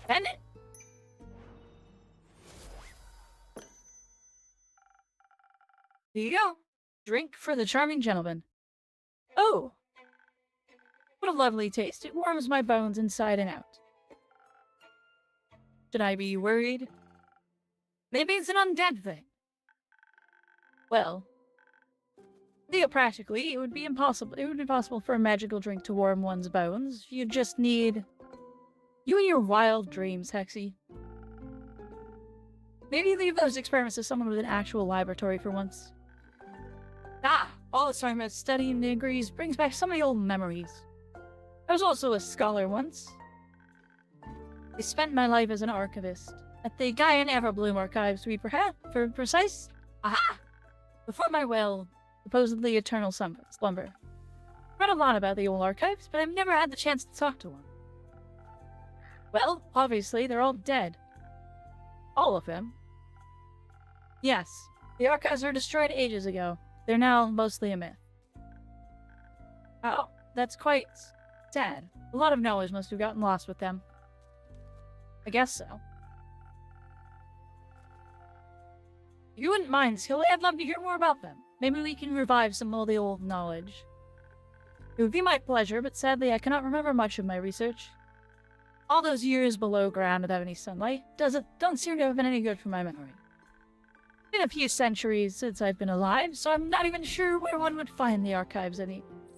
Bend it. Here you go. Drink for the charming gentleman. Oh! What a lovely taste. It warms my bones inside and out. Should I be worried? Maybe it's an undead thing. Well, theopractically, it would be impossible. It would be possible for a magical drink to warm one's bones. You just need You and your wild dreams, Hexy. Maybe leave those experiments to someone with an actual laboratory for once. All this time of studying the degrees brings back so many old memories. I was also a scholar once. I spent my life as an archivist at the Gaian Everbloom Archives, to be for precise. Aha! Before my supposedly eternal slumber. Read a lot about the old archives, but I've never had the chance to talk to one. Well, obviously, they're all dead. All of them. Yes, the archives were destroyed ages ago. They're now mostly a myth. Oh, that's quite sad. A lot of knowledge must have gotten lost with them. I guess so. If you wouldn't mind, Skilly, I'd love to hear more about them. Maybe we can revive some of the old knowledge. It would be my pleasure, but sadly I cannot remember much of my research. All those years below ground without any sunlight don't seem to have been any good for my memory. It's been a few centuries since I've been alive, so I'm not even sure where one would find the archives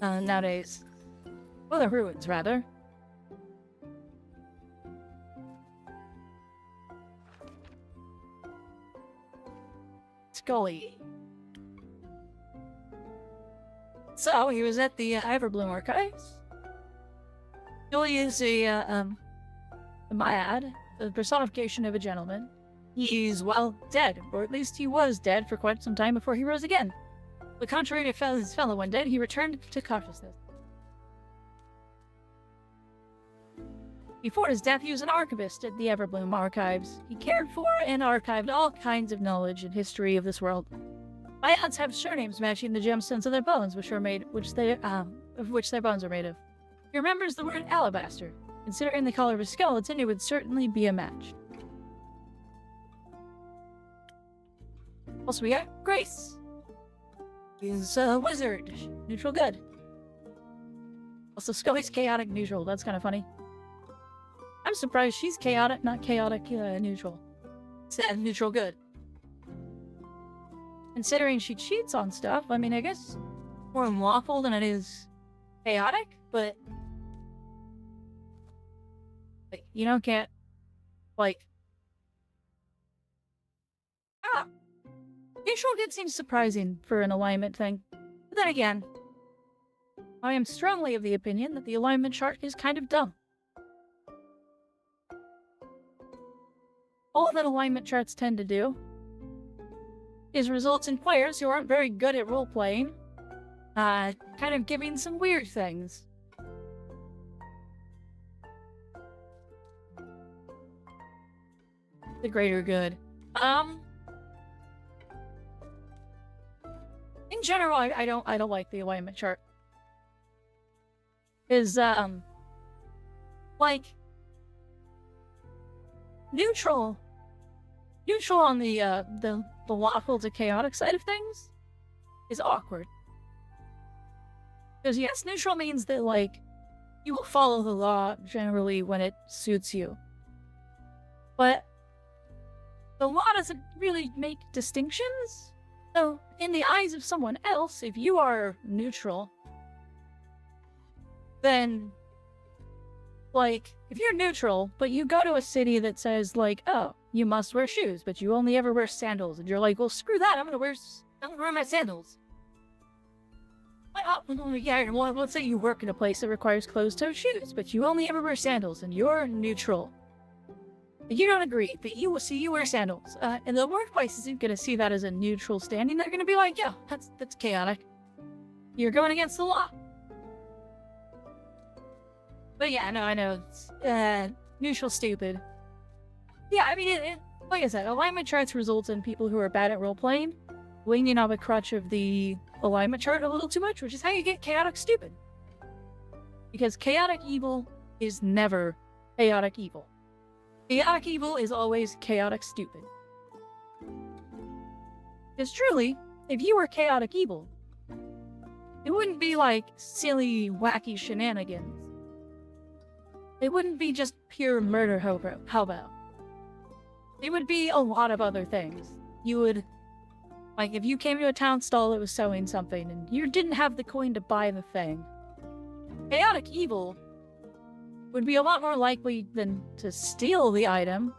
nowadays. Well, the ruins, rather. Scully. So, he was at the Everbloom Archives. Scully is a Myad, the personification of a gentleman. He's, well, dead, or at least he was dead for quite some time before he rose again. But contrary to his fellow one dead, he returned to consciousness. Before his death, he was an archivist at the Everbloom Archives. He cared for and archived all kinds of knowledge and history of this world. Myads have surnames matching the gemstones of their bones, of which their bones are made of. He remembers the word alabaster. Considering the color of his skeleton, it would certainly be a match. Also, we got Grace. He's a wizard. Neutral good. Also, Scully's chaotic neutral. That's kind of funny. I'm surprised she's chaotic, not chaotic neutral. Said neutral good. Considering she cheats on stuff, I mean, I guess more unlawful than it is chaotic, but like, you don't get, like, neutral good seems surprising for an alignment thing. But then again, I am strongly of the opinion that the alignment chart is kind of dumb. All that alignment charts tend to do is result in players who aren't very good at role-playing, kind of giving some weird things. The greater good. In general, I don't like the alignment chart. Is like neutral on the lawful to chaotic side of things is awkward. Because yes, neutral means that, like, you will follow the law generally when it suits you. But the law doesn't really make distinctions. So, in the eyes of someone else, if you are neutral, then, like, if you're neutral, but you go to a city that says, like, oh, you must wear shoes, but you only ever wear sandals, and you're like, well, screw that, I'm gonna wear my sandals. Yeah, well, let's say you work in a place that requires closed-toe shoes, but you only ever wear sandals, and you're neutral. You don't agree, but you wear sandals. And the workplace isn't gonna see that as a neutral standing. They're gonna be like, yeah, that's chaotic. You're going against the law. But yeah, no, I know. It's, neutral stupid. Yeah, I mean, like I said, alignment charts result in people who are bad at role-playing leaning on the crutch of the alignment chart a little too much, which is how you get chaotic stupid. Because chaotic evil is never chaotic evil. Chaotic evil is always chaotic stupid. Because truly, if you were chaotic evil, it wouldn't be like silly, wacky shenanigans. It wouldn't be just pure murder hobo. It would be a lot of other things. You would, like, if you came to a town stall that was selling something and you didn't have the coin to buy the thing, chaotic evil would be a lot more likely than to steal the item.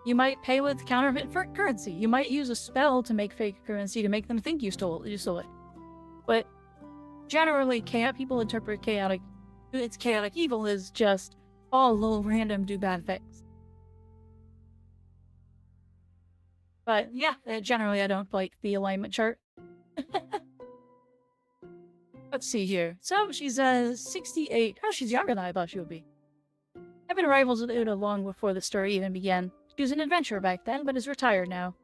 You might pay with counterfeit currency. You might use a spell to make fake currency to make them think you stole it. But generally, people interpret chaotic evil as just all little random do bad things. But yeah, generally I don't like the alignment chart. Let's see here. So she's 68. Oh, she's younger than I thought she would be. I've been rivals with Una long before the story even began. She was an adventurer back then, but is retired now.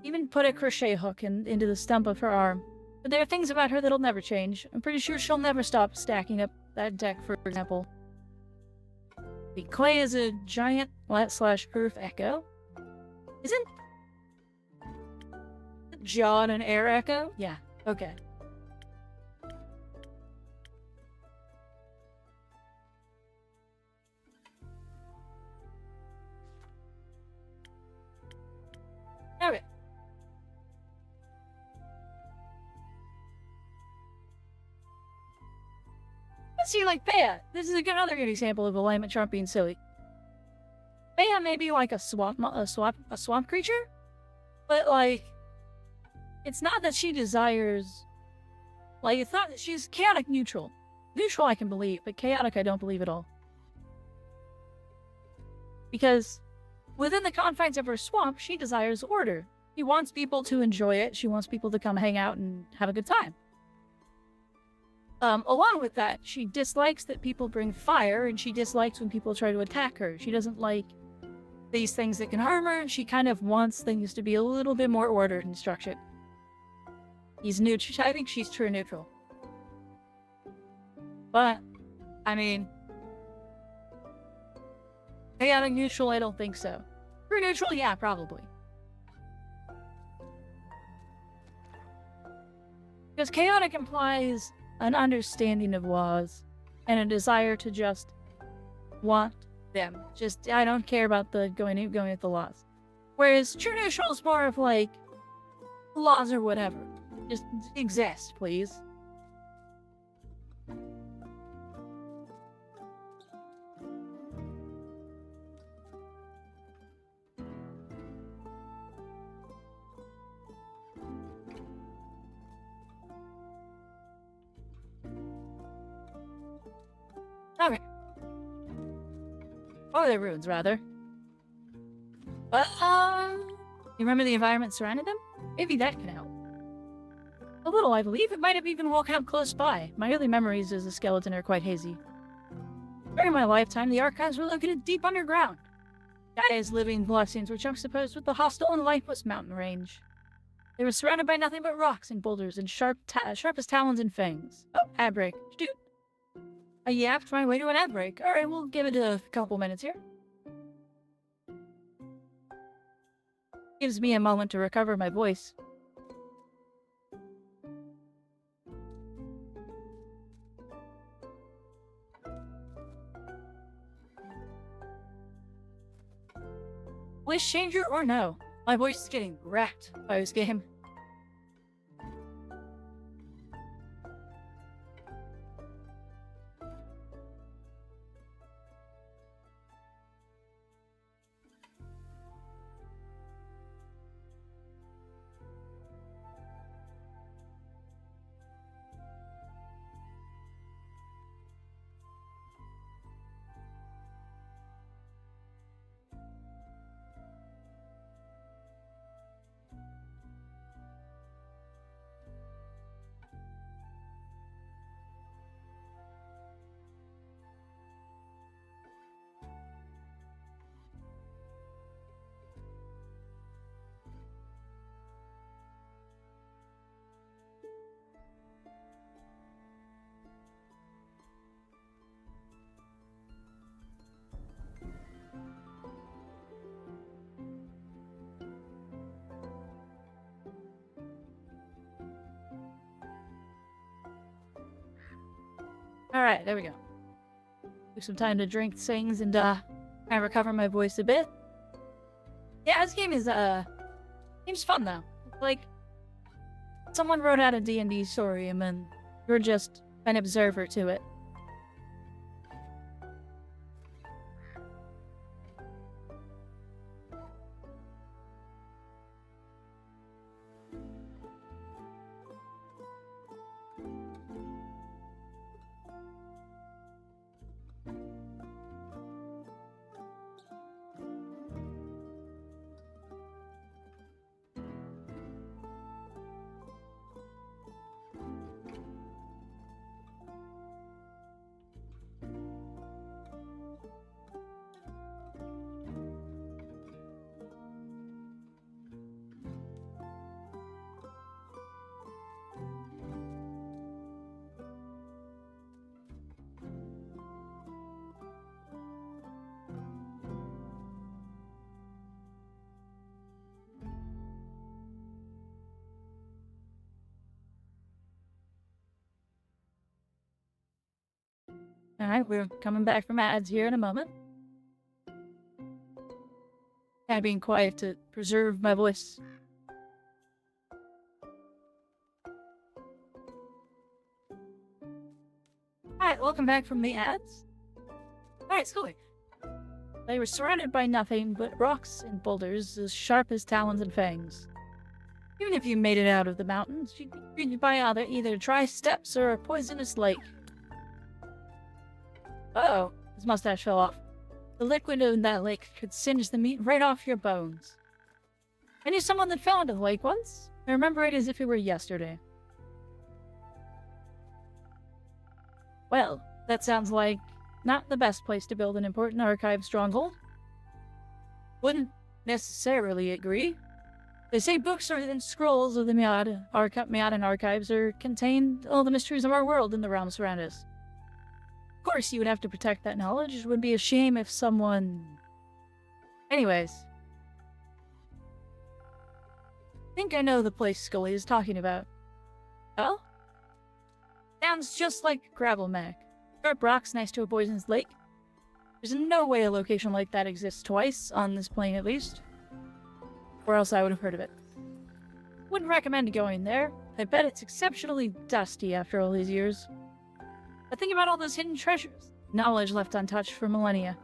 Even put a crochet hook into the stump of her arm. But there are things about her that'll never change. I'm pretty sure she'll never stop stacking up that deck, for example. The clay is a giant /earth echo. Isn't John an air echo? Yeah, okay. Okay. Let's see, like Bea. This is another good example of alignment chart being silly. Bea may be like a swamp creature, but like, it's not that she desires. Like, it's not that she's chaotic neutral. Neutral I can believe, but chaotic I don't believe at all. Because within the confines of her swamp, she desires order. She wants people to enjoy it. She wants people to come hang out and have a good time. Along with that, she dislikes that people bring fire, and she dislikes when people try to attack her. She doesn't like these things that can harm her. She kind of wants things to be a little bit more ordered and structured. He's neutral. I think she's true neutral. But, I mean, chaotic neutral, I don't think so. True neutral, yeah, probably. Because chaotic implies an understanding of laws and a desire to just want them. Just, I don't care about the going with the laws. Whereas true neutral is more of like, laws or whatever. Just exist, please. Okay. Oh, they're ruins, rather. But, you remember the environment surrounding them? Maybe that can help. A little, I believe. It might have even walked out close by. My early memories as a skeleton are quite hazy. During my lifetime, the archives were located deep underground. Gaia's living blessings were juxtaposed with the hostile and lifeless mountain range. They were surrounded by nothing but rocks and boulders and sharp as talons and fangs. Oh, ad break. Dude. I yapped my way to an ad break. Alright, we'll give it a couple minutes here. Gives me a moment to recover my voice. Voice changer or no? My voice is getting wrecked by this game. Alright, there we go. Took some time to drink things and kind of recover my voice a bit. Yeah, this game is game's fun though. Like, someone wrote out a D&D story and then you're just an observer to it. Alright, we're coming back from ads here in a moment. Kind of being quiet to preserve my voice. Alright, welcome back from the ads. Alright, Scully. They were surrounded by nothing but rocks and boulders as sharp as talons and fangs. Even if you made it out of the mountains, you'd be greeted by either dry steps or a poisonous lake. Uh-oh, his mustache fell off. The liquid in that lake could singe the meat right off your bones. I knew someone that fell into the lake once. I remember it as if it were yesterday. Well, that sounds like not the best place to build an important archive stronghold. Wouldn't necessarily agree. They say books and scrolls of the Meodan archives contain all the mysteries of our world in the realms around us. Of course, you would have to protect that knowledge. It would be a shame if someone... Anyways. I think I know the place Scully is talking about. Oh? Sounds just like Gravelmac. Sharp rocks next to a poisonous lake. There's no way a location like that exists twice, on this plane at least. Or else I would have heard of it. Wouldn't recommend going there. I bet it's exceptionally dusty after all these years. But think about all those hidden treasures. Knowledge left untouched for millennia.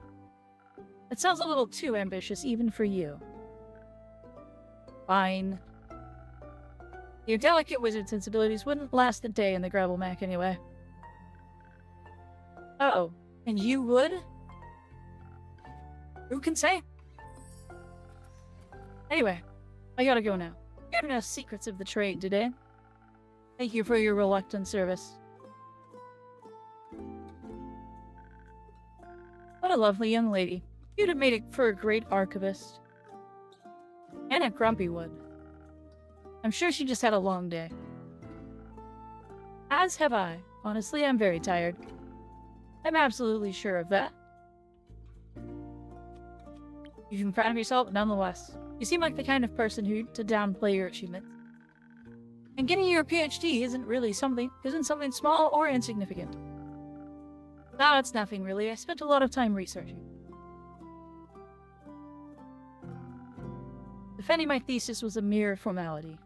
It sounds a little too ambitious even for you. Fine. Your delicate wizard sensibilities wouldn't last a day in the Gravelmac anyway. Uh-oh. And you would? Who can say? Anyway, I gotta go now. Giving us secrets of the trade today. Thank you for your reluctant service. What a lovely young lady. You'd have made it for a great archivist. And a grumpy one. I'm sure she just had a long day. As have I. Honestly, I'm very tired. I'm absolutely sure of that. You can be proud of yourself nonetheless. You seem like the kind of person who to downplay your achievements. And getting your PhD isn't something small or insignificant. No, it's nothing really. I spent a lot of time researching. Defending my thesis was a mere formality.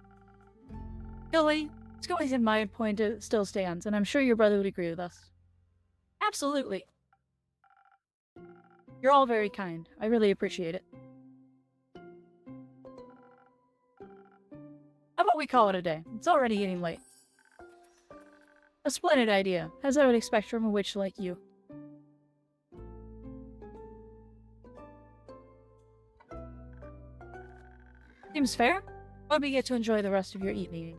Scully's in my point still stands, and I'm sure your brother would agree with us. Absolutely. You're all very kind. I really appreciate it. How about we call it a day? It's already getting late. A splendid idea, as I would expect from a witch like you. Seems fair. Hope you get to enjoy the rest of your evening.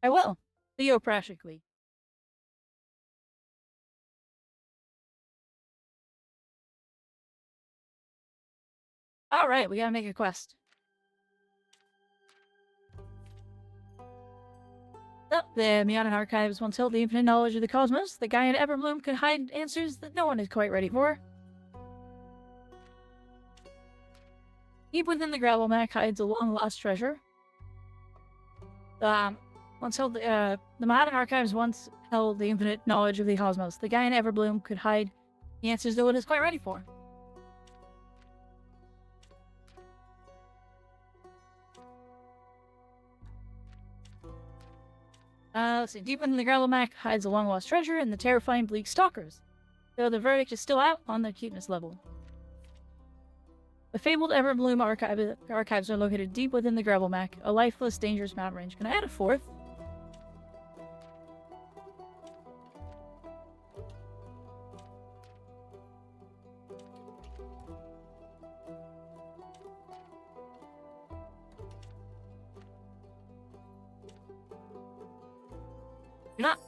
I will. Theo practically. Alright, we gotta make a quest. The Meodan archives once held the infinite knowledge of the cosmos. The guy in Everbloom could hide answers that no one is quite ready for. Deep within the Gravelmac hides a long-lost treasure. The Meodan archives once held the infinite knowledge of the cosmos. The guy in Everbloom could hide the answers no one is quite ready for. Let's see. Deep in the Gravelmac hides a long-lost treasure and the terrifying bleak stalkers, though the verdict is still out on the cuteness level. The fabled Everbloom archives are located deep within the Gravelmac, a lifeless, dangerous mountain range. Can I add a fourth? You're not.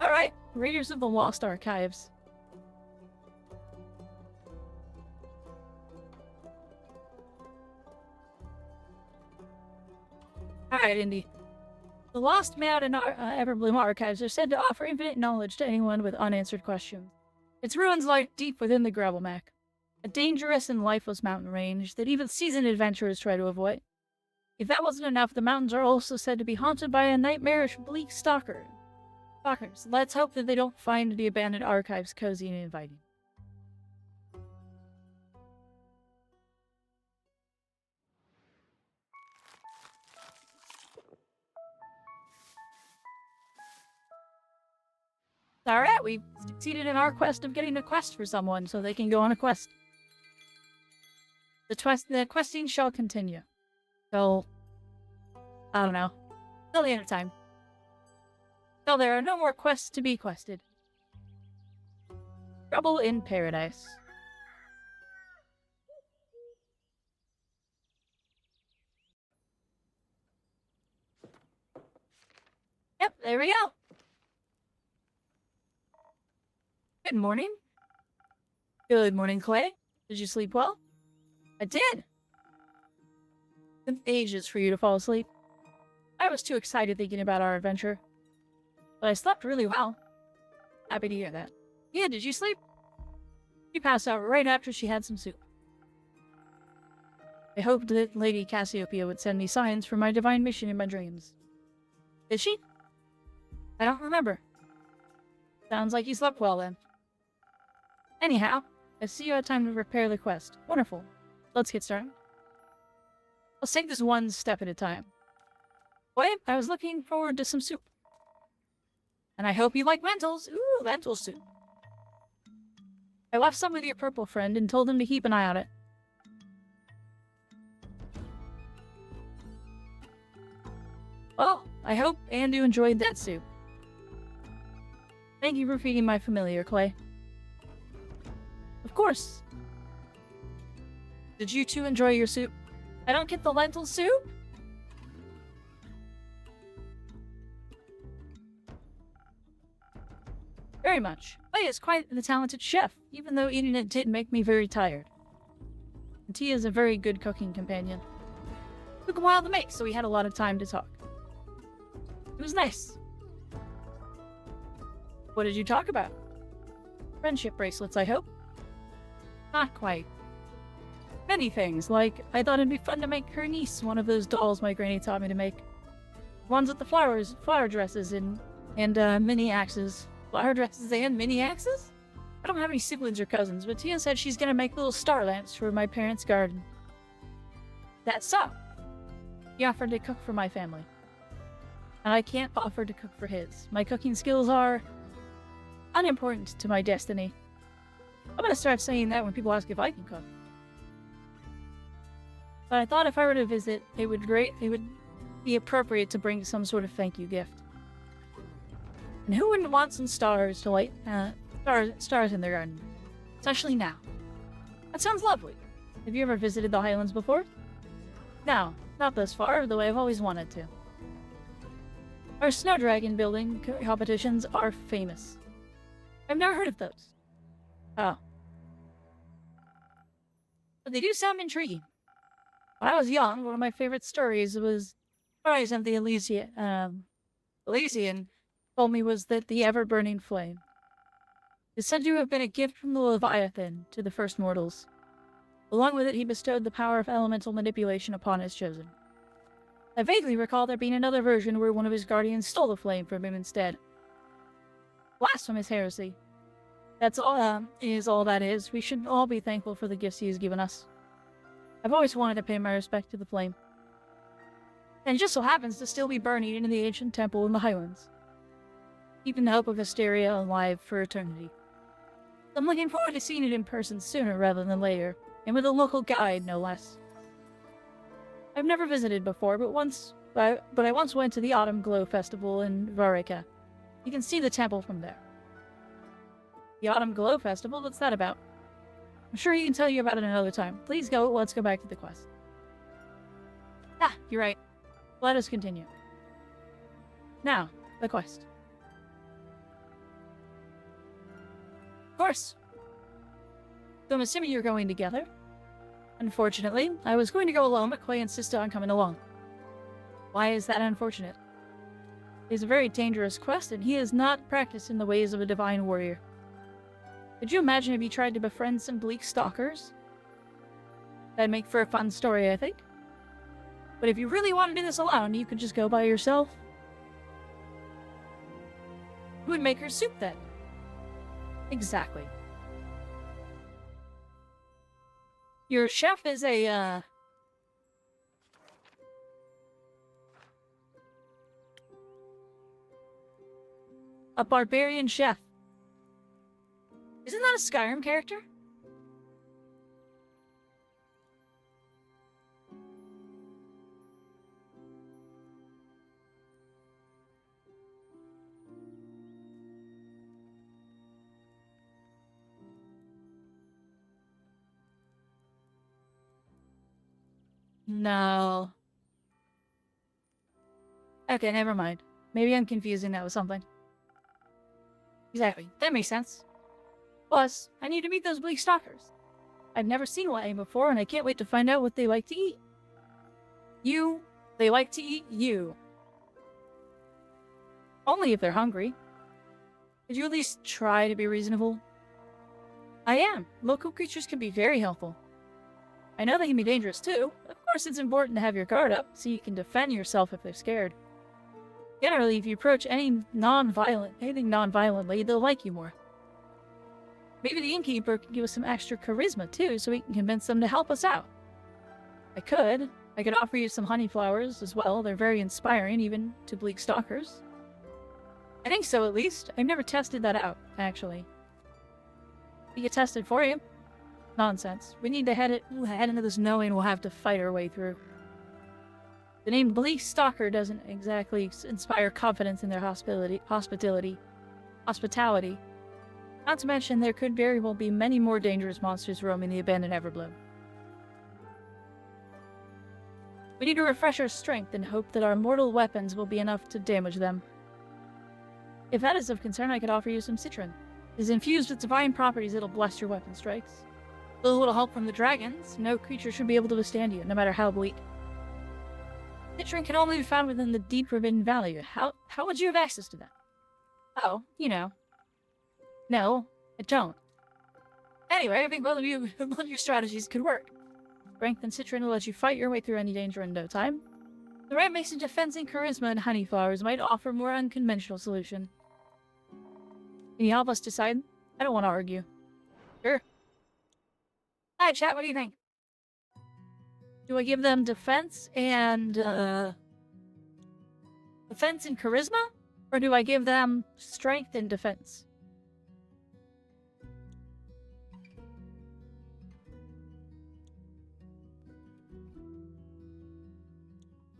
Alright, Raiders of the Lost Archives. Alright, Indy. The Lost Meodan Everbloom archives are said to offer infinite knowledge to anyone with unanswered questions. Its ruins lie deep within the Gravelmac, a dangerous and lifeless mountain range that even seasoned adventurers try to avoid. If that wasn't enough, the mountains are also said to be haunted by a nightmarish bleak stalker. Fuckers, let's hope that they don't find the abandoned archives cozy and inviting. Alright, we've succeeded in our quest of getting a quest for someone so they can go on a quest. The questing shall continue. Till, I don't know, till the end of time. Till there are no more quests to be quested. Trouble in Paradise. Yep, there we go. Good morning. Good morning, Clay. Did you sleep well? I did. It took ages for you to fall asleep. I was too excited thinking about our adventure. But I slept really well. Happy to hear that. Yeah, did you sleep? She passed out right after she had some soup. I hoped that Lady Cassiopeia would send me signs for my divine mission in my dreams. Did she? I don't remember. Sounds like you slept well then. Anyhow, I see you had time to prepare the quest. Wonderful. Let's get started. Let's take this one step at a time. Wait, I was looking forward to some soup. And I hope you like lentils. Ooh, lentil soup. I left some with your purple friend and told him to keep an eye on it. Well, I hope Andu enjoyed that soup. Thank you for feeding my familiar, Clay. Of course. Did you two enjoy your soup? I don't get the lentil soup? Very much. Clay is quite the talented chef, even though eating it did make me very tired. And Tia is a very good cooking companion. It took a while to make, so we had a lot of time to talk. It was nice. What did you talk about? Friendship bracelets, I hope? Not quite. Many things, like I thought it'd be fun to make her niece one of those dolls my granny taught me to make. Ones with the flower dresses, and mini axes. Flower dresses and mini axes? I don't have any siblings or cousins, but Tia said she's gonna make little star lamps for my parents' garden. That's so. He offered to cook for my family. And I can't offer to cook for his. My cooking skills are unimportant to my destiny. I'm gonna start saying that when people ask if I can cook. But I thought if I were to visit, it would be appropriate to bring some sort of thank you gift. And who wouldn't want some stars to light stars in their garden? Especially now. That sounds lovely. Have you ever visited the Highlands before? No, not thus far, though I've always wanted to. Our snow dragon building competitions are famous. I've never heard of those. Oh. But they do sound intriguing. When I was young, one of my favorite stories was stories of the Elysian told me was that the ever-burning flame is said to have been a gift from the Leviathan to the first mortals. Along with it, he bestowed the power of elemental manipulation upon his chosen. I vaguely recall there being another version where one of his guardians stole the flame from him instead. Blasphemous heresy. That's all, is all that is. We should all be thankful for the gifts he has given us. I've always wanted to pay my respect to the flame. And it just so happens to still be burning in the ancient temple in the Highlands. Keeping the hope of Asteria alive for eternity. I'm looking forward to seeing it in person sooner rather than later, and with a local guide, no less. I've never visited before, but I once went to the Autumn Glow Festival in Vareka. You can see the temple from there. The Autumn Glow Festival? What's that about? I'm sure he can tell you about it another time. Please go, let's go back to the quest. Ah, you're right. Let us continue. Now, the quest. Of course. So I'm assuming you're going together. Unfortunately, I was going to go alone, but Clay insisted on coming along. Why is that unfortunate? It is a very dangerous quest, and he is not practiced in the ways of a divine warrior. Could you imagine if he tried to befriend some bleak stalkers? That'd make for a fun story, I think. But if you really want to do this alone, you could just go by yourself. Who would make her soup then? Exactly. Your chef is a barbarian chef. Isn't that a Skyrim character? No. Okay, never mind. Maybe I'm confusing that with something. Exactly. That makes sense. Plus, I need to meet those bleak stalkers. I've never seen one before, and I can't wait to find out what they like to eat. They like to eat you. Only if they're hungry. Could you at least try to be reasonable? I am. Local creatures can be very helpful. I know they can be dangerous too. Of course, it's important to have your guard up, so you can defend yourself if they're scared. Generally, if you approach anything non-violently, they'll like you more. Maybe the innkeeper can give us some extra charisma too, so we can convince them to help us out. I could offer you some honey flowers as well. They're very inspiring, even to bleak stalkers. I think so, at least. I've never tested that out, actually. We get tested for you. Nonsense. We need to head into this knowing we'll have to fight our way through. The name Bleak Stalker doesn't exactly inspire confidence in their hospitality. Not to mention, there could very well be many more dangerous monsters roaming the abandoned Everbloom. We need to refresh our strength and hope that our mortal weapons will be enough to damage them. If that is of concern, I could offer you some citron. It is infused with divine properties that'll bless your weapon strikes. With a little help from the dragons, no creature should be able to withstand you, no matter how bleak. Citron can only be found within the deep Forbidden Valley. How would you have access to that? Oh, you know. No, I don't. Anyway, I think both of your strategies could work. Strength and citron will let you fight your way through any danger in no time. The right mix of defense and charisma and honey flowers might offer a more unconventional solution. Can you help us decide? I don't want to argue. Sure. Hi, chat, what do you think? Do I give them defense and charisma? Or do I give them strength and defense?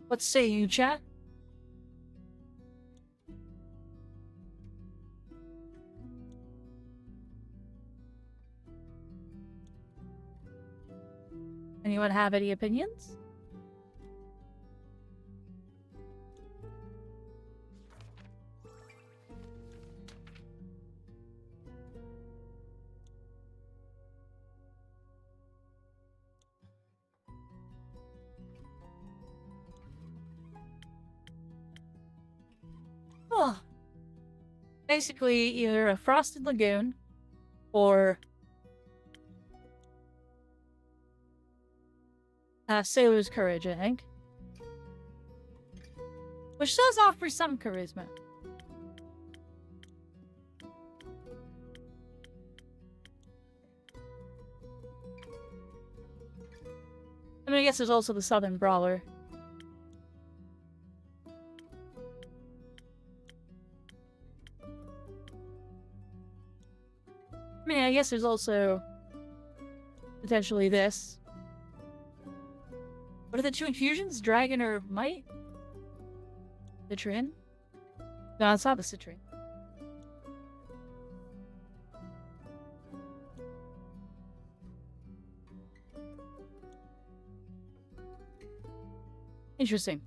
What say you, chat? Anyone have any opinions? Oh. Basically, either a Frosted Lagoon or Sailor's Courage, I think. Which does offer some charisma. I mean, I guess there's also the Southern Brawler. I mean, I guess there's also potentially this. What are the two infusions? Dragon or Might? Citron? No, it's not the Citron. Interesting.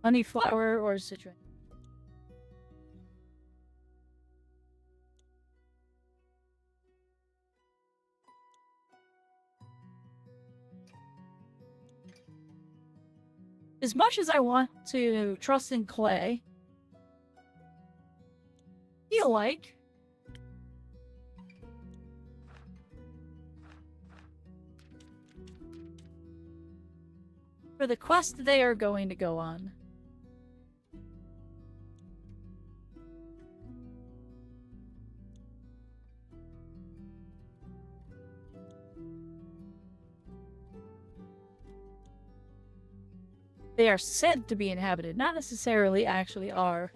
Honey flower or citron? As much as I want to trust in Clay, feel like for the quest they are going to go on, they are said to be inhabited, not necessarily actually are.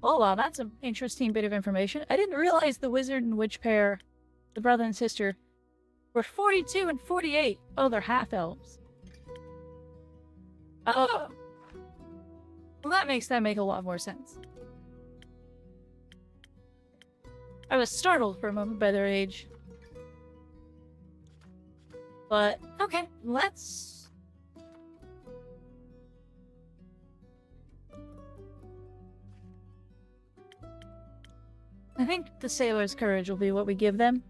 Hold on, that's an interesting bit of information. I didn't realize the wizard and witch pair, the brother and sister, were 42 and 48. Oh, they're half-elves. Oh. Well, that makes make a lot more sense. I was startled for a moment by their age. But, okay, let's... I think the sailor's courage will be what we give them.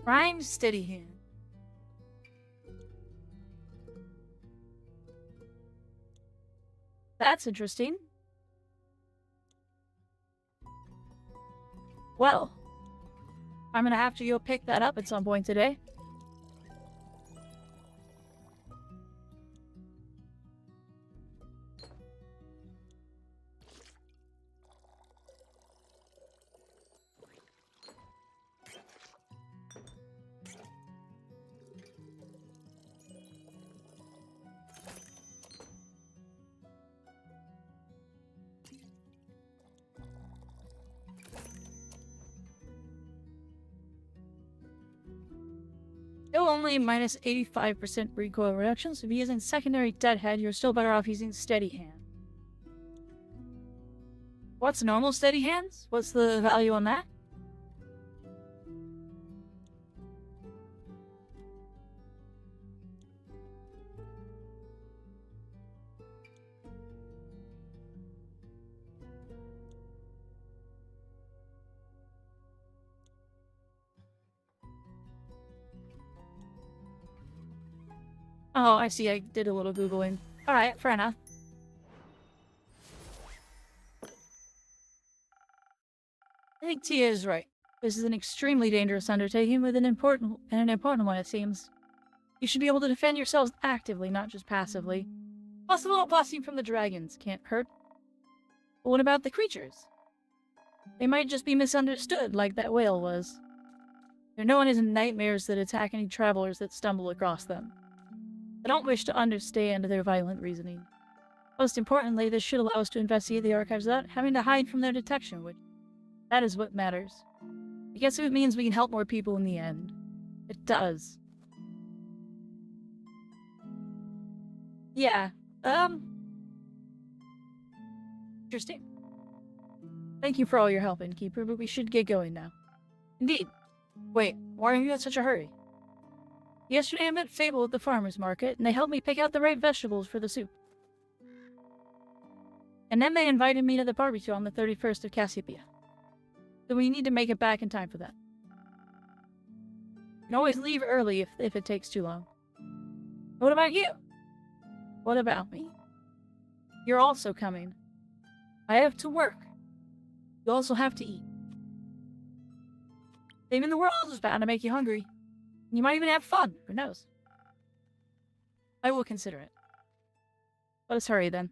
Prime steady hand. That's interesting. Well, I'm gonna have to go pick that up at some point today. Still only minus 85% recoil reduction, so if you're using secondary deadhead, you're still better off using steady hand. What's normal steady hands? What's the value on that? Oh, I see. I did a little Googling. Alright, fair enough. I think Tia is right. This is an extremely dangerous undertaking with an important one, it seems. You should be able to defend yourselves actively, not just passively. Plus, a little blasting from the dragons can't hurt. But what about the creatures? They might just be misunderstood, like that whale was. They're known as nightmares that attack any travelers that stumble across them. I don't wish to understand their violent reasoning. Most importantly, this should allow us to investigate the archives without having to hide from their detection, which that is what matters. I guess it means we can help more people in the end. It does. Yeah, interesting. Thank you for all your help, Innkeeper, but we should get going now. Indeed. Wait, why are you in such a hurry? Yesterday I met Fable at the farmer's market, and they helped me pick out the right vegetables for the soup. And then they invited me to the barbecue on the 31st of Cassiopeia. So we need to make it back in time for that. You can always leave early if it takes too long. What about you? What about me? You're also coming. I have to work. You also have to eat. Saving the world is bound to make you hungry. You might even have fun. Who knows? I will consider it. Let us hurry then.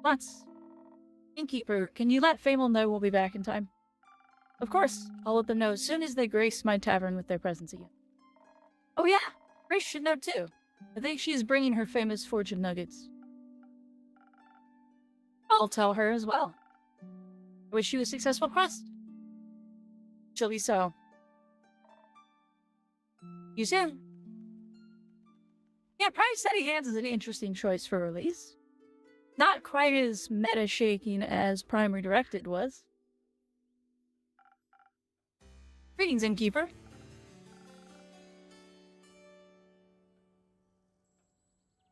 Let's. Innkeeper, can you let Fable know we'll be back in time? Of course, I'll let them know as soon as they grace my tavern with their presence again. Oh yeah, Grace should know too. I think she's bringing her famous fortune nuggets. I'll tell her as well. I wish you a successful quest. She'll be so. You soon. Yeah, Prime Steady Hands is an interesting choice for release. Not quite as meta-shaking as Prime Redirected was. Greetings, Innkeeper.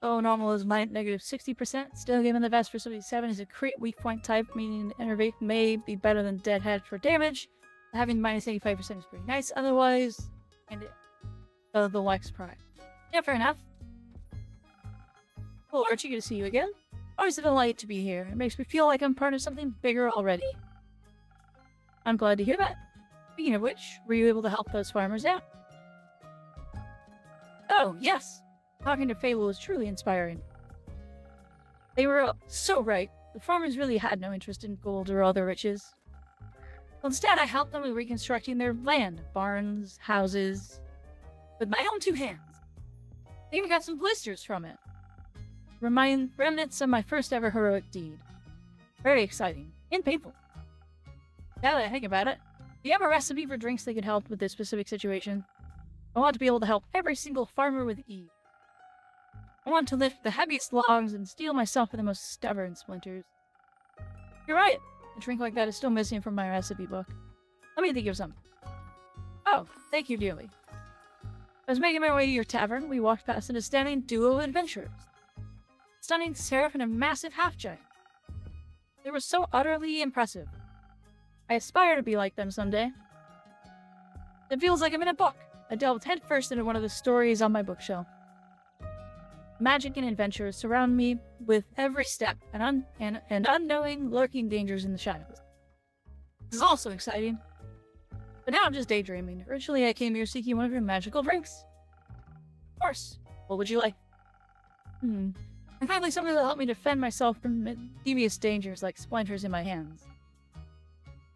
Oh, normal is -60%. Still, given the Vesper 77 is a crit weak point type, meaning Enervate may be better than Deadhead for damage. Having -85% is pretty nice. Otherwise, and the Lex Prime. Yeah, fair enough. Well, Archie, good to see you again. Always a delight to be here. It makes me feel like I'm part of something bigger already. I'm glad to hear that. Speaking of which, were you able to help those farmers out? Oh, yes. Talking to Fable was truly inspiring. They were so right. The farmers really had no interest in gold or other riches. Instead, I helped them with reconstructing their land, barns, houses, with my own 2 hands. I even got some blisters from it. Remnants of my first ever heroic deed. Very exciting. And painful. Now that I think about it, do you have a recipe for drinks that could help with this specific situation? I want to be able to help every single farmer with ease. I want to lift the heaviest logs and steel myself with the most stubborn splinters. You're right. A drink like that is still missing from my recipe book. Let me think of some. Oh, thank you dearly. I was making my way to your tavern. We walked past an astounding duo of adventurers. Stunning seraph and a massive half-giant. They were so utterly impressive. I aspire to be like them someday. It feels like I'm in a book. I delved headfirst into one of the stories on my bookshelf. Magic and adventures surround me with every step, and unknowing, lurking dangers in the shadows. This is also exciting. But now I'm just daydreaming. Originally, I came here seeking one of your magical drinks. Of course. What would you like? And finally, something that'll help me defend myself from devious dangers like splinters in my hands.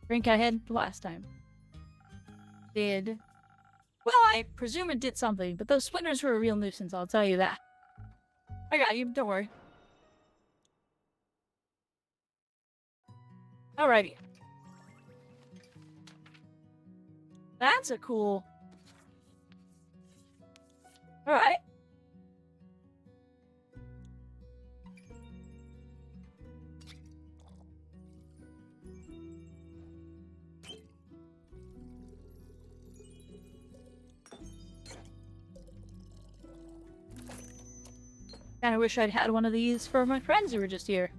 Drink I had the last time. Did. Well, I presume it did something, but those splinters were a real nuisance, I'll tell you that. I got you, don't worry. Alrighty. That's a cool... Alright. Kinda wish I'd had one of these for my friends who were just here.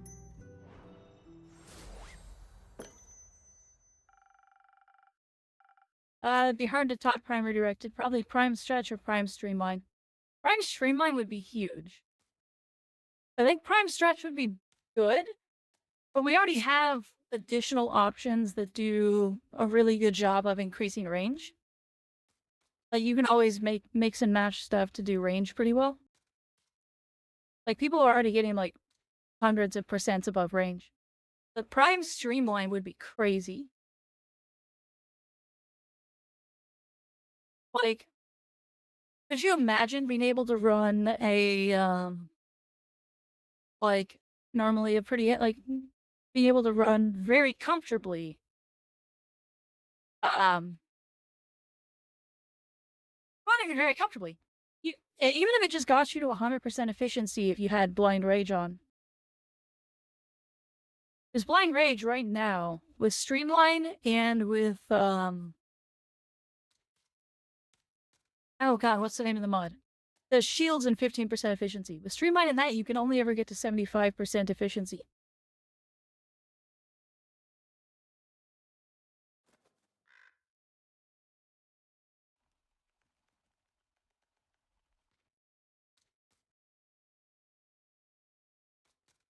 It'd be hard to top Prime Redirected. Probably Prime Stretch or Prime Streamline. Prime Streamline would be huge. I think Prime Stretch would be good, but we already have additional options that do a really good job of increasing range. Like, you can always mix and match stuff to do range pretty well. Like, people are already getting, like, hundreds of % above range. The Prime Streamline would be crazy. Like, could you imagine being able to run a, like, normally a pretty, like, being able to run very comfortably, running it very comfortably. Even if it just got you to 100% efficiency if you had Blind Rage on. Because Blind Rage right now, with Streamline and with, oh god, what's the name of the mod? The shields and 15% efficiency. With Streamline and that, you can only ever get to 75% efficiency.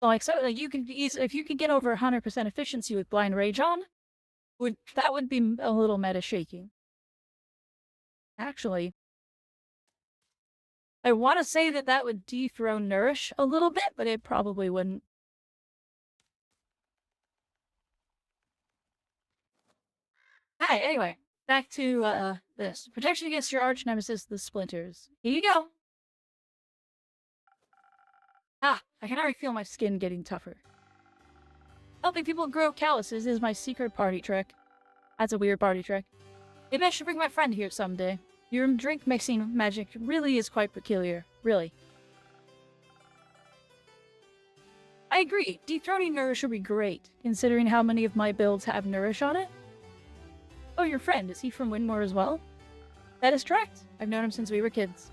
Like, so, like, you can if you could get over 100% efficiency with Blind Rage on, that would be a little meta shaking. Actually, I want to say that would dethrone Nourish a little bit, but it probably wouldn't. Hi, anyway, back to this. Protection against your arch nemesis, the Splinters. Here you go. Ah, I can already feel my skin getting tougher. Helping people grow calluses is my secret party trick. That's a weird party trick. Maybe I should bring my friend here someday. Your drink mixing magic really is quite peculiar. Really. agree. Dethroning Nourish would be great, considering how many of my builds have Nourish on it. Oh, your friend, is he from Windmore as well? That is correct. I've known him since we were kids.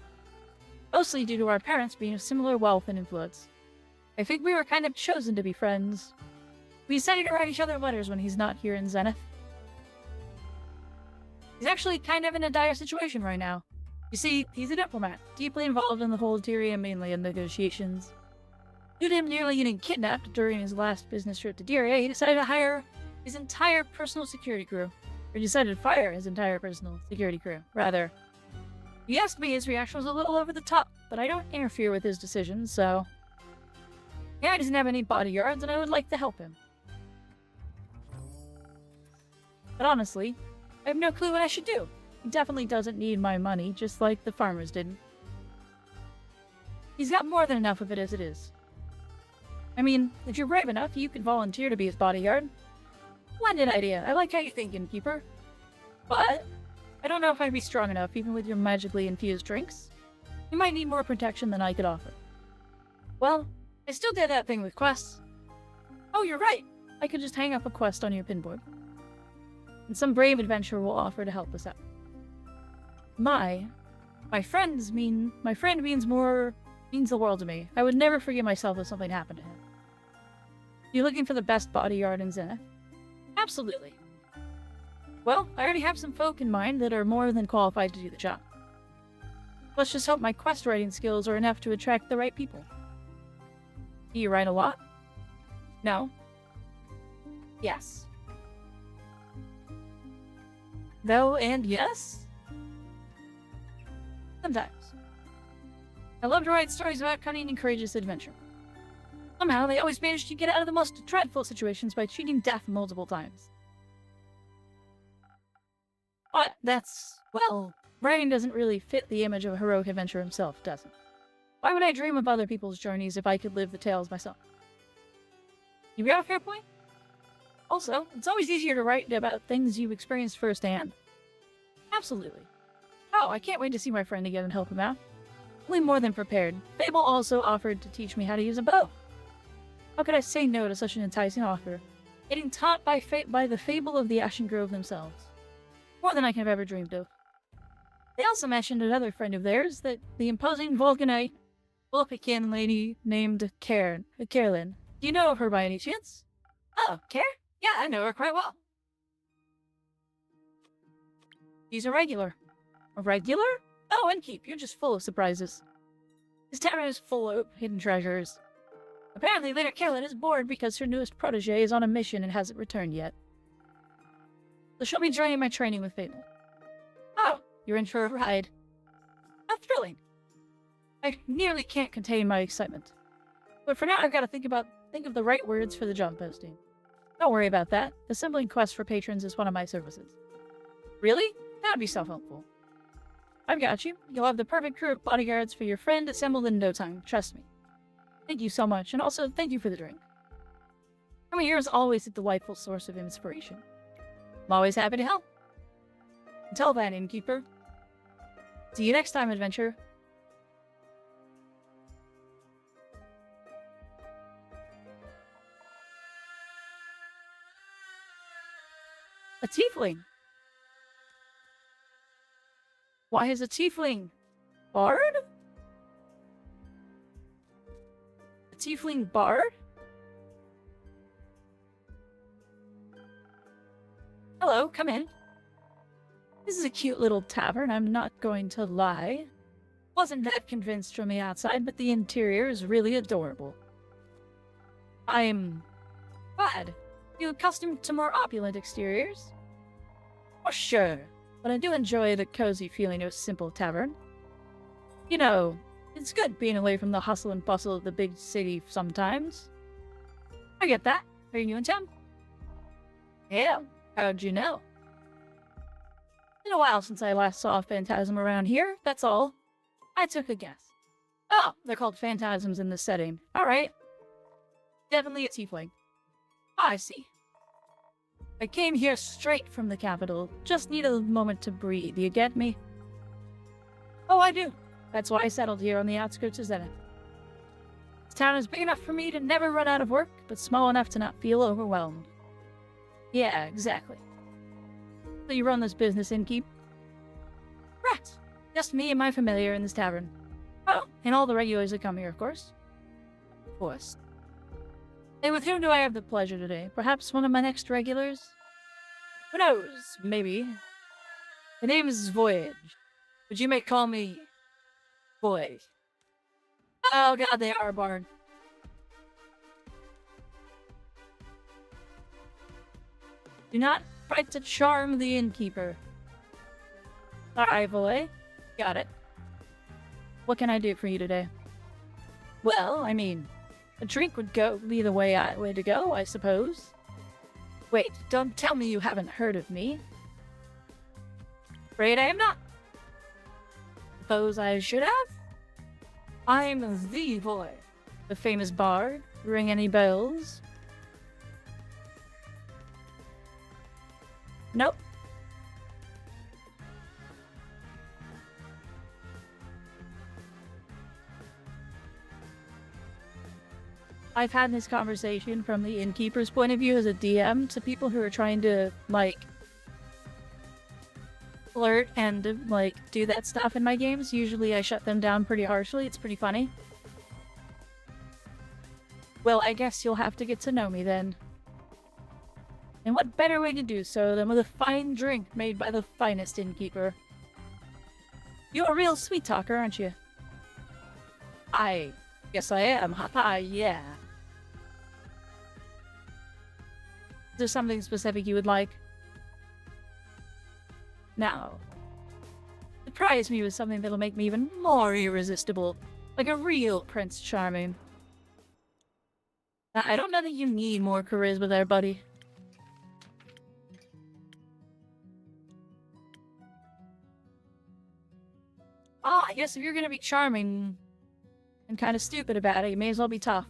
Mostly due to our parents being of similar wealth and influence. I think we were kind of chosen to be friends. We decided to write each other letters when he's not here in Zenith. He's actually kind of in a dire situation right now. You see, he's a diplomat, deeply involved in the whole Tyrian mainland negotiations. Due to him nearly getting kidnapped during his last business trip to Dyria, he decided to hire his entire personal security crew. Or decided to fire his entire personal security crew, rather. He asked me, his reaction was a little over the top, but I don't interfere with his decisions, so... Yeah, he doesn't have any bodyguards, and I would like to help him. But honestly, I have no clue what I should do. He definitely doesn't need my money, just like the farmers didn't. He's got more than enough of it as it is. I mean, if you're brave enough, you could volunteer to be his bodyguard. Splendid idea. I like how you think, Innkeeper. But I don't know if I'd be strong enough, even with your magically infused drinks. You might need more protection than I could offer. Well, I still did that thing with quests. Oh, you're right. I could just hang up a quest on your pinboard. And some brave adventurer will offer to help us out. My friend means the world to me. I would never forgive myself if something happened to him. You looking for the best bodyguard in Zenith? Absolutely. Well, I already have some folk in mind that are more than qualified to do the job. Let's just hope my quest writing skills are enough to attract the right people. Do you write a lot? No. Yes. No and yes? Sometimes. I love to write stories about cunning and courageous adventure. Somehow, they always manage to get out of the most dreadful situations by cheating death multiple times. But writing doesn't really fit the image of a heroic adventurer himself, does it? Why would I dream of other people's journeys if I could live the tales myself? You got a fair point? Also, it's always easier to write about things you've experienced firsthand. Absolutely. Oh, I can't wait to see my friend again and help him out. Only more than prepared. Fable also offered to teach me how to use a bow. How could I say no to such an enticing offer? Getting taught by the Fable of the Ashen Grove themselves. More than I could have ever dreamed of. They also mentioned another friend of theirs, that the imposing Vulcanite, Vulpican lady named Carolyn. Do you know of her by any chance? Oh, Care? Yeah, I know her quite well. She's a regular. A regular? Oh, and you're just full of surprises. His tavern is full of hidden treasures. Apparently, Lady Carolyn is bored because her newest protege is on a mission and hasn't returned yet. So she'll be joining my training with Fable. Oh, you're in for a ride. How thrilling. I nearly can't contain my excitement. But for now, I've got to think of the right words for the job posting. Don't worry about that. Assembling quests for patrons is one of my services. Really? That'd be so helpful. I've got you. You'll have the perfect crew of bodyguards for your friend assembled in no time. Trust me. Thank you so much, and also thank you for the drink. Coming here is always a delightful source of inspiration. I'm always happy to help. Until then, Innkeeper. See you next time, adventurer. A tiefling. Why is a tiefling bard? A tiefling bard? Hello, come in. This is a cute little tavern, I'm not going to lie. Wasn't that convinced from the outside, but the interior is really adorable. I'm glad. You accustomed to more opulent exteriors? For sure, but I do enjoy the cozy feeling of a simple tavern. You know, it's good being away from the hustle and bustle of the big city sometimes. I get that. Are you in town? Yeah, how'd you know? Been a while since I last saw a phantasm around here, that's all. I took a guess. Oh, they're called phantasms in this setting. Alright. Definitely a tiefling. I see. I came here straight from the capital. Just need a moment to breathe, you get me? Oh, I do. That's why I settled here on the outskirts of Zenith. It's town is big enough for me to never run out of work, but small enough to not feel overwhelmed. Yeah, exactly. So you run this business, innkeep? Right. Just me and my familiar in this tavern. Oh, and all the regulars that come here, of course. Of course. And with whom do I have the pleasure today? Perhaps one of my next regulars? Who knows? Maybe. The name is Voyage, but you may call me Voyage. Oh god, they are a bard. Do not try to charm the innkeeper. Alright, Voyage. Got it. What can I do for you today? Well, I mean, a drink would be the way to go, I suppose. Wait, don't tell me you haven't heard of me. Afraid I am not. Suppose I should have? I'm the boy, the famous bard. Ring any bells? Nope. I've had this conversation from the innkeeper's point of view as a DM to people who are trying to, like, flirt and, like, do that stuff in my games. Usually I shut them down pretty harshly. It's pretty funny. Well, I guess you'll have to get to know me then. And what better way to do so than with a fine drink made by the finest innkeeper? You're a real sweet talker, aren't you? Yes, I am. Haha, yeah. Is there something specific you would like? Now, surprise me with something that'll make me even more irresistible, like a real Prince Charming. I don't know that you need more charisma there, buddy. I guess if you're gonna be charming and kind of stupid about it, you may as well be tough.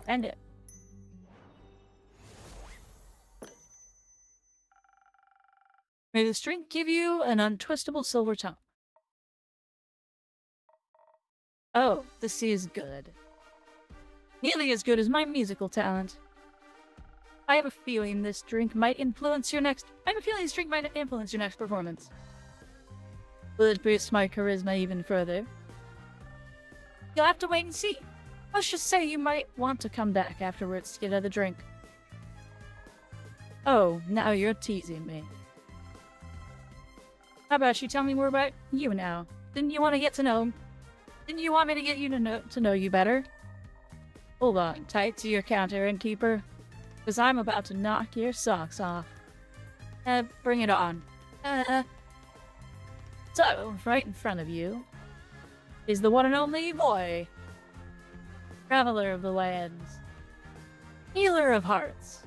End it. May this drink give you an untwistable silver tongue. Oh, this is good. Nearly as good as my musical talent. I have a feeling this drink might influence your next performance. Will it boost my charisma even further? You'll have to wait and see. Let's just say you might want to come back afterwards to get another drink. Oh, now you're teasing me. How about you tell me more about you now? Didn't you want to get to know? Didn't you want me to get you to know you better? Hold on tight to your counter, innkeeper, because I'm about to knock your socks off. Bring it on. So, right in front of you is the one and only boy. Traveler of the lands. Healer of hearts.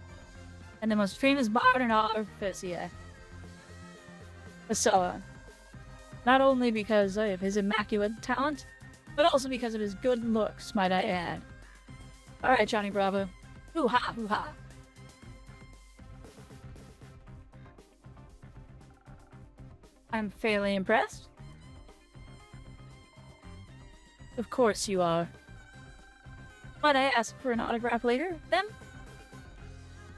And the most famous bard in all of Physsia. Pessoa. Not only because of his immaculate talent, but also because of his good looks, might I add. Alright, Johnny Bravo. Hoo-ha, hoo-ha. I'm fairly impressed. Of course you are. Might I ask for an autograph later, then?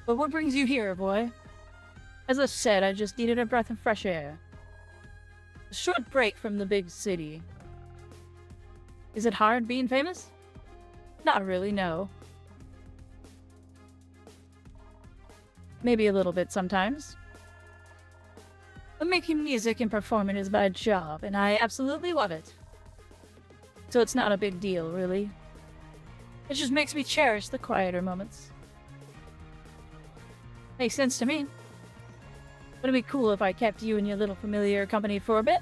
But what brings you here, boy? As I said, I just needed a breath of fresh air. A short break from the big city. Is it hard being famous? Not really, no. Maybe a little bit sometimes. But making music and performing is my job, and I absolutely love it. So it's not a big deal, really. It just makes me cherish the quieter moments. Makes sense to me. Would it be cool if I kept you and your little familiar company for a bit?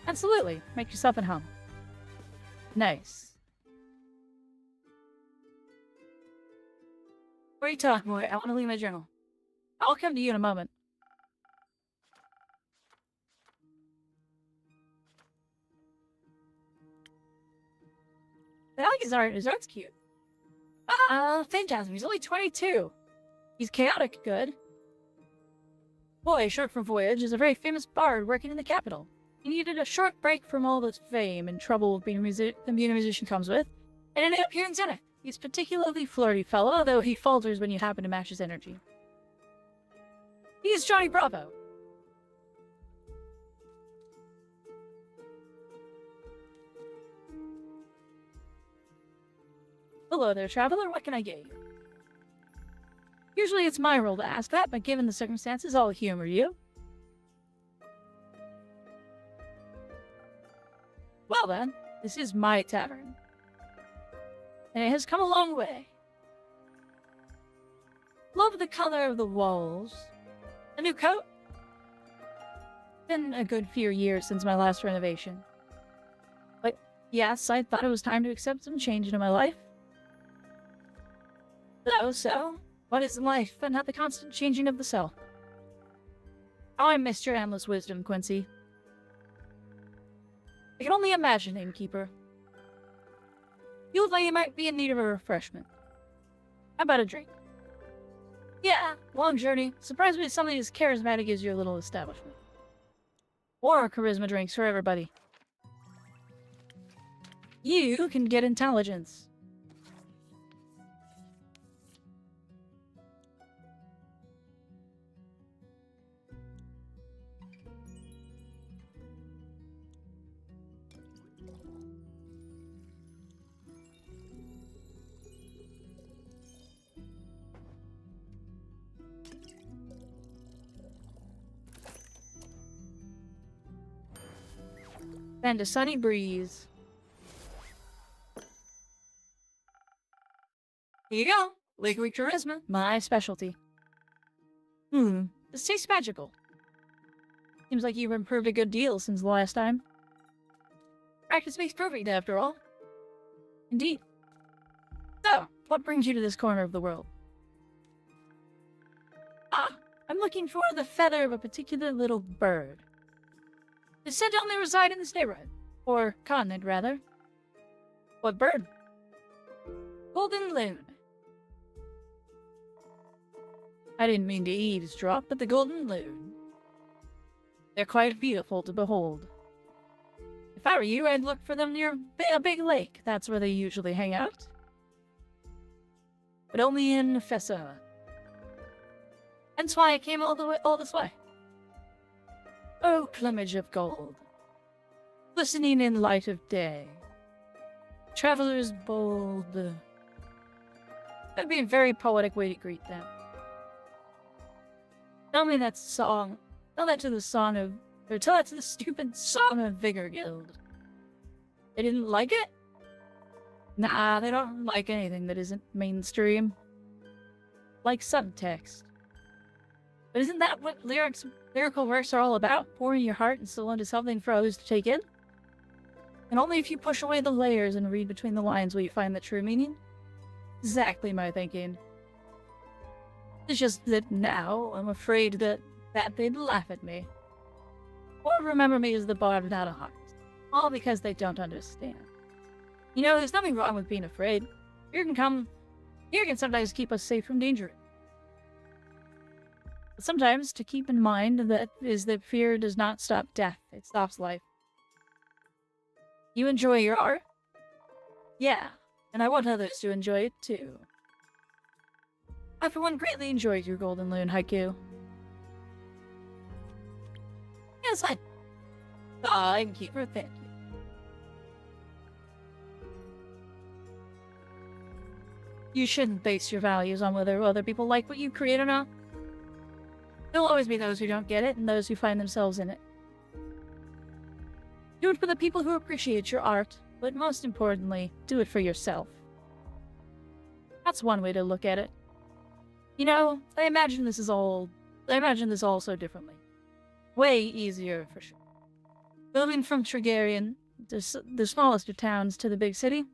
Absolutely. Make yourself at home. Nice. Where are you talking, boy? I want to leave my journal. I'll come to you in a moment. I like his art's cute. Phantasm, he's only 22. He's chaotic good. Boy, short for Voyage, is a very famous bard working in the capital. He needed a short break from all the fame and trouble being a musician comes with, and an appearance in it. He's a particularly flirty fellow, though he falters when you happen to match his energy. He's Johnny Bravo. Hello there, traveler. What can I get you? Usually it's my role to ask that, but given the circumstances, I'll humor you. Well then, this is my tavern. And it has come a long way. Love the color of the walls. A new coat? Been a good few years since my last renovation. But yes, I thought it was time to accept some change into my life. So, what is life but not the constant changing of the self? Oh, I missed your endless wisdom, Quincy. I can only imagine, Innkeeper. You look like you might be in need of a refreshment. How about a drink? Yeah, long journey. Surprised me something as charismatic as your little establishment. Or charisma drinks for everybody. You can get intelligence. And a sunny breeze. Here you go. Liquid charisma. My specialty. This tastes magical. Seems like you've improved a good deal since the last time. Practice makes perfect, after all. Indeed. So, what brings you to this corner of the world? I'm looking for the feather of a particular little bird. It's said to only reside in this neighborhood. Or continent, rather. What bird? Golden Loon. I didn't mean to eavesdrop, but the Golden Loon. They're quite beautiful to behold. If I were you, I'd look for them near a big lake. That's where they usually hang out. But only in Fessa. Hence why I came all this way. Oh, plumage of gold, glistening in light of day. Travelers bold. That'd be a very poetic way to greet them. Tell me that song. Tell that to the tell that to the stupid Song of Vigor Guild. They didn't like it? Nah, they don't like anything that isn't mainstream. Like subtext. But isn't that what lyrical works are all about? Pouring your heart and soul into something for others to take in? And only if you push away the layers and read between the lines will you find the true meaning? Exactly my thinking. It's just that now I'm afraid that they'd laugh at me. Or remember me as the bard without a heart. All because they don't understand. You know, there's nothing wrong with being afraid. Fear can sometimes keep us safe from danger. But sometimes, to keep in mind that fear does not stop death, it stops life. You enjoy your art? Yeah, and I want others to enjoy it too. I, for one, greatly enjoyed your Golden Loon haiku. Yes, I'm Keeper, thank you. You shouldn't base your values on whether other people like what you create or not. There'll always be those who don't get it and those who find themselves in it. Do it for the people who appreciate your art, but most importantly, do it for yourself. That's one way to look at it. You know, I imagine this all so differently. Way easier, for sure. Moving from Tregarian, the smallest of towns, to the big city,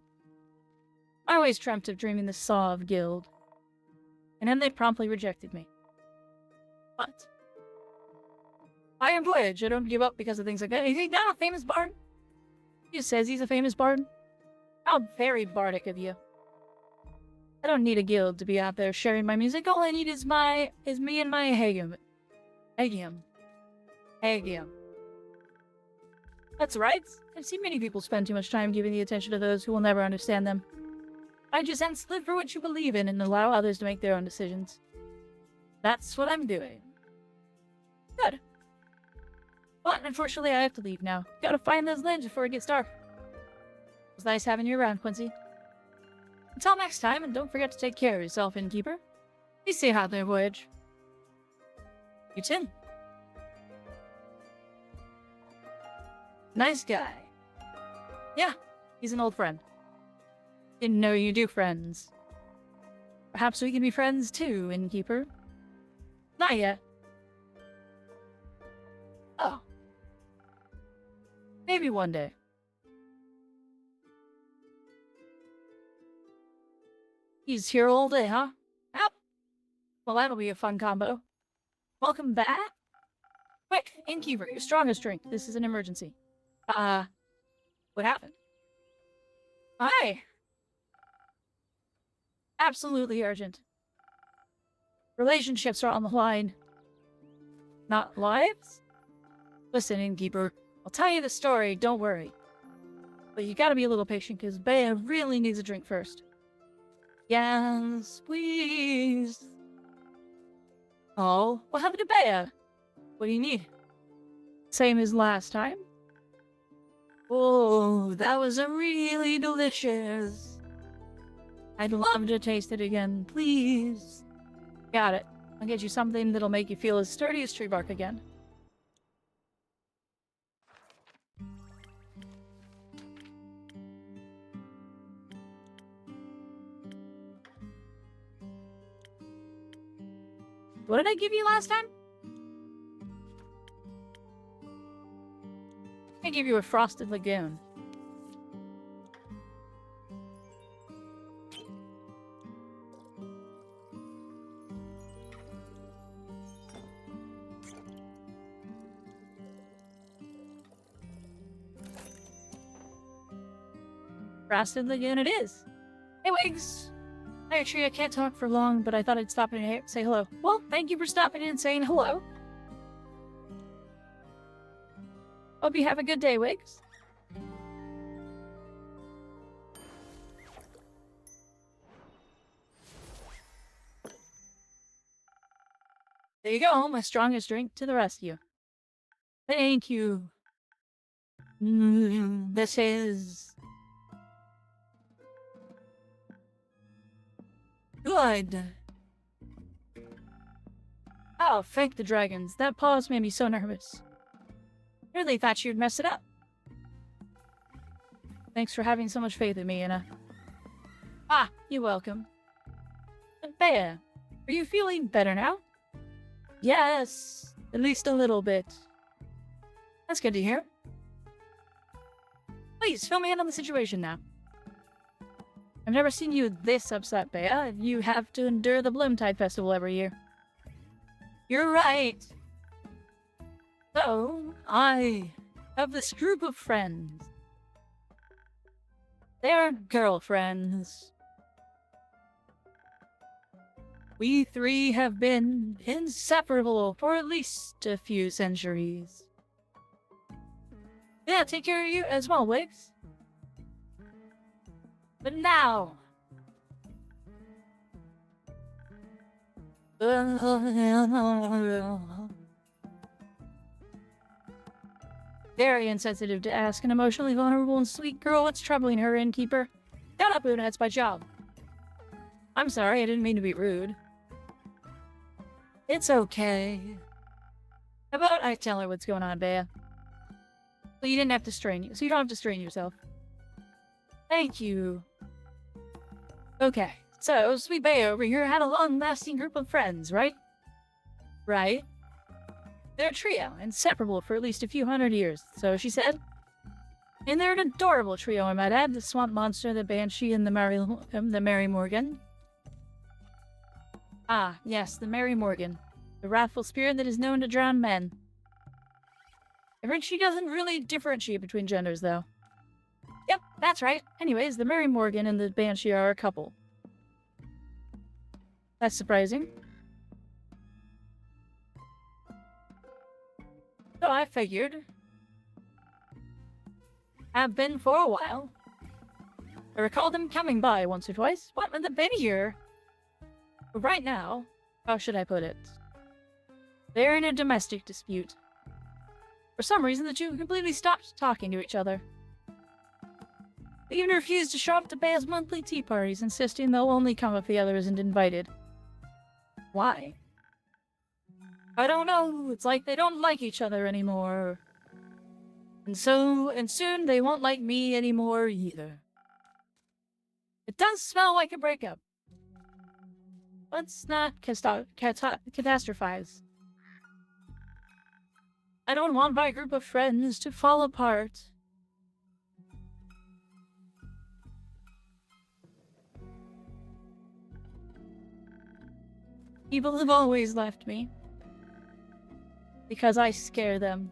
I always dreamt of dreaming the Sov Guild. And then they promptly rejected me. But I am Voyage. I don't give up because of things like that. Is he not a famous bard? He says he's a famous bard. How very bardic of you. I don't need a guild to be out there sharing my music. All I need is me and my Hagium. Hagium. That's right. I've seen many people spend too much time giving the attention to those who will never understand them. I just hence live for what you believe in and allow others to make their own decisions. That's what I'm doing. Good. But unfortunately, I have to leave now. Gotta find those lands before it gets dark. It was nice having you around, Quincy. Until next time, and don't forget to take care of yourself, innkeeper. Be safe out there, voyage. You too. Nice guy. Yeah, he's an old friend. Didn't know you do friends. Perhaps we can be friends too, innkeeper. Not yet. Oh. Maybe one day. He's here all day, huh? Yep. Well, that'll be a fun combo. Welcome back. Quick, innkeeper, your strongest drink. This is an emergency. What happened? Hi. Absolutely urgent. Relationships are on the line. Not lives? Listen, innkeeper, I'll tell you the story, don't worry. But you gotta be a little patient, because Bea really needs a drink first. Yes, please. Oh, what happened to Bea? What do you need? Same as last time? Oh, that was a really delicious. I'd love to taste it again, please. Got it. I'll get you something that'll make you feel as sturdy as tree bark again. What did I give you last time? I gave you a frosted lagoon. Frosted lagoon it is. Hey, Wigs! Actually, I can't talk for long, but I thought I'd stop in and say hello. Well, thank you for stopping in and saying hello. Hope you have a good day, Wigs. There you go, my strongest drink to the rest of you. Thank you. This is... good. Oh, thank the dragons. That pause made me so nervous. Really thought you'd mess it up. Thanks for having so much faith in me, Anna. Ah, you're welcome. Bea, are you feeling better now? Yes, at least a little bit. That's good to hear. Please, fill me in on the situation now. I've never seen you this upset, Bea. You have to endure the Bloomtide Festival every year. You're right. So, I have this group of friends. They're girlfriends. We three have been inseparable for at least a few centuries. Yeah, take care of you as well, Wigs. But now... Very insensitive to ask an emotionally vulnerable and sweet girl what's troubling her, innkeeper. Shut up, Una, it's my job. I'm sorry, I didn't mean to be rude. It's okay. How about I tell her what's going on, Bea? So you don't have to strain yourself. Thank you. Okay, so Sweet Bea over here had a long-lasting group of friends, right? Right. They're a trio, inseparable for at least a few hundred years, so she said. And they're an adorable trio, I might add. The Swamp Monster, the Banshee, and the Mary Morgan. Ah, yes, the Mary Morgan. The wrathful spirit that is known to drown men. I heard she doesn't really differentiate between genders, though. Yep, That's right. Anyways, the Mary Morgan and the Banshee are a couple. That's surprising. So I figured. Have been for a while. I recall them coming by once or twice. What, they've been here? But right now, how should I put it? They're in a domestic dispute. For some reason, the two completely stopped talking to each other. They even refused to show up to Bea's monthly tea parties, insisting they'll only come if the other isn't invited. Why? I don't know. It's like they don't like each other anymore. And soon they won't like me anymore either. It does smell like a breakup. Let's not catastrophize. I don't want my group of friends to fall apart. People have always left me. Because I scare them.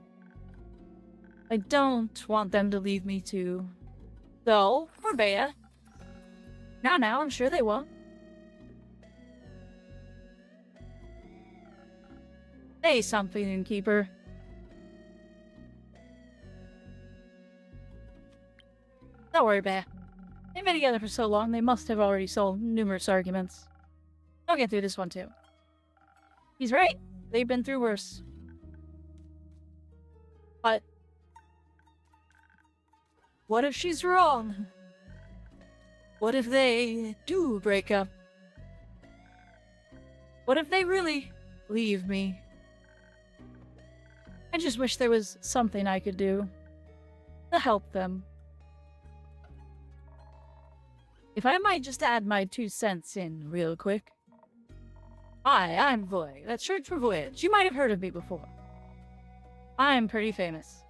I don't want them to leave me too. Though, for Bea. Now, I'm sure they won't. Say something, Innkeeper. Don't worry, Bea. They've been together for so long, they must have already solved numerous arguments. I'll get through this one too. He's right. They've been through worse. But what if she's wrong? What if they do break up? What if they really leave me? I just wish there was something I could do to help them. If I might just add my 2 cents in real quick. Hi, I'm Voy. That's short for Voyage. You might have heard of me before. I'm pretty famous.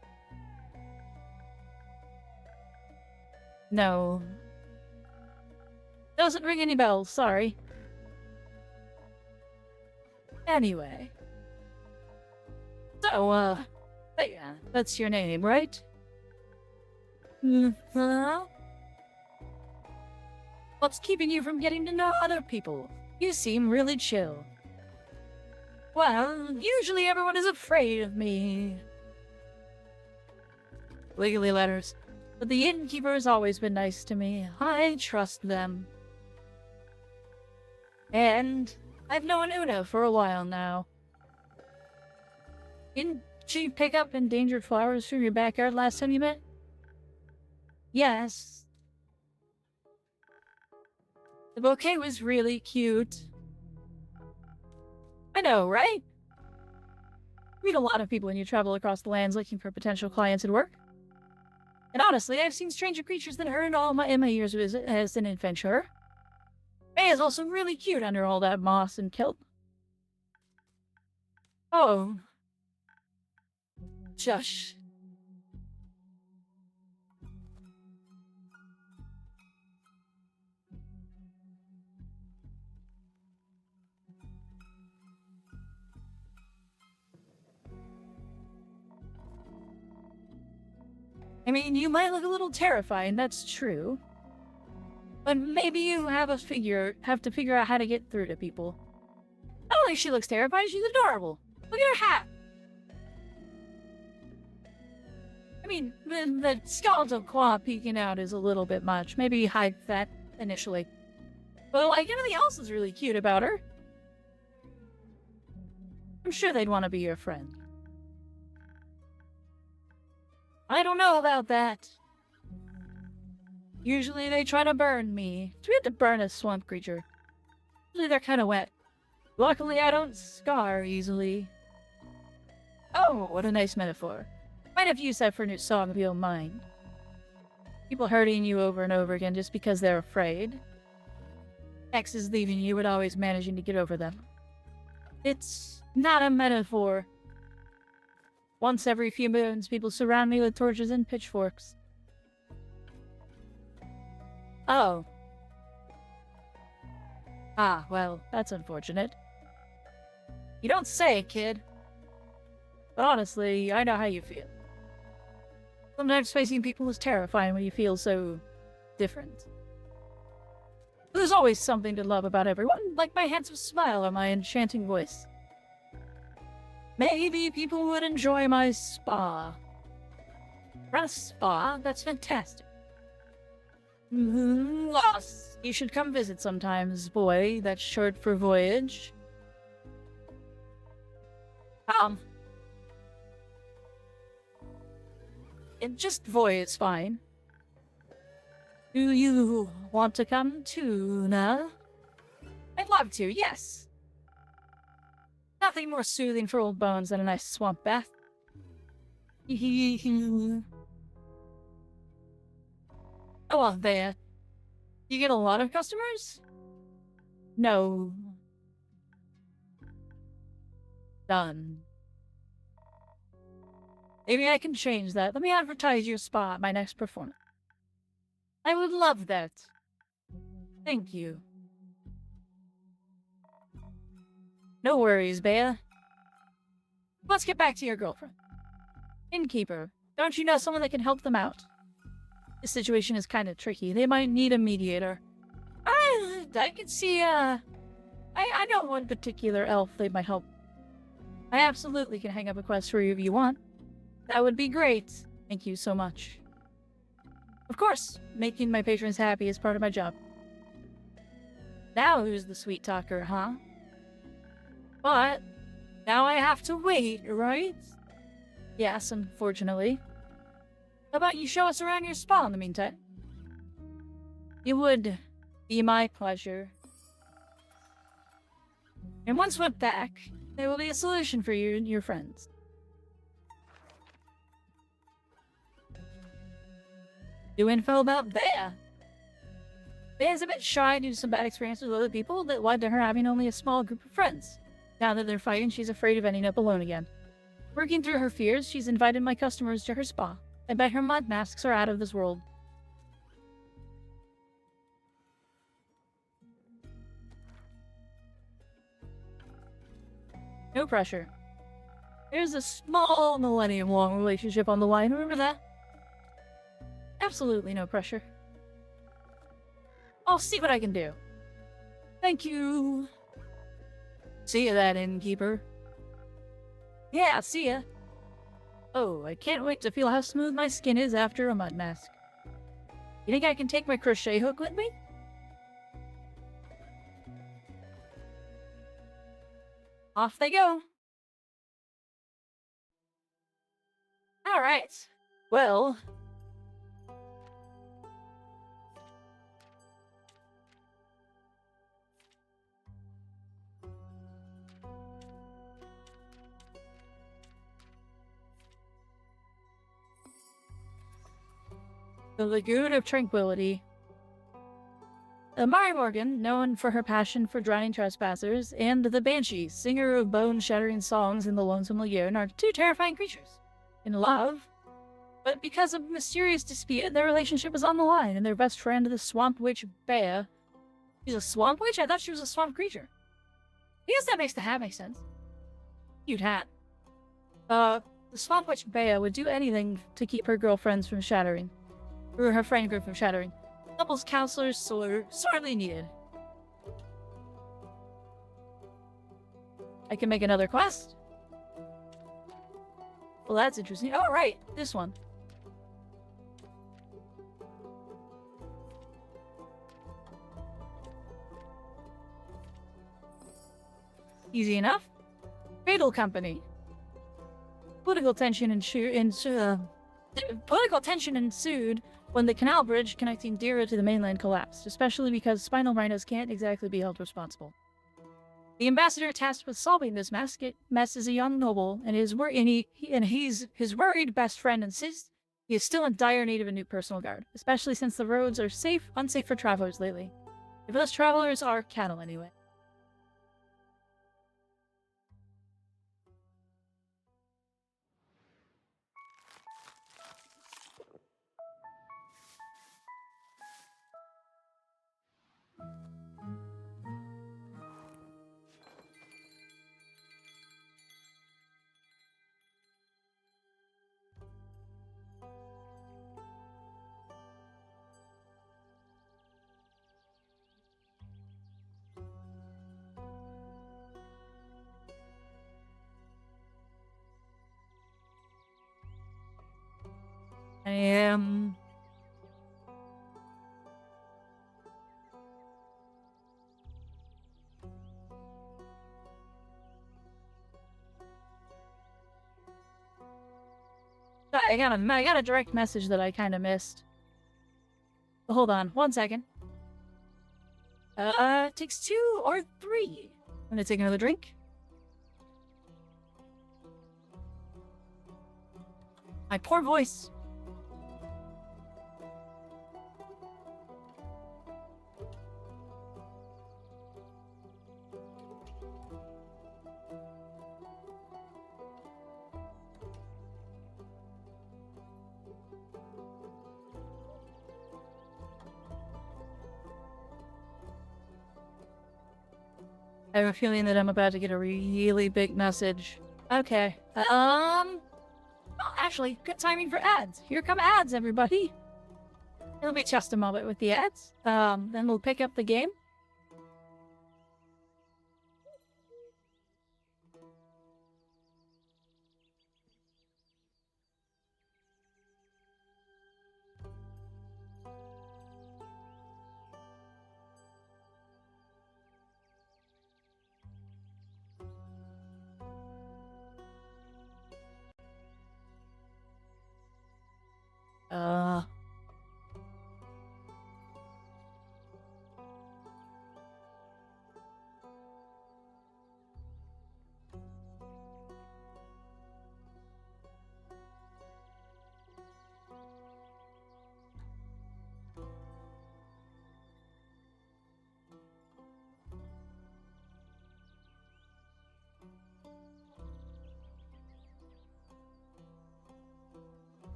No. Doesn't ring any bells, sorry. Anyway. So, yeah, that's your name, right? What's keeping you from getting to know other people? You seem really chill. Well, usually everyone is afraid of me. Legally letters. But the innkeeper has always been nice to me. I trust them. And I've known Una for a while now. Didn't she pick up endangered flowers from your backyard last time you met? Yes. The bouquet was really cute. I know, right? You meet a lot of people when you travel across the lands looking for potential clients at work. And honestly, I've seen stranger creatures than her in my years as an adventurer. May is also really cute under all that moss and kelp. Oh. Shush. I mean, you might look a little terrifying, that's true. But maybe you have to figure out how to get through to people. I don't think she looks terrifying, she's adorable. Look at her hat! I mean, the skeletal claw peeking out is a little bit much. Maybe hide that initially. But like, everything else is really cute about her. I'm sure they'd want to be your friend. I don't know about that. Usually they try to burn me. We had to burn a swamp creature. Usually they're kind of wet. Luckily I don't scar easily. Oh, what a nice metaphor. Might have used that for a new song if you don't mind. People hurting you over and over again just because they're afraid. Exes leaving you but always managing to get over them. It's not a metaphor. Once every few moons, people surround me with torches and pitchforks. Oh. Ah, well, that's unfortunate. You don't say, kid. But honestly, I know how you feel. Sometimes facing people is terrifying when you feel so different. But there's always something to love about everyone, like my handsome smile or my enchanting voice. Maybe people would enjoy my spa. Run a spa? That's fantastic. Lost. You should come visit sometimes, boy. That's short for voyage. And just voy is fine. Do you want to come too, now? I'd love to, yes. Nothing more soothing for old bones than a nice swamp bath. Oh, well, there. You get a lot of customers? No. Done. Maybe I can change that. Let me advertise your spa at my next performance. I would love that. Thank you. No worries, Bea. Let's get back to your girlfriend. Innkeeper, don't you know someone that can help them out? This situation is kind of tricky. They might need a mediator. I can see, I know one particular elf they might help. I absolutely can hang up a quest for you if you want. That would be great. Thank you so much. Of course, making my patrons happy is part of my job. Now who's the sweet talker, huh? But, now I have to wait, right? Yes, unfortunately. How about you show us around your spa in the meantime? It would be my pleasure. And once we're back, there will be a solution for you and your friends. New info about Bea. Bea's a bit shy due to some bad experiences with other people that led to her having only a small group of friends. Now that they're fighting, she's afraid of ending up alone again. Working through her fears, she's invited my customers to her spa. I bet her mud masks are out of this world. No pressure. There's a small millennium-long relationship on the line, remember that? Absolutely no pressure. I'll see what I can do. Thank you. See ya then, innkeeper. Yeah, see ya. Oh, I can't wait to feel how smooth my skin is after a mud mask. You think I can take my crochet hook with me? Off they go. Alright. Well... the Lagoon of Tranquility. Mari Morgan, known for her passion for drowning trespassers, and the Banshee, singer of bone-shattering songs in the Lonesome Lagoon, are two terrifying creatures. In love, but because of a mysterious dispute, their relationship is on the line, and their best friend, the Swamp Witch Bea. She's a Swamp Witch? I thought she was a swamp creature. I guess that makes the hat make sense. Cute hat. The Swamp Witch Bea would do anything to keep her girlfriends from shattering. Or her friend group from shattering. Couples counselors sorely needed. I can make another quest. Well, that's interesting. Oh, right. This one. Easy enough. Fatal Company. Political tension ensued when the canal bridge connecting Dira to the mainland collapsed, especially because spinal rhinos can't exactly be held responsible. The ambassador tasked with solving this mess is a young noble, and his worried best friend insists he is still in dire need of a new personal guard, especially since the roads are unsafe for travelers lately. If those travelers are cattle anyway. am... I got a direct message that I kind of missed. Hold on, 1 second. Takes 2 or 3. I'm gonna take another drink. My poor voice. I have a feeling that I'm about to get a really big message. Okay. Well, actually, good timing for ads. Here come ads, everybody. It'll be just a moment with the ads. Then we'll pick up the game. Uh...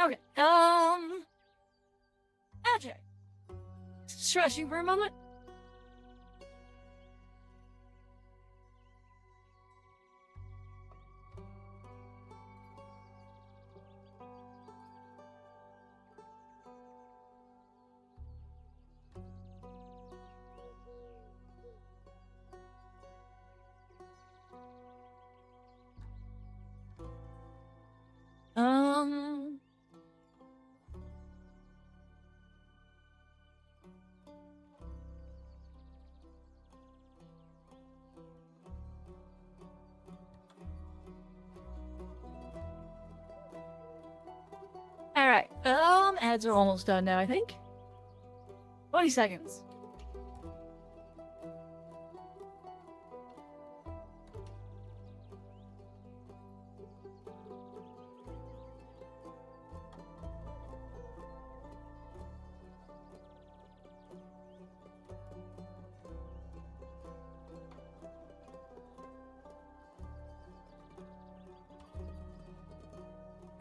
Okay, Ajay. Stretching for a moment. Um... Alright, ads are almost done now, I think. 20 seconds.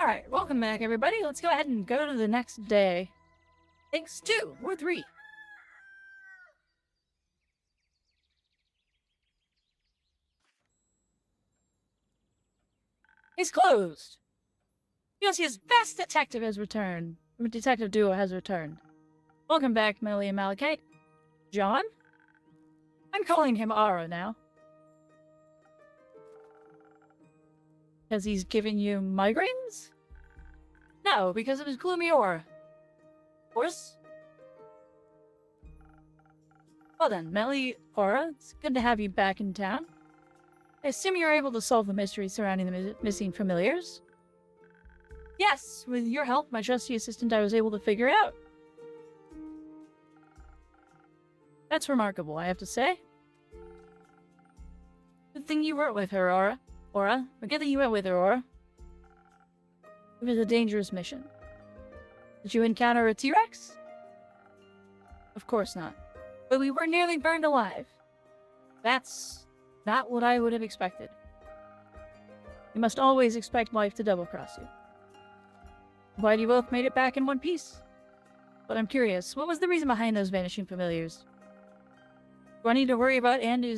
Alright, welcome back, everybody. Let's go ahead and go to the next day. Takes 2 or 3. It's closed. Yoshi's best detective has returned. Detective duo has returned. Welcome back, Melly and Malachite. John? I'm calling him Ara now. Because he's giving you migraines? No, because of his gloomy aura. Of course. Well then, Melly, Aura, it's good to have you back in town. I assume you're able to solve the mystery surrounding the missing familiars? Yes, with your help, my trusty assistant, I was able to figure it out. That's remarkable, I have to say. Good thing you weren't with her, Aura. Aura? Forget that you went with her, Aura. It was a dangerous mission. Did you encounter a T-Rex? Of course not. But we were nearly burned alive. That's not what I would have expected. You must always expect life to double-cross you. Glad you both made it back in one piece. But I'm curious, what was the reason behind those vanishing familiars? Do I need to worry about Andy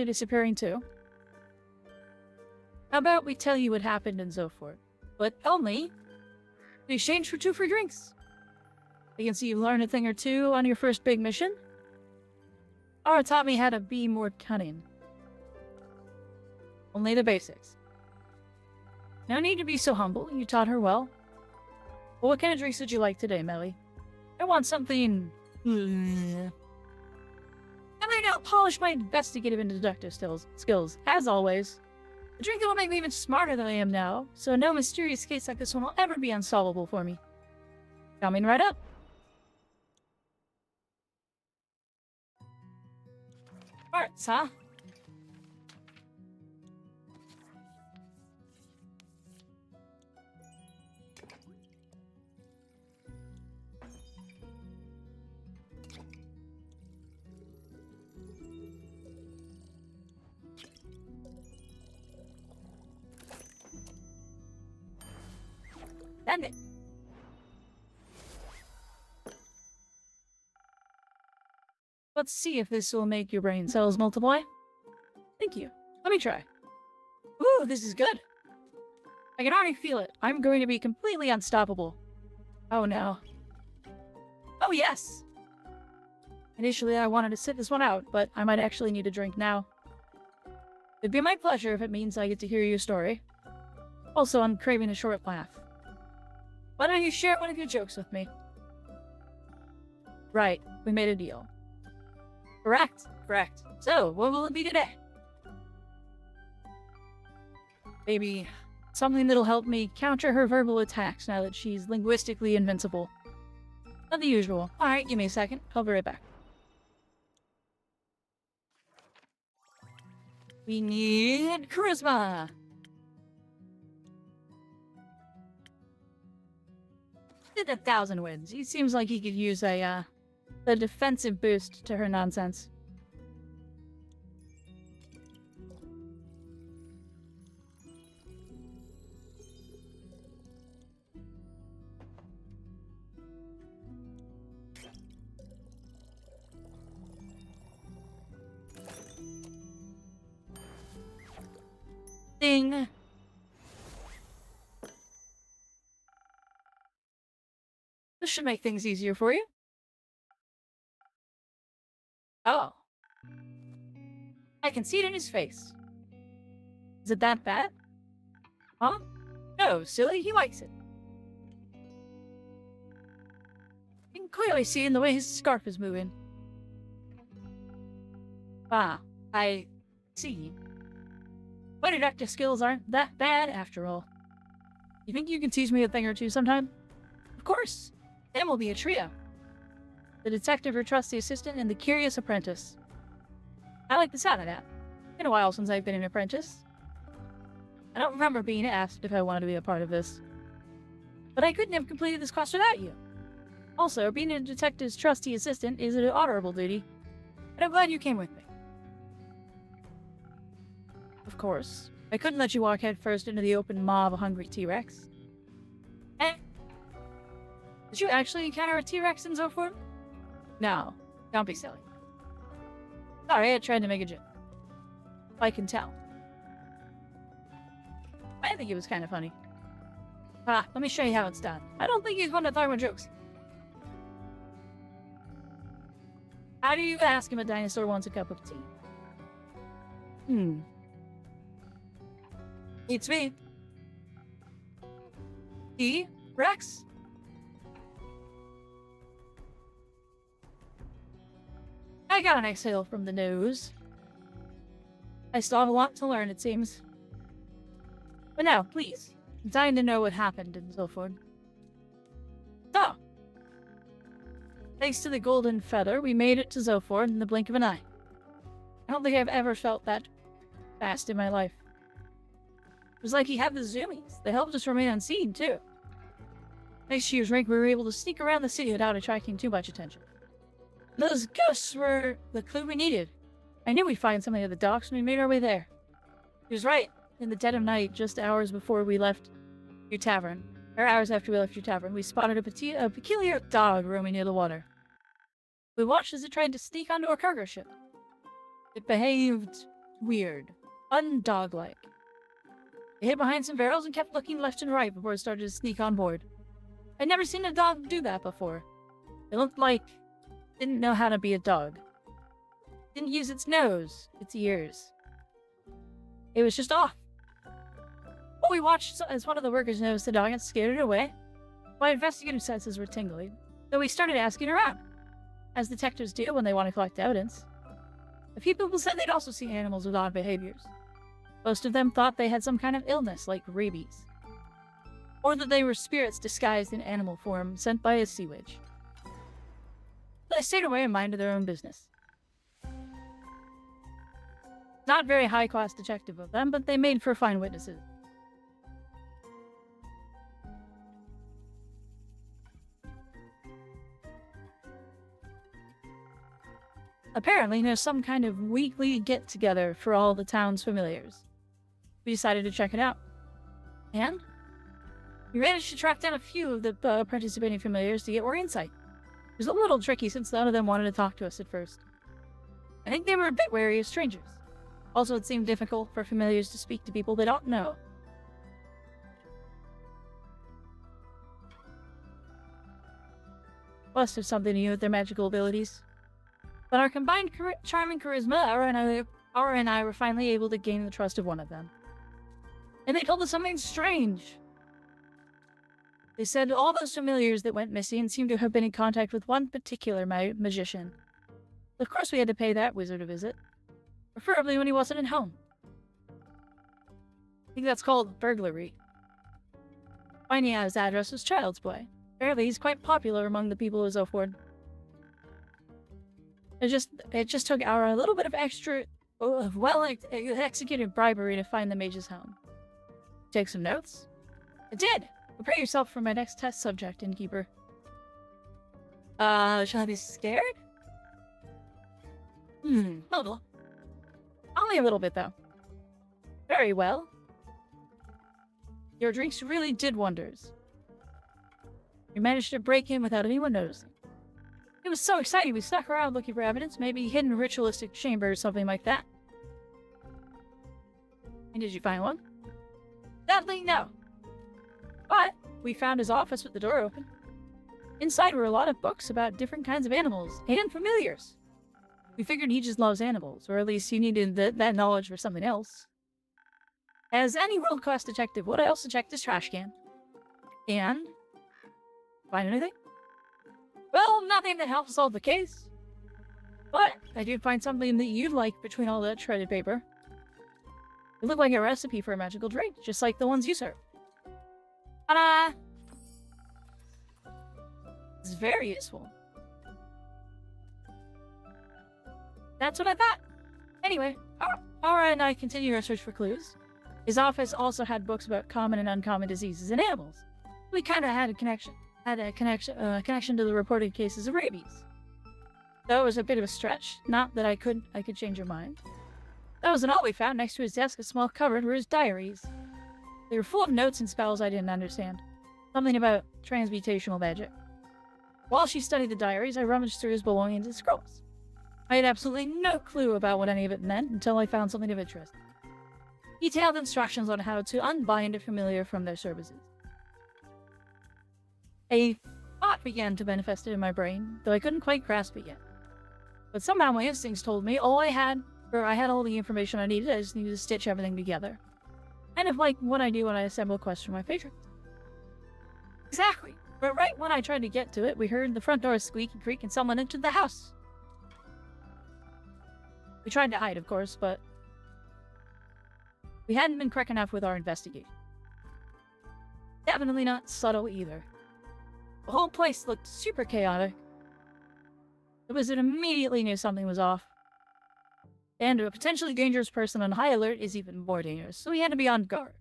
disappearing too? How about we tell you what happened in Zophort, but only in exchange for 2 free drinks. I can see you learned a thing or two on your first big mission. Aura taught me how to be more cunning. Only the basics. No need to be so humble, you taught her well. Well, what kind of drinks would you like today, Melly? I want something... And I now polish my investigative and deductive skills, as always. The drink will make me even smarter than I am now, so no mysterious case like this one will ever be unsolvable for me. Coming right up. Parts, huh? Send it. Let's see if this will make your brain cells multiply. Thank you. Let me try. Ooh, this is good. I can already feel it. I'm going to be completely unstoppable. Oh no. Oh yes! Initially I wanted to sit this one out, but I might actually need a drink now. It'd be my pleasure if it means I get to hear your story. Also, I'm craving a short laugh. Why don't you share one of your jokes with me? Right, we made a deal. Correct. So, what will it be today? Maybe something that'll help me counter her verbal attacks now that she's linguistically invincible. Not the usual. Alright, give me a second. I'll be right back. We need charisma. Did 1,000 wins. He seems like he could use a defensive boost to her nonsense. Ding! This should make things easier for you. Oh. I can see it in his face. Is it that bad? Huh? No, silly, he likes it. You can clearly see in the way his scarf is moving. Ah, I see. My deductive skills aren't that bad after all. You think you can teach me a thing or two sometime? Of course. Then we'll be a trio. The detective, her trusty assistant, and the curious apprentice. I like the sound of that. Been a while since I've been an apprentice. I don't remember being asked if I wanted to be a part of this. But I couldn't have completed this quest without you. Also, being a detective's trusty assistant is an honorable duty. And I'm glad you came with me. Of course. I couldn't let you walk headfirst into the open maw of a hungry T-Rex. Eh? Did you actually encounter a T-Rex in Zophort? No. Don't be silly. Sorry, I tried to make a joke. I can tell. I think it was kind of funny. Ah, let me show you how it's done. I don't think he's one to throw in jokes. How do you ask him a dinosaur wants a cup of tea? It's me. T-Rex? I got an exhale from the nose. I still have a lot to learn, it seems. But now, please, I'm dying to know what happened in Zophort. So, thanks to the golden feather, we made it to Zophort in the blink of an eye. I don't think I've ever felt that fast in my life. It was like he had the zoomies. They helped us remain unseen, too. Thanks to your drink, we were able to sneak around the city without attracting too much attention. Those ghosts were the clue we needed. I knew we'd find something at the docks when we made our way there. He was right. In the dead of night, just hours before we left your tavern, or hours after we left your tavern, we spotted a peculiar dog roaming near the water. We watched as it tried to sneak onto our cargo ship. It behaved weird, undog-like. It hid behind some barrels and kept looking left and right before it started to sneak on board. I'd never seen a dog do that before. It looked like it didn't know how to be a dog. It didn't use its nose, its ears. It was just off. Well, we watched as one of the workers noticed the dog and scared it away. My investigative senses were tingling, so we started asking around, as detectives do when they want to collect evidence. A few people said they'd also seen animals with odd behaviors. Most of them thought they had some kind of illness, like rabies. Or that they were spirits disguised in animal form sent by a sea witch. They stayed away and minded their own business. Not very high-class detective of them, but they made for fine witnesses. Apparently, there's some kind of weekly get-together for all the town's familiars. We decided to check it out. And we managed to track down a few of the participating familiars to get more insight. It was a little tricky since none of them wanted to talk to us at first. I think they were a bit wary of strangers. Also, it seemed difficult for familiars to speak to people they don't know. Must have something to do with their magical abilities. But our combined charm and charisma, Aura and I were finally able to gain the trust of one of them. And they told us something strange. They said all those familiars that went missing seemed to have been in contact with one particular magician. Of course we had to pay that wizard a visit. Preferably when he wasn't at home. I think that's called burglary. Finding out his address was child's play. Apparently he's quite popular among the people of Zoford. It just took Aura a little bit of extra, well-executed bribery to find the mage's home. Take some notes? I did! Prepare yourself for my next test subject, innkeeper. Shall I be scared? Little. Only a little bit, though. Very well. Your drinks really did wonders. You managed to break in without anyone noticing. It was so exciting we stuck around looking for evidence, maybe hidden ritualistic chamber or something like that. And did you find one? Sadly, no. But we found his office with the door open. Inside were a lot of books about different kinds of animals and familiars. We figured he just loves animals, or at least he needed that knowledge for something else. As any world-class detective would, I also checked his trash can. And? Find anything? Well, nothing that helps solve the case. But I did find something that you'd like between all that shredded paper. It looked like a recipe for a magical drink, just like the ones you serve. Ta-da! It's very useful. That's what I thought. Anyway, Aura and I continued our search for clues. His office also had books about common and uncommon diseases in animals. We kind of had a connection to the reported cases of rabies. Though it was a bit of a stretch, not that I could change your mind. That wasn't all we found. Next to his desk, a small cupboard were his diaries. They were full of notes and spells I didn't understand. Something about transmutational magic. While she studied the diaries, I rummaged through his belongings and scrolls. I had absolutely no clue about what any of it meant until I found something of interest. Detailed instructions on how to unbind a familiar from their services. A thought began to manifest in my brain, though I couldn't quite grasp it yet. But somehow my instincts told me I had all the information I needed. I just needed to stitch everything together. Kind of like what I do when I assemble quests for my patrons. Exactly. But right when I tried to get to it, we heard the front door squeak and creak and someone entered the house. We tried to hide, of course, but we hadn't been quick enough with our investigation. Definitely not subtle either. The whole place looked super chaotic. The wizard immediately knew something was off. And a potentially dangerous person on high alert is even more dangerous, so he had to be on guard.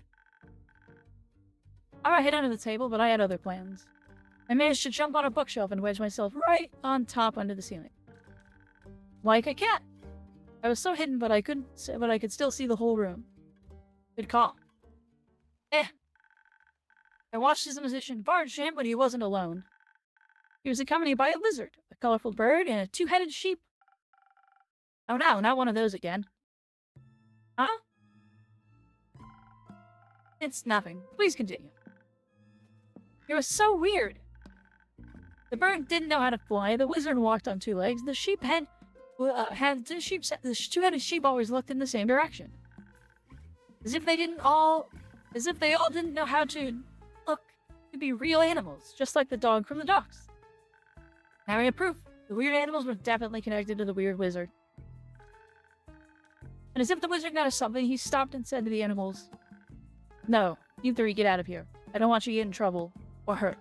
I hid under the table, but I had other plans. I managed to jump on a bookshelf and wedge myself right on top under the ceiling. Like a cat. I was so hidden, but I could still see the whole room. Good call. I watched as the musician barged in, but he wasn't alone. He was accompanied by a lizard, a colorful bird, and a two-headed sheep. Oh no, not one of those again. Huh? It's nothing. Please continue. It was so weird. The bird didn't know how to fly, the wizard walked on two legs, the two-headed sheep always looked in the same direction. As if they all didn't know how to look to be real animals, just like the dog from the docks. Now we have proof. The weird animals were definitely connected to the weird wizard. And as if the wizard noticed something, he stopped and said to the animals, "No, you three get out of here. I don't want you to get in trouble or hurt."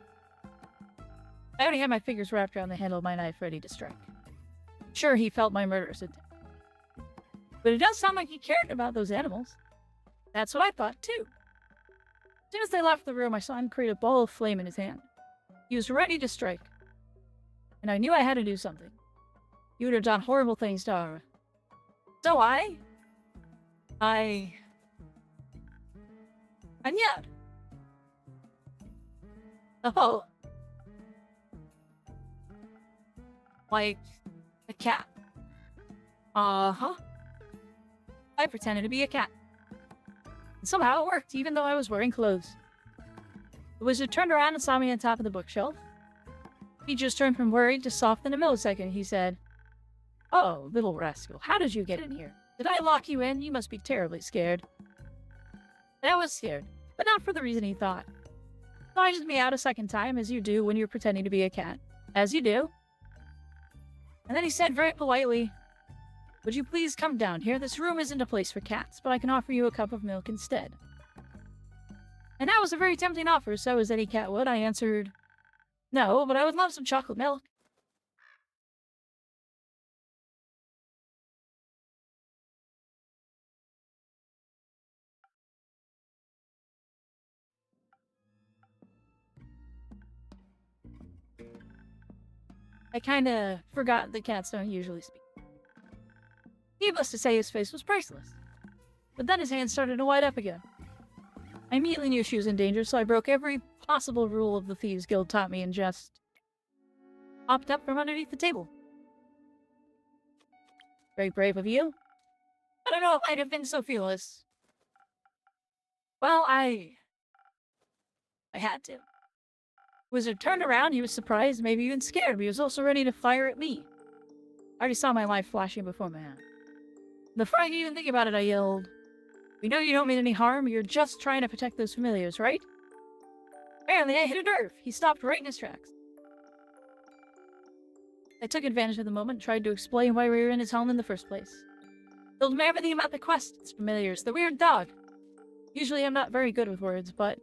I already had my fingers wrapped around the handle of my knife ready to strike. Sure, he felt my murderous intent. But it does sound like he cared about those animals. That's what I thought, too. As soon as they left the room, I saw him create a ball of flame in his hand. He was ready to strike. And I knew I had to do something. He would have done horrible things to Ara. So and yet. Oh. Like a cat. Uh-huh. I pretended to be a cat. And somehow it worked, even though I was wearing clothes. The wizard turned around and saw me on top of the bookshelf. He just turned from worried to soft in a millisecond. He said, "Oh, little rascal, how did you get in here? Did I lock you in? You must be terribly scared." And I was scared, but not for the reason he thought. He pointed me out a second time, as you do when you're pretending to be a cat. As you do. And then he said very politely, "Would you please come down here? This room isn't a place for cats, but I can offer you a cup of milk instead." And that was a very tempting offer, so as any cat would, I answered, "No, but I would love some chocolate milk." I kinda forgot that cats don't usually speak. Needless to say, his face was priceless. But then his hand started to light up again. I immediately knew she was in danger, so I broke every possible rule of the Thieves Guild taught me and just hopped up from underneath the table. Very brave of you. I don't know if I'd have been so fearless. Well, I had to. Wizard turned around, he was surprised, maybe even scared, but he was also ready to fire at me. I already saw my life flashing before my eyes. Before I could even think about it, I yelled, "We know you don't mean any harm, you're just trying to protect those familiars, right?" Apparently I hit a nerve. He stopped right in his tracks. I took advantage of the moment and tried to explain why we were in his home in the first place. Told him everything about the quest, its familiars, the weird dog. Usually I'm not very good with words, but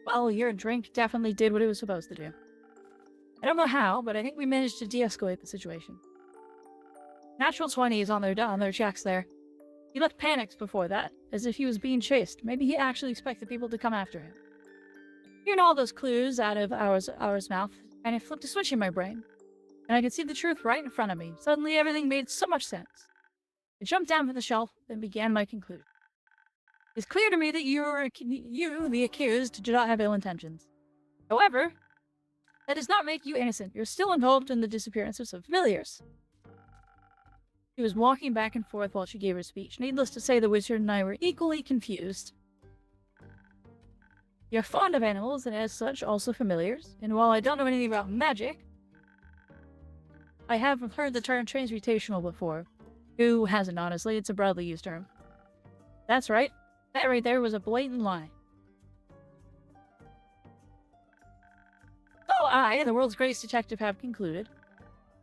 well, your drink definitely did what it was supposed to do. I don't know how, but I think we managed to de-escalate the situation. Natural 20s on their checks there. He looked panicked before that, as if he was being chased. Maybe he actually expected people to come after him. Hearing all those clues out of Aura's mouth, and it flipped a switch in my brain. And I could see the truth right in front of me. Suddenly everything made so much sense. I jumped down from the shelf and began my conclusion. It's clear to me that you, the accused, do not have ill intentions. However, that does not make you innocent. You're still involved in the disappearances of familiars. She was walking back and forth while she gave her speech. Needless to say, the wizard and I were equally confused. You're fond of animals, and as such, also familiars. And while I don't know anything about magic, I have heard the term transmutational before. Who hasn't, honestly? It's a broadly used term. That's right. That right there was a blatant lie. So I, the world's greatest detective, have concluded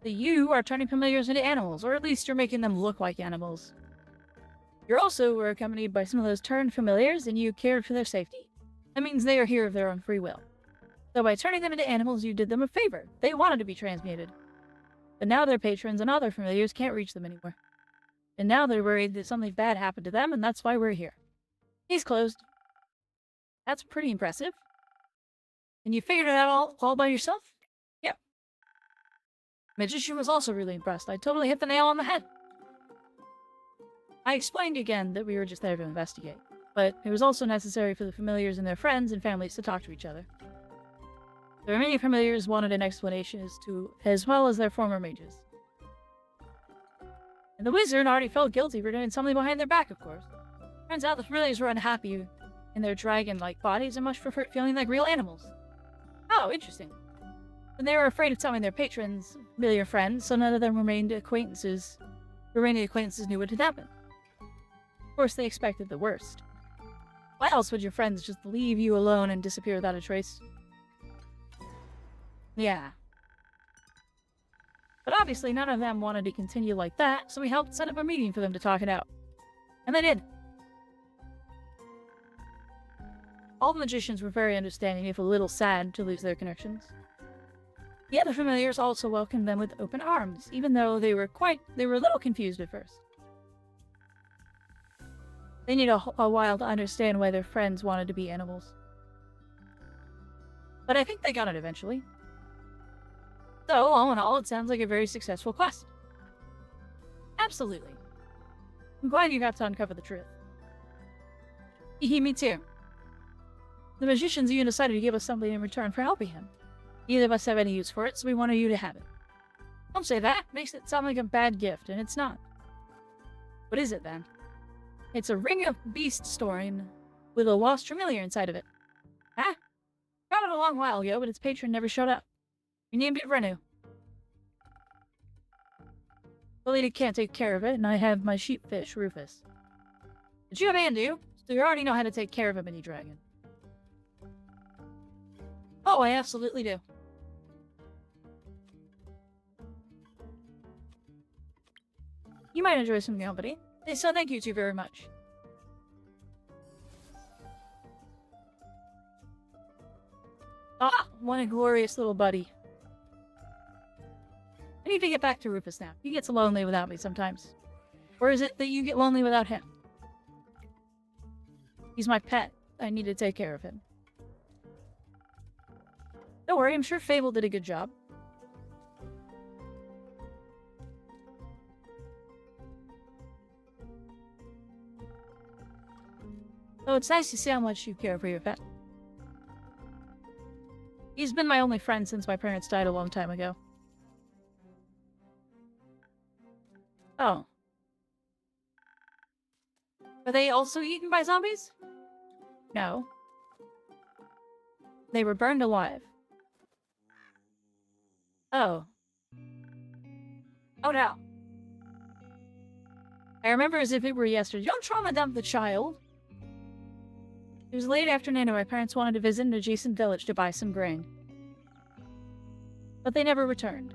that you are turning familiars into animals, or at least you're making them look like animals. You also were accompanied by some of those turned familiars, and you cared for their safety. That means they are here of their own free will. So by turning them into animals, you did them a favor. They wanted to be transmuted. But now their patrons and other familiars can't reach them anymore. And now they're worried that something bad happened to them, and that's why we're here. Case closed. That's pretty impressive. And you figured it out all by yourself? Yeah. Magician was also really impressed. I totally hit the nail on the head. I explained again that we were just there to investigate, but it was also necessary for the familiars and their friends and families to talk to each other. The remaining familiars wanted an explanation as well as their former mages. And the wizard already felt guilty for doing something behind their back, of course. Turns out the familiars were unhappy in their dragon-like bodies and much preferred feeling like real animals. Oh, interesting. And they were afraid of telling their patrons, familiar friends, so none of them remained acquaintances. Remaining acquaintances knew what had happened. Of course, they expected the worst. Why else would your friends just leave you alone and disappear without a trace? Yeah. But obviously none of them wanted to continue like that, so we helped set up a meeting for them to talk it out. And they did. All the magicians were very understanding, if a little sad to lose their connections. The other familiars also welcomed them with open arms, even though they were a little confused at first. They needed a while to understand why their friends wanted to be animals. But I think they got it eventually. So, all in all, it sounds like a very successful quest. Absolutely. I'm glad you got to uncover the truth. Me too. The magicians even decided to give us something in return for helping him. Neither of us have any use for it, so we wanted you to have it. Don't say that. Makes it sound like a bad gift, and it's not. What is it, then? It's a Ring of Beast story with a lost familiar inside of it. Huh? Got it a long while ago, but its patron never showed up. We named it Renu. Lily can't take care of it, and I have my sheepfish, Rufus. But you have Andu, so you already know how to take care of a mini dragon. Oh, I absolutely do. You might enjoy some company, so thank you two very much. Ah, what a glorious little buddy. I need to get back to Rufus now. He gets lonely without me sometimes. Or is it that you get lonely without him? He's my pet. I need to take care of him. Don't worry, I'm sure Fable did a good job. So it's nice to see how much you care for your pet. He's been my only friend since my parents died a long time ago. Oh. Were they also eaten by zombies? No. They were burned alive. Oh. Oh no. I remember as if it were yesterday. Don't trauma dump the child. It was late afternoon and my parents wanted to visit an adjacent village to buy some grain. But they never returned.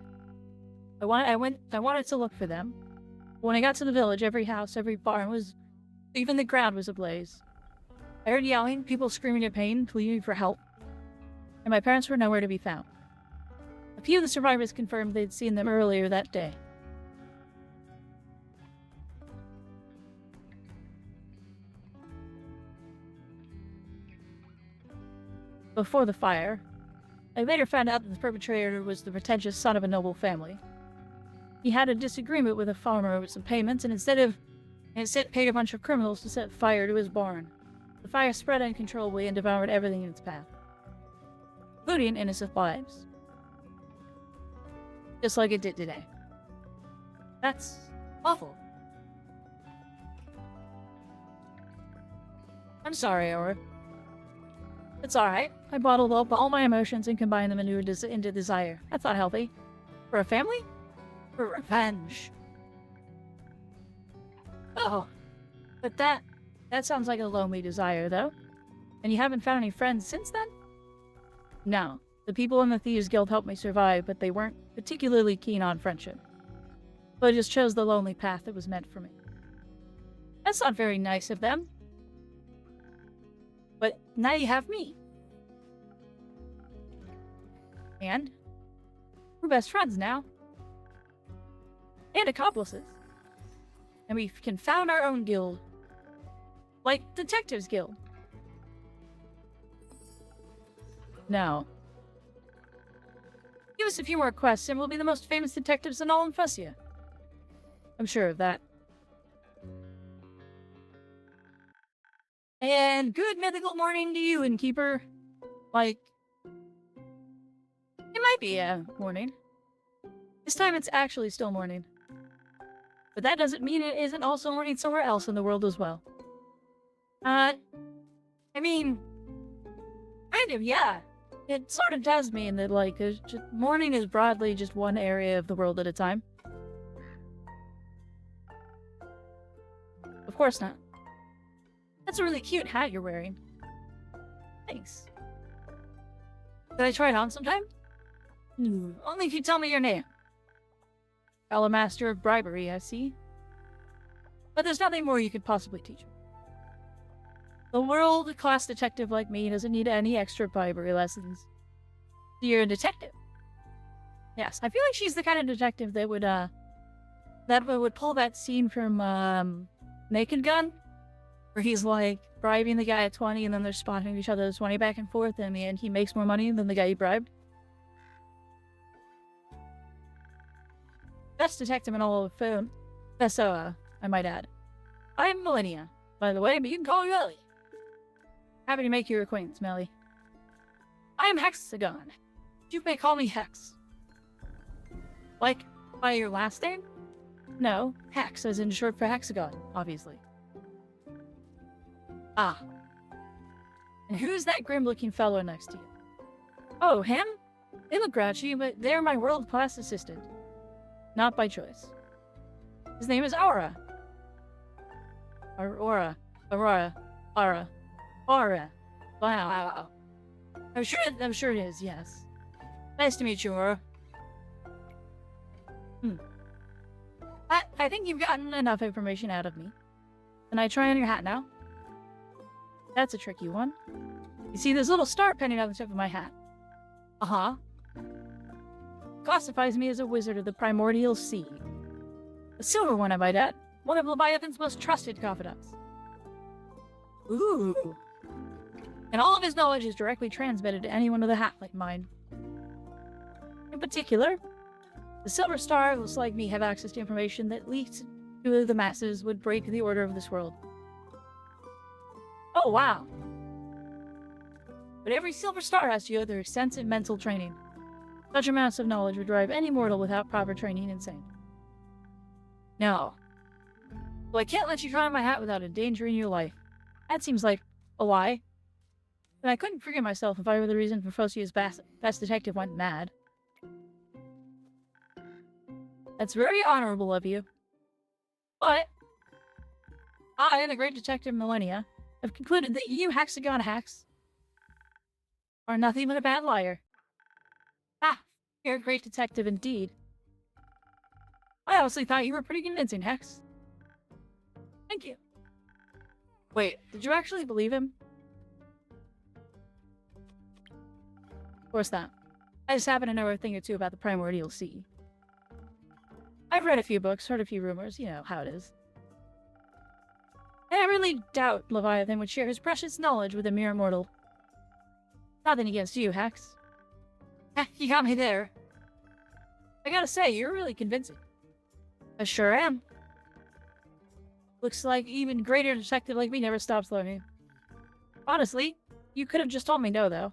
I wanted to look for them. When I got to the village, every house, every barn even the ground was ablaze. I heard yelling, people screaming in pain, pleading for help. And my parents were nowhere to be found. A few of the survivors confirmed they'd seen them earlier that day. Before the fire, I later found out that the perpetrator was the pretentious son of a noble family. He had a disagreement with a farmer over some payments, and instead paid a bunch of criminals to set fire to his barn. The fire spread uncontrollably and devoured everything in its path, including innocent lives. Just like it did today. That's awful. I'm sorry, Aura. It's alright. I bottled up all my emotions and combined them into desire. That's not healthy. For a family? For revenge. Oh. But that sounds like a lonely desire, though. And you haven't found any friends since then? No. The people in the Thieves Guild helped me survive, but they weren't particularly keen on friendship. So I just chose the lonely path that was meant for me. That's not very nice of them. But now you have me. And we're best friends now. And accomplices. and we can found our own guild. Like Detectives Guild. Now, give us a few more quests and we'll be the most famous detectives in all Infussia. I'm sure of that. And good mythical morning to you, Innkeeper. Like, it might be morning. This time it's actually still morning. But that doesn't mean it isn't also morning somewhere else in the world as well. I mean, kind of, yeah. It sort of does mean that, like, morning is broadly just one area of the world at a time. Of course not. That's a really cute hat you're wearing. Thanks. Did I try it on sometime? Only if you tell me your name. Fellow master of bribery, I see. But there's nothing more you could possibly teach me. The world-class detective like me doesn't need any extra bribery lessons. You're a detective. Yes, I feel like she's the kind of detective that would pull that scene from Naked Gun, where he's like bribing the guy at 20 and then they're spotting each other's 20 back and forth, and in the end he makes more money than the guy he bribed. Best detective in all of phone. Pessoa, I might add. I'm Millennia, by the way, but you can call me Melly. Happy to make your acquaintance, Melly. I am Hexagon. You may call me Hex. Like, by your last name? No, Hex, as in short for Hexagon, obviously. Ah. And who's that grim-looking fellow next to you? Oh, him? They look grouchy, but they're my world-class assistant. Not by choice. His name is Aura. Aura. Wow. I'm sure it is, yes. Nice to meet you, Aura. I think you've gotten enough information out of me. Can I try on your hat now? That's a tricky one. You see this little star pending on the tip of my hat? Uh-huh. Classifies me as a wizard of the Primordial Sea. A silver one, I might add. One of Leviathan's most trusted confidants. Ooh. And all of his knowledge is directly transmitted to anyone with a hat like mine. In particular, the Silver Star looks like me have access to information that leaked to the masses would break the order of this world. Oh, wow. But every Silver Star has to go through extensive mental training. Such amounts of knowledge would drive any mortal without proper training insane. No. Well, I can't let you try on my hat without endangering your life. That seems like a lie. But I couldn't forgive myself if I were the reason Infusia's best detective went mad. That's very honorable of you. But I, the great detective Millennia, have concluded that you Hexagon Hex are nothing but a bad liar. Ah, you're a great detective indeed. I honestly thought you were pretty convincing, Hex. Thank you. Wait, did you actually believe him? Of course not. I just happen to know a thing or two about the Primordial Sea. I've read a few books, heard a few rumors, you know how it is. And I really doubt Leviathan would share his precious knowledge with a mere mortal. Nothing against you, Hex. You got me there. I gotta say, you're really convincing. I sure am. Looks like even greater detective like me never stops learning. Honestly, you could have just told me no, though.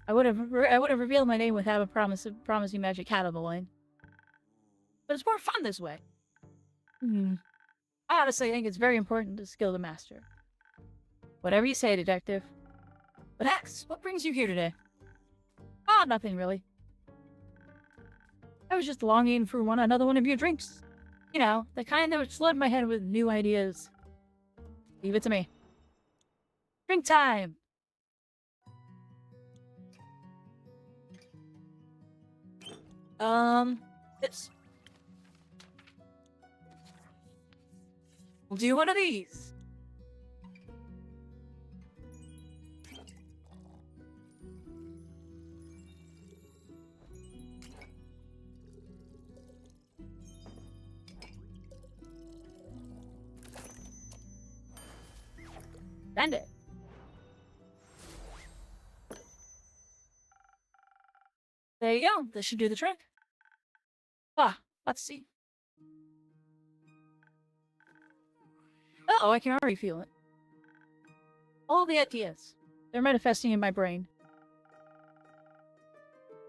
I would have revealed my name without a promising magic hat on the line. But it's more fun this way. I honestly think it's very important to skill the master. Whatever you say, detective. But Hex, what brings you here today? Ah, nothing really. I was just longing for another one of your drinks. You know, the kind that would flood my head with new ideas. Leave it to me. Drink time! This. We'll do one of these. Send it. There you go. This should do the trick. Ah, let's see. Uh-oh, I can already feel it. All the ideas. They're manifesting in my brain.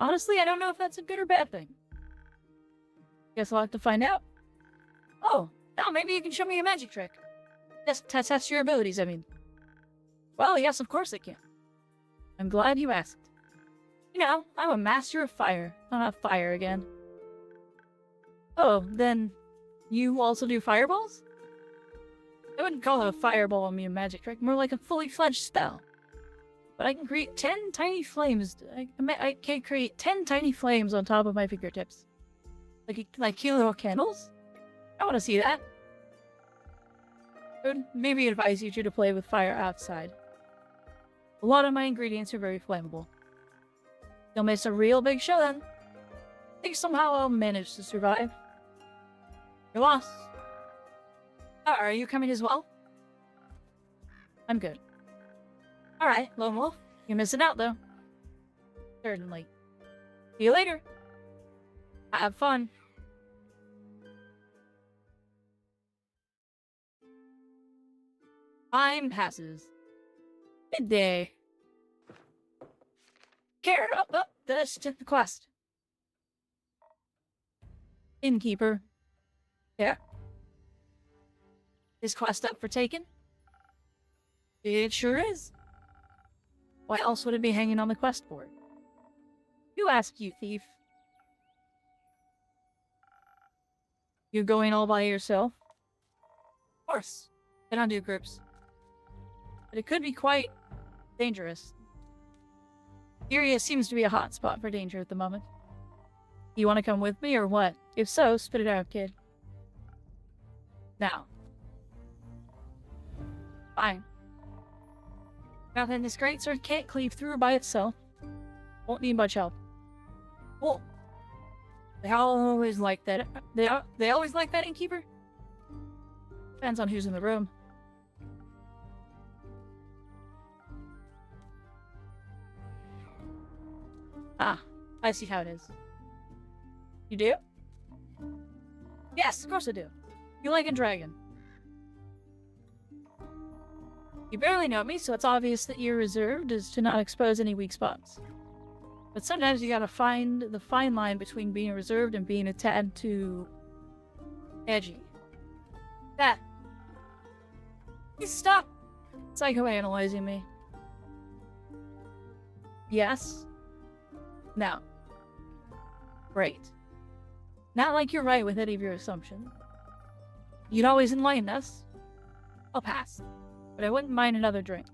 Honestly, I don't know if that's a good or bad thing. Guess I'll have to find out. Oh, now maybe you can show me a magic trick. Just test your abilities, I mean. Well, yes, of course I can. I'm glad you asked. You know, I'm a master of fire. Not fire again. Oh, then you also do fireballs? I wouldn't call it a fireball immune magic trick, more like a fully fledged spell. But I can create 10 tiny flames. I can create 10 tiny flames on top of my fingertips. Like cute little candles? I want to see that. I would maybe advise you two to play with fire outside. A lot of my ingredients are very flammable. You'll miss a real big show then. I think somehow I'll manage to survive. You're lost. Are you coming as well? I'm good. Alright, Lone Wolf. You're missing out, though. Certainly. See you later. Have fun. Time passes. Midday. Carrot up, that's just the quest. Innkeeper. Yeah. Is quest up for taking? It sure is. Why else would it be hanging on the quest board? Who asked you, thief? You going all by yourself? Of course. I don't do groups. But it could be quite dangerous. Syria seems to be a hot spot for danger at the moment. You want to come with me or what? If so, spit it out, kid. Now. Fine. Nothing this greatsword can't cleave through by itself. Won't need much help. Well, they always like that. They always like that, innkeeper? Depends on who's in the room. Ah, I see how it is. You do? Yes, of course I do. You like a dragon. You barely know me, so it's obvious that you're reserved as to not expose any weak spots. But sometimes you gotta find the fine line between being reserved and being a tad too edgy. That. You stop psychoanalyzing me. Yes? No. Great. Not like you're right with any of your assumptions. You'd always enlighten us. I'll pass. But I wouldn't mind another drink.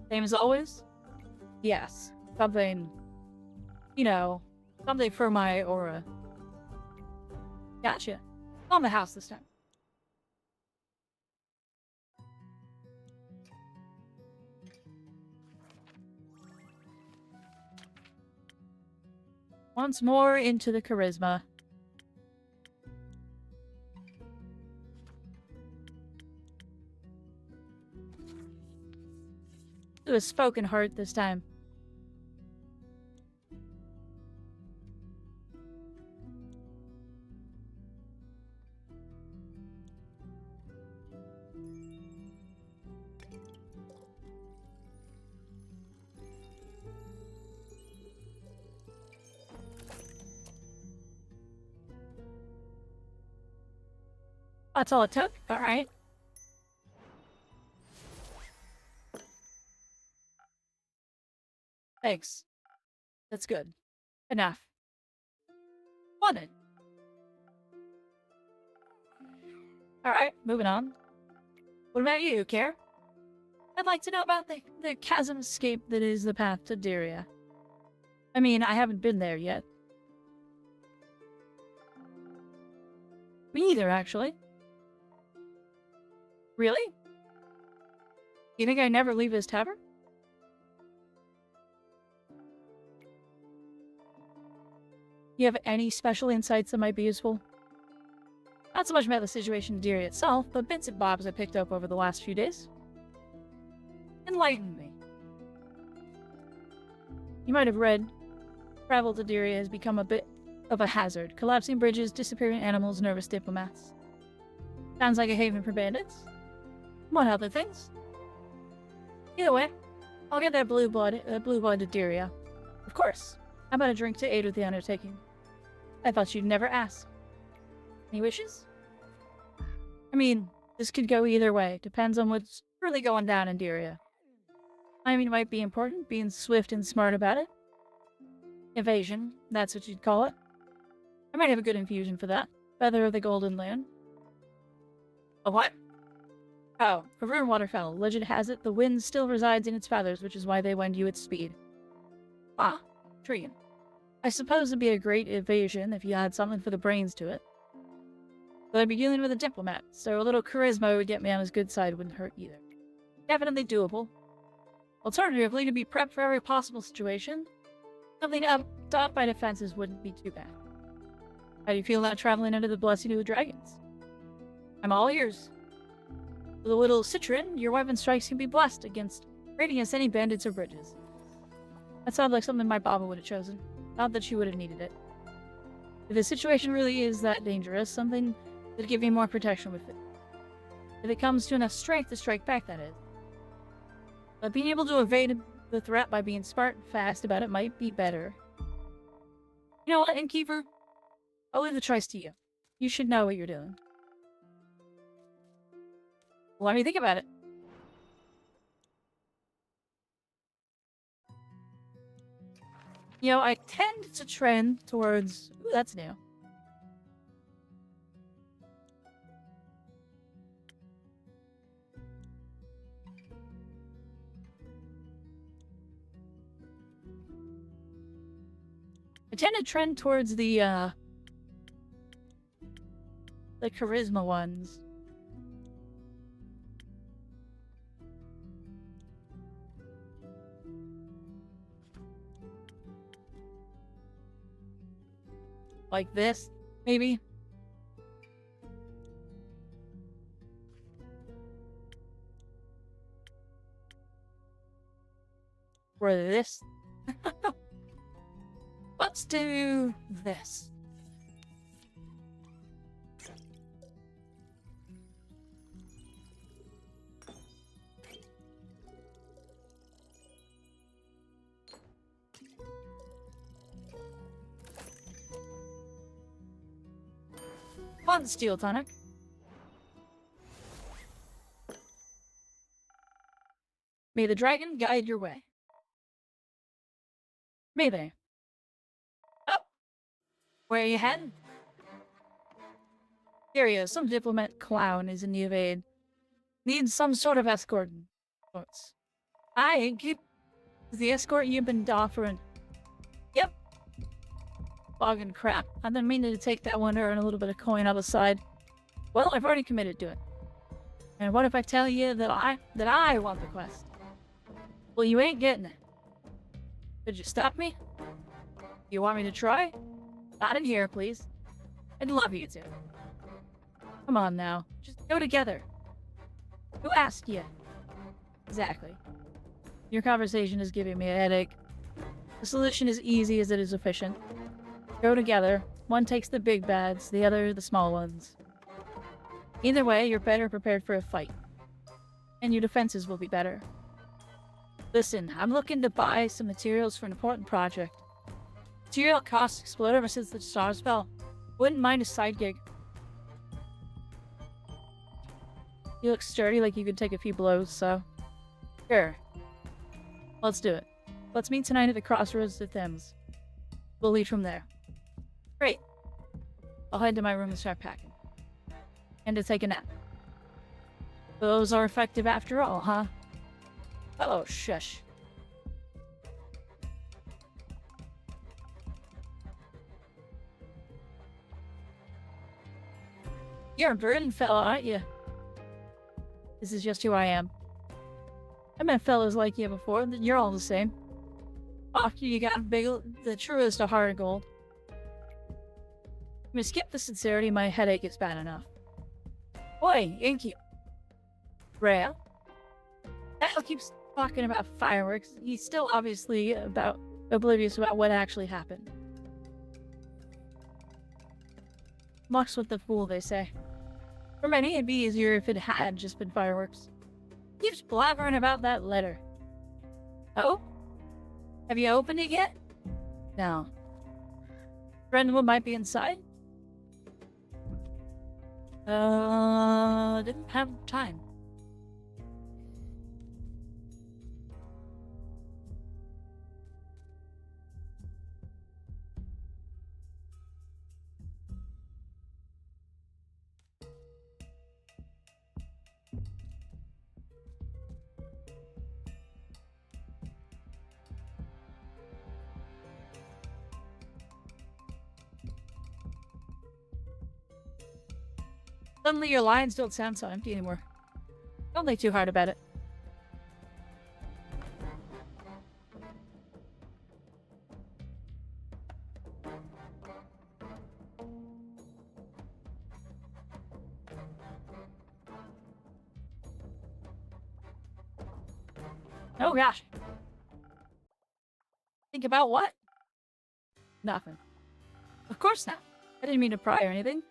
Same as always? Yes. Something, you know, something for my aura. Gotcha. On the house this time. Once more into the charisma. To a spoken heart this time. That's all it took? Alright. Thanks. That's good. Enough. Wanted. Alright, moving on. What about you, Care? I'd like to know about the chasm-scape that is the path to Diria. I mean, I haven't been there yet. Me either, actually. Really? You think I never leave this tavern? You have any special insights that might be useful? Not so much about the situation in Diria itself, but bits and bobs I picked up over the last few days. Enlighten me. You might have read, travel to Diria has become a bit of a hazard. Collapsing bridges, disappearing animals, nervous diplomats. Sounds like a haven for bandits. What other things? Either way, I'll get that blue blood to Diria. Of course. How about a drink to aid with the undertaking? I thought you'd never ask. Any wishes? I mean, this could go either way. Depends on what's really going down in Diria. Timing might be important, being swift and smart about it. Evasion, that's what you'd call it. I might have a good infusion for that. Feather of the Golden Land. A what? Oh, a rune waterfowl. Legend has it the wind still resides in its feathers, which is why they lend you its speed. Ah, intriguing. I suppose it'd be a great evasion if you had something for the brains to it. But I'd be dealing with a diplomat, so a little charisma would get me on his good side wouldn't hurt either. Definitely doable. Alternatively, to be prepped for every possible situation, something up by defenses wouldn't be too bad. How do you feel about traveling under the blessing of the dragons? I'm all ears. With a little citron, your weapon strikes can be blessed against any bandits or bridges. That sounds like something my Baba would have chosen. Not that she would have needed it. If the situation really is that dangerous, something that'd give me more protection with it. If it comes to enough strength to strike back, that is. But being able to evade the threat by being smart and fast about it might be better. You know what, Innkeeper? I'll leave the choice to you. You should know what you're doing. Let me think about it. You know, I tend to trend towards... Ooh, that's new. I tend to trend towards the charisma ones. Like this, maybe? Or this? Let's do this. One steel tonic. May the dragon guide your way. May they. Oh! Where are you heading? Diria, some diplomat clown is in need of aid. Needs some sort of escort. I keep the escort you've been offering. Yep. Bogging crap. I've been meaning to take that one to earn a little bit of coin on the side. Well, I've already committed to it. And what if I tell you that I want the quest? Well, you ain't getting it. Could you stop me? You want me to try? Not in here, please. I'd love you to. Come on now. Just go together. Who asked you? Exactly. Your conversation is giving me a headache. The solution is easy as it is efficient. Go together. One takes the big bads, the other the small ones. Either way, you're better prepared for a fight. And your defenses will be better. Listen, I'm looking to buy some materials for an important project. Material costs exploded ever since the stars fell. Wouldn't mind a side gig. You look sturdy, like you could take a few blows, so... Sure. Let's do it. Let's meet tonight at the crossroads of the Thames. We'll leave from there. Great. I'll head to my room and start packing. And to take a nap. Those are effective after all, huh? Oh, shush. You're a burden fella, aren't you? This is just who I am. I met fellas like you before, you're all the same. After you got the truest of heart of gold. I'm gonna skip the sincerity, my headache is bad enough. Boy, thank you. Rhea? That'll keep talking about fireworks. He's still obviously oblivious about what actually happened. Luck's with the fool, they say. For many, it'd be easier if it had just been fireworks. Keeps blabbering about that letter. Oh? Have you opened it yet? No. Brentwood might be inside? Didn't have time. Suddenly your lines don't sound so empty anymore. Don't think too hard about it. Oh gosh. Think about what? Nothing. Of course not. I didn't mean to pry or anything.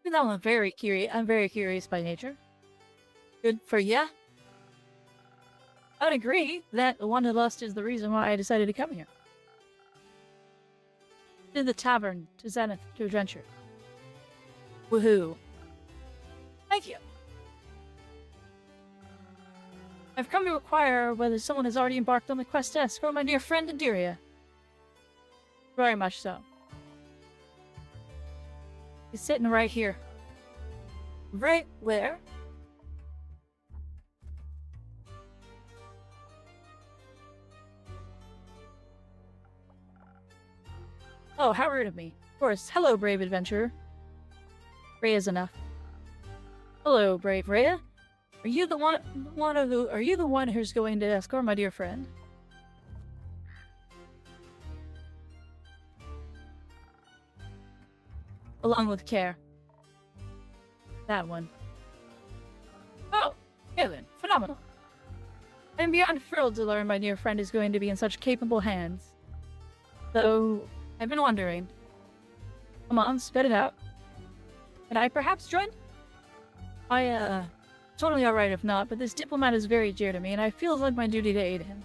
Even though I'm very curious by nature. Good for ya. I'd agree that wanderlust is the reason why I decided to come here. To the tavern, to Zenith, to adventure. Woohoo. Thank you. I've come to inquire whether someone has already embarked on the quest to escort my dear friend Adiria. Very much so. He's sitting right here. Right where? Oh, how rude of me. Of course. Hello, brave adventurer. Rhea's enough. Hello, brave Rhea. Are you the one who's going to escort my dear friend? Along with care. That one. Oh, Helen, phenomenal. I'm beyond thrilled to learn my dear friend is going to be in such capable hands. Though, I've been wondering. Come on, spit it out. Can I perhaps join? Totally alright if not, but this diplomat is very dear to me, and I feel like my duty to aid him.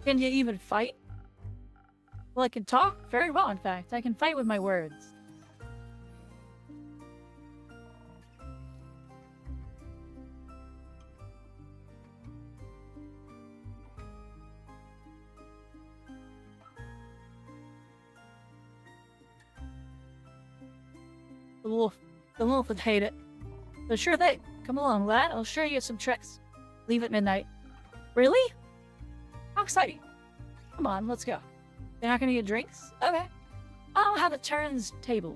Can you even fight? Well, I can talk very well, in fact. I can fight with my words. The wolf would hate it. So sure thing. Come along, lad. I'll show you some tricks. Leave at midnight. Really? How exciting. Come on, let's go. You're not gonna get drinks? Okay. I'll have the turntables.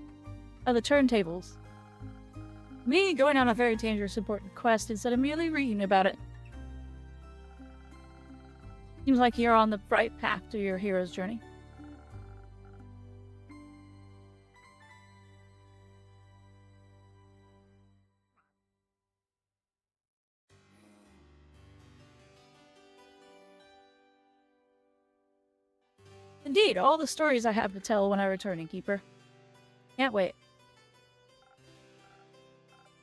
Me going on a very dangerous, important quest instead of merely reading about it. Seems like you're on the right path to your hero's journey. Indeed, all the stories I have to tell when I return, Innkeeper. Can't wait.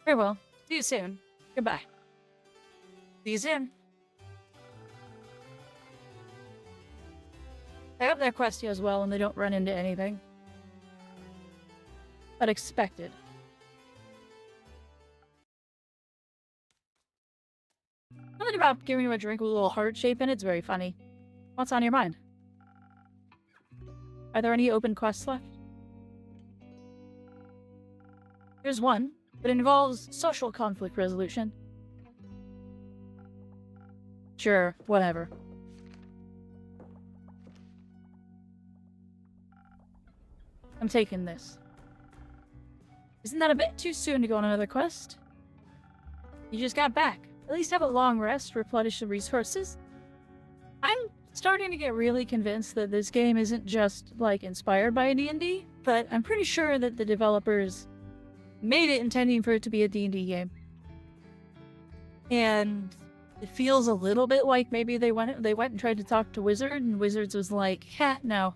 Very well. See you soon. Goodbye. See you soon. I hope that quest goes well and they don't run into anything. But expected. Something about giving you a drink with a little heart shape in it's very funny. What's on your mind? Are there any open quests left? There's one, but it involves social conflict resolution. Sure, whatever. I'm taking this. Isn't that a bit too soon to go on another quest? You just got back. At least have a long rest, replenish the resources. I'm starting to get really convinced that this game isn't just, like, inspired by D&D, but I'm pretty sure that the developers made it intending for it to be a D&D game. And It feels a little bit like maybe they went and tried to talk to Wizard, and Wizards was like, "Ha, no."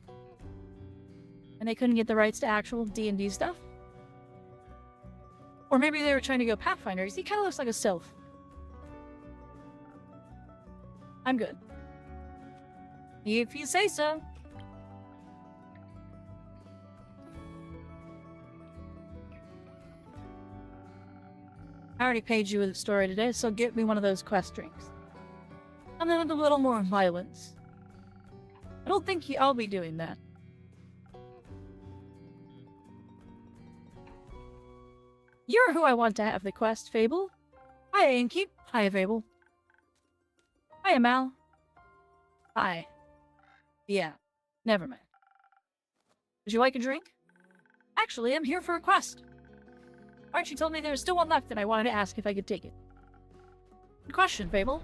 And they couldn't get the rights to actual D&D stuff. Or maybe they were trying to go Pathfinder. He kind of looks like a sylph. I'm good. If you say so. I already paid you with a story today, so get me one of those quest drinks. And then with a little more violence. I don't think I'll be doing that. You're who I want to have the quest, Fable. Hi, Innkeep. Hi, Fable. Hi, Mal. Hi. Yeah, never mind. Would you like a drink? Actually, I'm here for a quest. Archie told me there was still one left, and I wanted to ask if I could take it. Good question, Fable.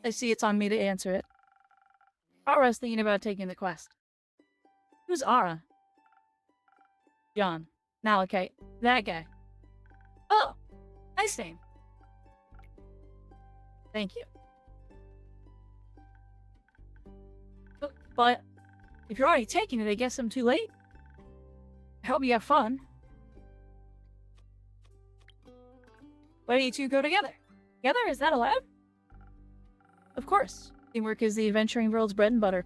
I see it's on me to answer it. Ara's thinking about taking the quest. Who's Ara? John. Malachite. That guy. Oh, nice name. Thank you. But if you're already taking it, I guess I'm too late. I hope you have fun. Why don't you two go together? Together? Is that allowed? Of course. Teamwork is the adventuring world's bread and butter.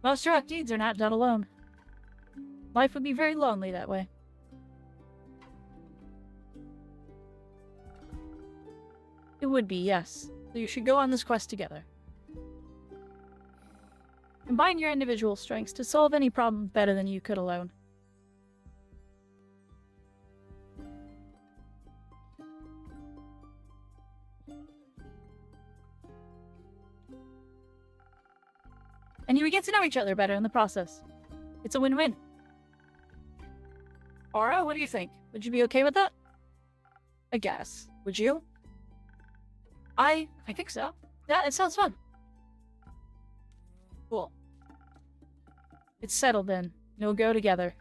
Most heroic deeds are not done alone. Life would be very lonely that way. It would be, yes. So you should go on this quest together. Combine your individual strengths to solve any problem better than you could alone. And you would get to know each other better in the process. It's a win-win. Ara, what do you think? Would you be okay with that? I guess. Would you? I think so. Yeah, it sounds fun. Cool. It's settled then. We'll go together.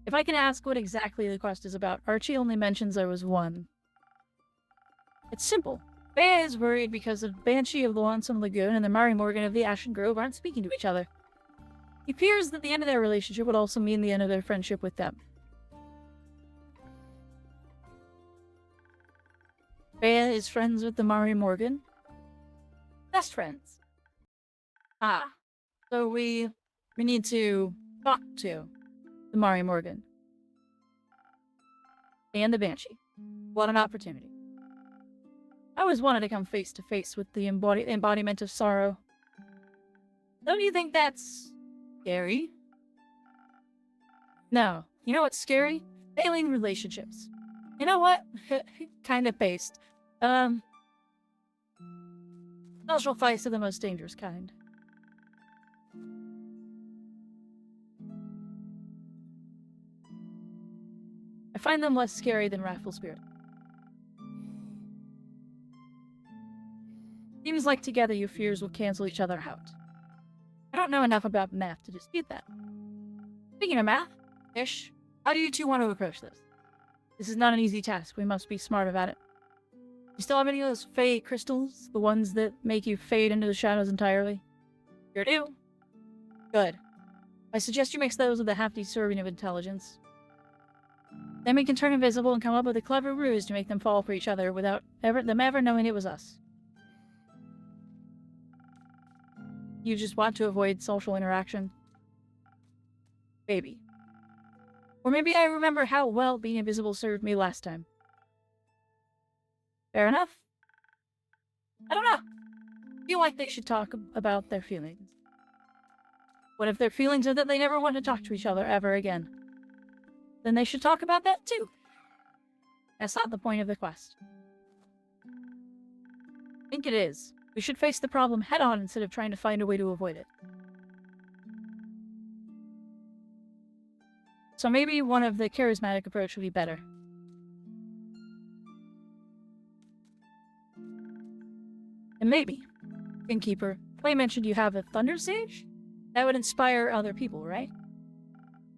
If I can ask what exactly the quest is about, Archie only mentions there was one. It's simple. Bea is worried because the Banshee of the Lonesome Lagoon and the Mary Morgan of the Ashen Grove aren't speaking to each other. He fears that the end of their relationship would also mean the end of their friendship with them. Bea is friends with the Mary Morgan. Best friends. Ah. So we need to talk to the Mary Morgan. And the Banshee. What an opportunity. I always wanted to come face to face with the embodiment of sorrow. Don't you think that's scary? No. You know what's scary? Failing relationships. You know what? Kind of based. Social fights are the most dangerous kind. I find them less scary than Wrathful Spirit. Seems like together your fears will cancel each other out. I don't know enough about math to dispute that. Speaking of math, Ish, how do you two want to approach this? This is not an easy task. We must be smart about it. You still have any of those Fey crystals? The ones that make you fade into the shadows entirely? Sure do. Good. I suggest you mix those with a hefty serving of intelligence. Then we can turn invisible and come up with a clever ruse to make them fall for each other without them ever knowing it was us. You just want to avoid social interaction? Maybe. Or maybe I remember how well being invisible served me last time. Fair enough. I don't know. I feel like they should talk about their feelings. What if their feelings are that they never want to talk to each other ever again? Then they should talk about that too. That's not the point of the quest. I think it is. We should face the problem head-on instead of trying to find a way to avoid it. So maybe one of the charismatic approach would be better. And maybe, Innkeeper, Clay mentioned you have a Thunder Sage? That would inspire other people, right?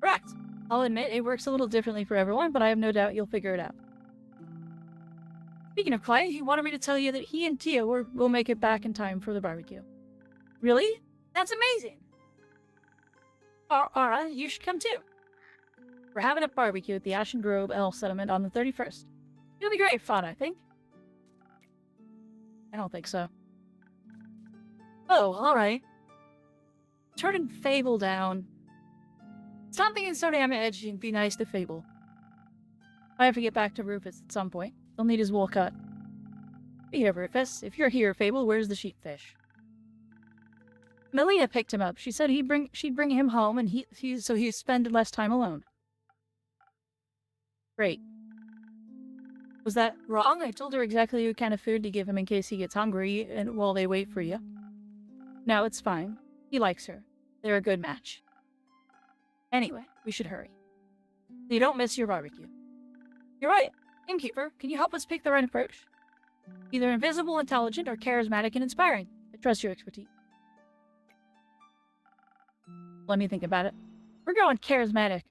Correct. I'll admit it works a little differently for everyone, but I have no doubt you'll figure it out. Speaking of Clay, he wanted me to tell you that he and Tia will make it back in time for the barbecue. Really? That's amazing! Alright, you should come too. We're having a barbecue at the Ashen Grove Elf Settlement on the 31st. It'll be great fun, I think. I don't think so. Oh, alright. Turning Fable down. Stop being so damn edgy and be nice to Fable. I have to get back to Rufus at some point. He'll need his wool cut. Speaking of Rufus, if you're here, Fable, where's the sheepfish? Melina picked him up. She said she'd bring him home and so he'd spend less time alone. Great. Was that wrong? I told her exactly what kind of food to give him in case he gets hungry and while they wait for you. No, it's fine. He likes her. They're a good match. Anyway, we should hurry. So you don't miss your barbecue. You're right. Innkeeper, can you help us pick the right approach? Either invisible, intelligent, or charismatic and inspiring. I trust your expertise. Let me think about it. We're going charismatic.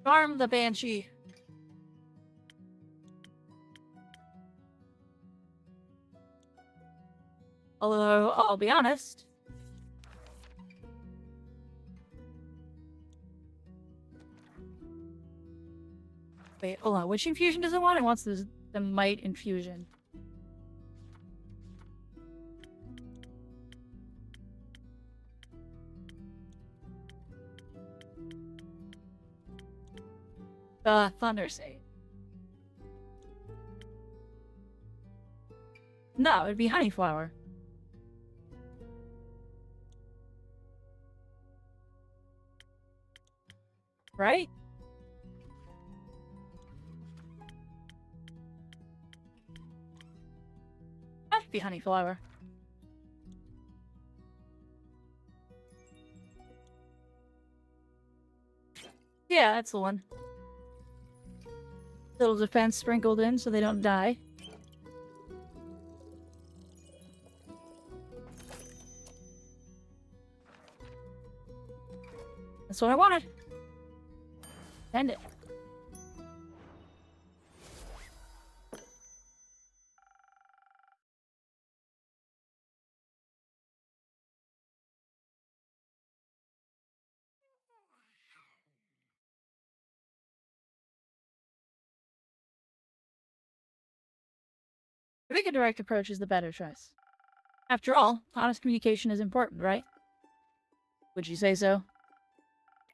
Charm the Banshee. Although, I'll be honest. Wait, hold on. Which infusion does it want? It wants the might infusion. The Thunder Sage. No, it'd be Honeyflower. Right? That'd be Honeyflower. Yeah, that's the one. Little defense sprinkled in so they don't die. That's what I wanted. Send it. I think a direct approach is the better choice. After all, honest communication is important, right? Would you say so?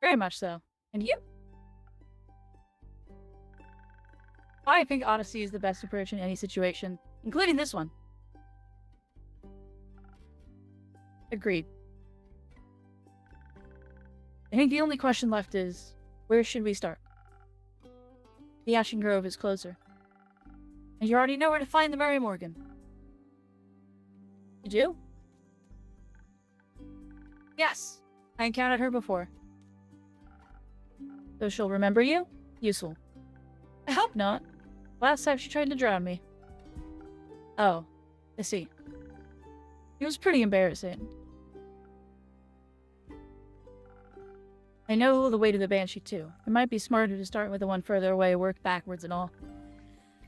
Very much so. And you? I think honesty is the best approach in any situation, including this one. Agreed. I think the only question left is, where should we start? The Ashen Grove is closer. And you already know where to find the Mary Morgan. You do? Yes. I encountered her before. So she'll remember you? Useful. I hope not. Last time she tried to drown me. Oh. I see. It was pretty embarrassing. I know the way to the Banshee too. It might be smarter to start with the one further away, work backwards and all.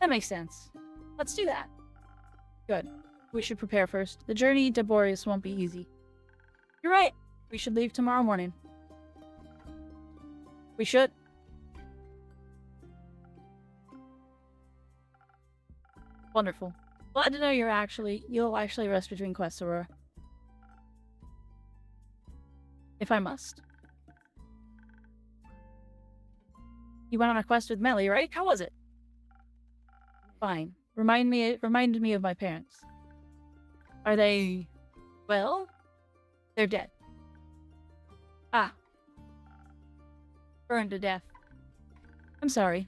That makes sense. Let's do that. Good. We should prepare first. The journey to Boreas won't be easy. You're right. We should leave tomorrow morning. We should. Wonderful. Glad to know you'll actually rest between quests, Aurora. If I must. You went on a quest with Melly, right? How was it? Fine. Reminded me of my parents. Are they... well? They're dead. Ah. Burned to death. I'm sorry.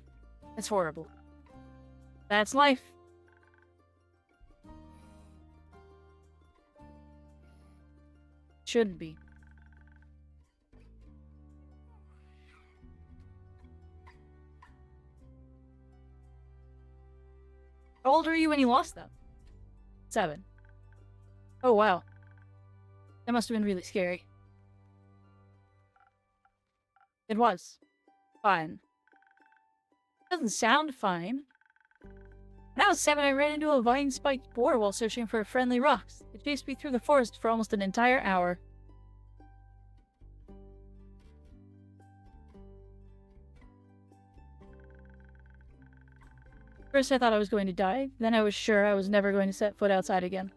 It's horrible. That's life. Shouldn't be. How old were you when you lost them? 7. Oh, wow. That must have been really scary. It was. Fine. Doesn't sound fine. When I was 7, I ran into a vine-spiked boar while searching for friendly rocks. It chased me through the forest for almost an entire hour. First I thought I was going to die, then I was sure I was never going to set foot outside again.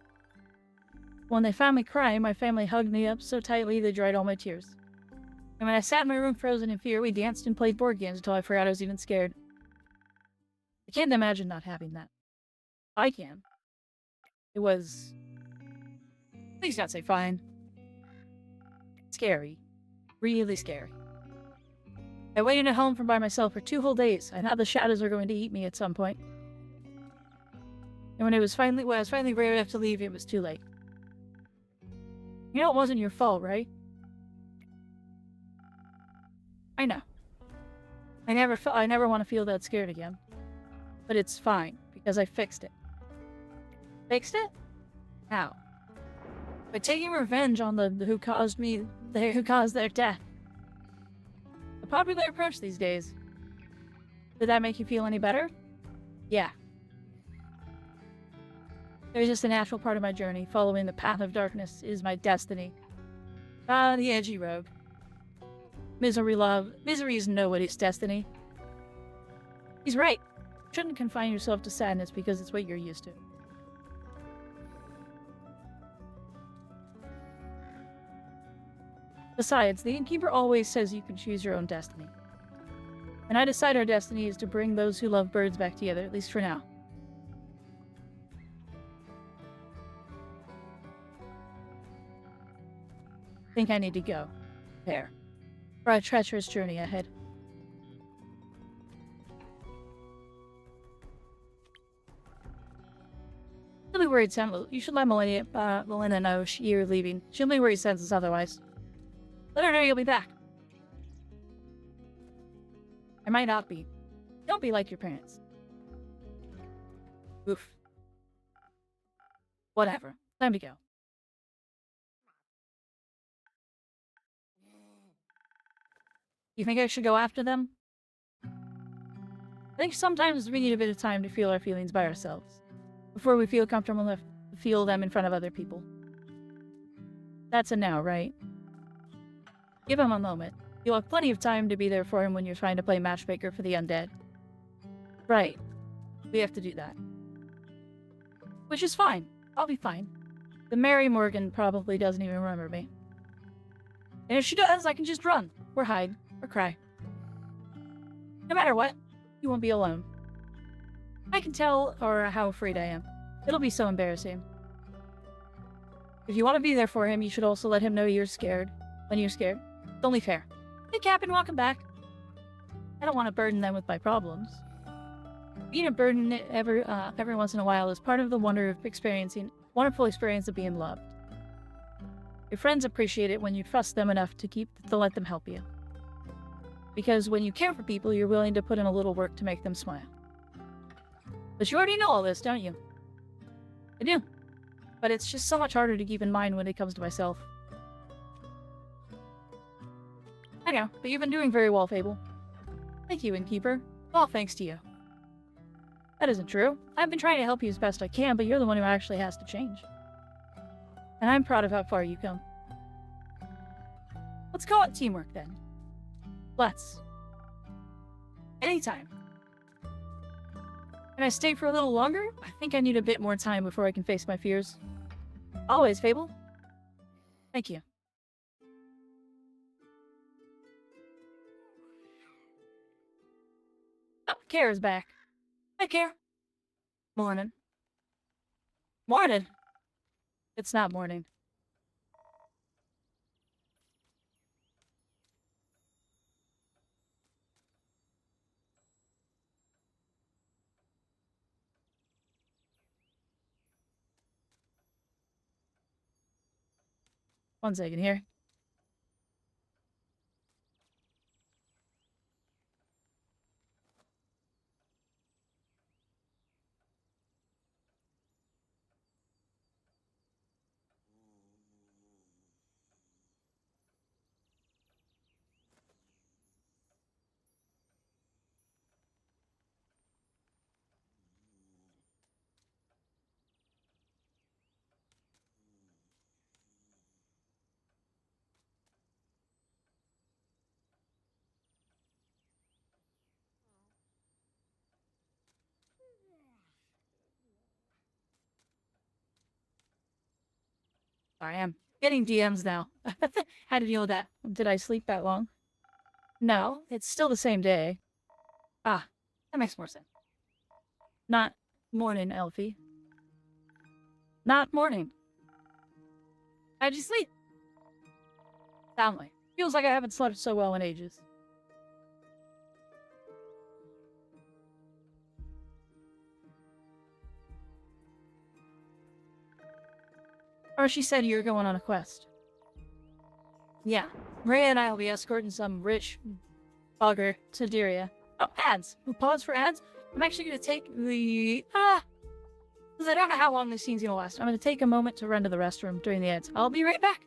When they found me crying, my family hugged me up so tightly they dried all my tears. And when I sat in my room frozen in fear, we danced and played board games until I forgot I was even scared. I can't imagine not having that. I can. It was... please not say fine. Scary. Really scary. I waited at home by myself for 2 whole days. I thought the shadows were going to eat me at some point. And when I was finally brave enough to leave, it was too late. You know it wasn't your fault, right? I know. I never want to feel that scared again. But it's fine, because I fixed it. Fixed it? How? By taking revenge on who caused their death. A popular approach these days. Did that make you feel any better? Yeah. It was just a natural part of my journey. Following the path of darkness is my destiny. Ah, the edgy rogue. Misery is nobody's destiny. He's right. You shouldn't confine yourself to sadness because it's what you're used to. Besides, the innkeeper always says you can choose your own destiny. And I decide our destiny is to bring those who love birds back together, at least for now. I think I need to go. There. For a treacherous journey ahead. She'll be worried, Sam. You should let Melinda know you're leaving. She'll be worried senses otherwise. Let her know you'll be back. I might not be. Don't be like your parents. Oof. Whatever. Time to go. You think I should go after them? I think sometimes we need a bit of time to feel our feelings by ourselves, before we feel comfortable enough to feel them in front of other people. That's a no, right? Give him a moment. You'll have plenty of time to be there for him when you're trying to play matchmaker for the undead. Right. We have to do that. Which is fine. I'll be fine. The Mary Morgan probably doesn't even remember me. And if she does, I can just run, or hide, or cry. No matter what, you won't be alone. I can tell how afraid I am. It'll be so embarrassing. If you want to be there for him, you should also let him know you're scared. When you're scared. It's only fair. Hey, Captain, welcome back. I don't want to burden them with my problems. Being a burden every once in a while is part of the wonderful experience of being loved. Your friends appreciate it when you trust them enough to let them help you. Because when you care for people, you're willing to put in a little work to make them smile. But you already know all this, don't you? I do. But it's just so much harder to keep in mind when it comes to myself. I know, but you've been doing very well, Fable. Thank you, Innkeeper. All thanks to you. That isn't true. I've been trying to help you as best I can, but you're the one who actually has to change. And I'm proud of how far you've come. Let's go on teamwork, then. Let's. Anytime. Can I stay for a little longer? I think I need a bit more time before I can face my fears. Always, Fable. Thank you. Oh, Care is back. Hi, Care. Morning. Morning. It's not morning. One second here. Sorry, I'm getting DMs now. How to deal with that? Did I sleep that long? No, it's still the same day. Ah, that makes more sense. Not morning, Elfie. Not morning. How'd you sleep? Soundly. Feels like I haven't slept so well in ages. Or she said you're going on a quest. Yeah, Rhea and I will be escorting some rich bugger to Diria. Oh, ads. We'll pause for ads. I'm actually going to take the... because I don't know how long this scene's going to last. I'm going to take a moment to run to the restroom during the ads. I'll be right back.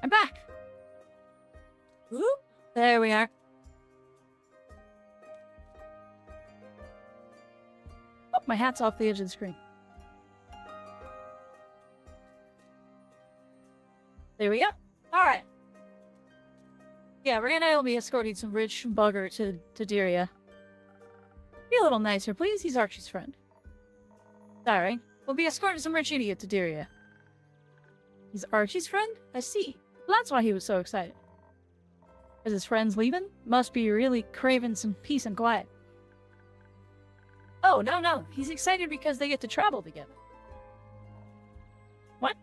I'm back. Whoop. There we are. Oh, my hat's off the edge of the screen. There we go. Alright. Yeah, Rhea and I will be escorting some rich bugger to Diria. Be a little nicer, please. He's Archie's friend. Sorry. We'll be escorting some rich idiot to Diria. He's Archie's friend? I see. Well, that's why he was so excited. Is his friends leaving? Must be really craving some peace and quiet. Oh, no. He's excited because they get to travel together. What?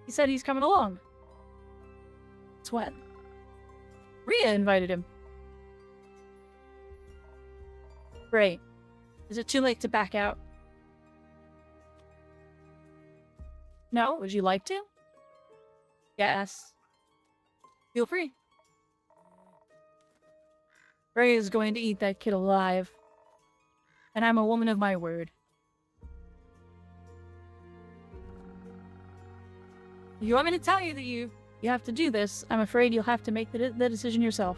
He said he's coming along. It's when? Rhea invited him. Great. Is it too late to back out? No? Would you like to? Yes. Feel free. Rhea is going to eat that kid alive. And I'm a woman of my word. If you want me to tell you that you have to do this, I'm afraid you'll have to make the decision yourself.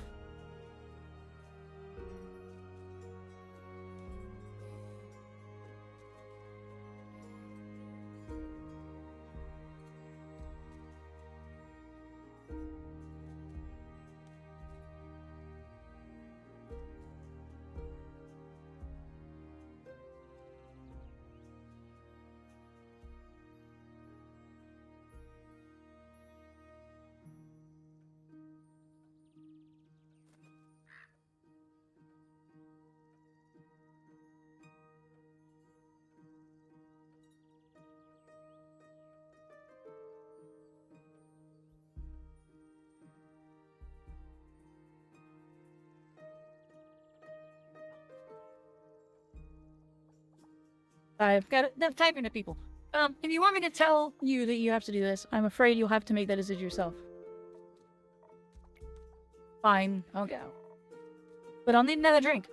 I've got to typing to people. If you want me to tell you that you have to do this, I'm afraid you'll have to make that decision yourself. Fine, I'll go. But I'll need another drink.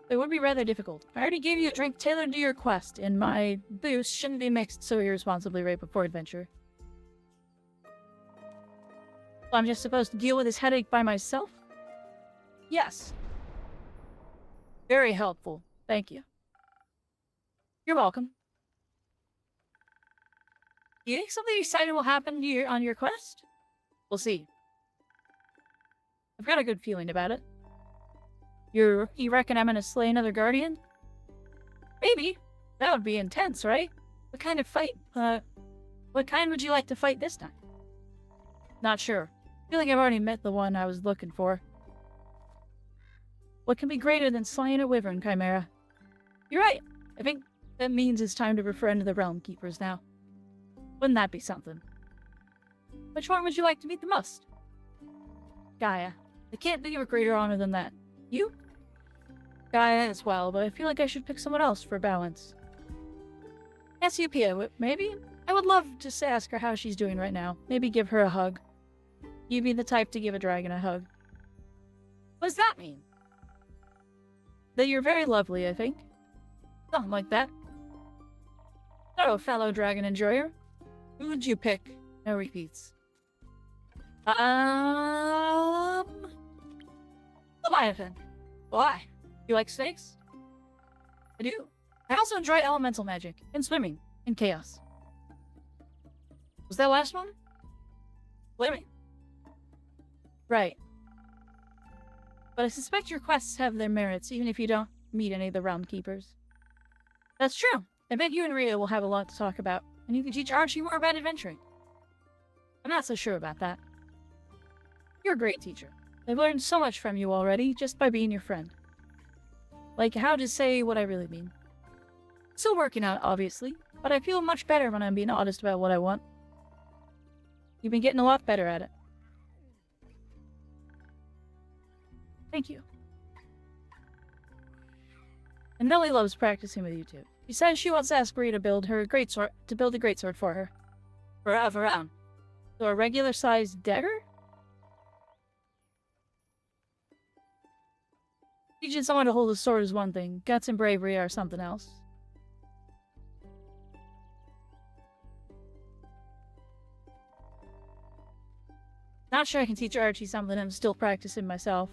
It would be rather difficult. I already gave you a drink tailored to your quest, and my boost shouldn't be mixed so irresponsibly right before adventure. So I'm just supposed to deal with this headache by myself? Yes. Very helpful. Thank you. You're welcome. Do you think something exciting will happen on your quest? We'll see. I've got a good feeling about it. You reckon I'm gonna slay another guardian? Maybe. That would be intense, right? What kind of fight? What kind would you like to fight this time? Not sure. I feel like I've already met the one I was looking for. What can be greater than slaying a wyvern, Chimera? You're right. I think that means it's time to befriend the Realm Keepers now. Wouldn't that be something? Which one would you like to meet the most? Gaia. I can't think of a greater honor than that. You? Gaia as well, but I feel like I should pick someone else for balance. Cassiopeia, maybe? I would love to ask her how she's doing right now. Maybe give her a hug. You'd be the type to give a dragon a hug. What does that mean? That you're very lovely, I think. Something like that. So, fellow dragon enjoyer, who would you pick? No repeats. Leviathan. Why? You like snakes? I do. I also enjoy elemental magic, and swimming, and chaos. Was that last one? Swimming. Right. But I suspect your quests have their merits, even if you don't meet any of the Realm Keepers. That's true. I bet you and Rhea will have a lot to talk about, and you can teach Archie more about adventuring. I'm not so sure about that. You're a great teacher. I've learned so much from you already, just by being your friend. Like how to say what I really mean. Still working out, obviously, but I feel much better when I'm being honest about what I want. You've been getting a lot better at it. Thank you. And Nellie loves practicing with you too. She says she wants to ask Rhea to build a greatsword for her. Forever. So a regular-sized dagger? Teaching someone to hold a sword is one thing. Guts and bravery are something else. Not sure I can teach Archie something I'm still practicing myself.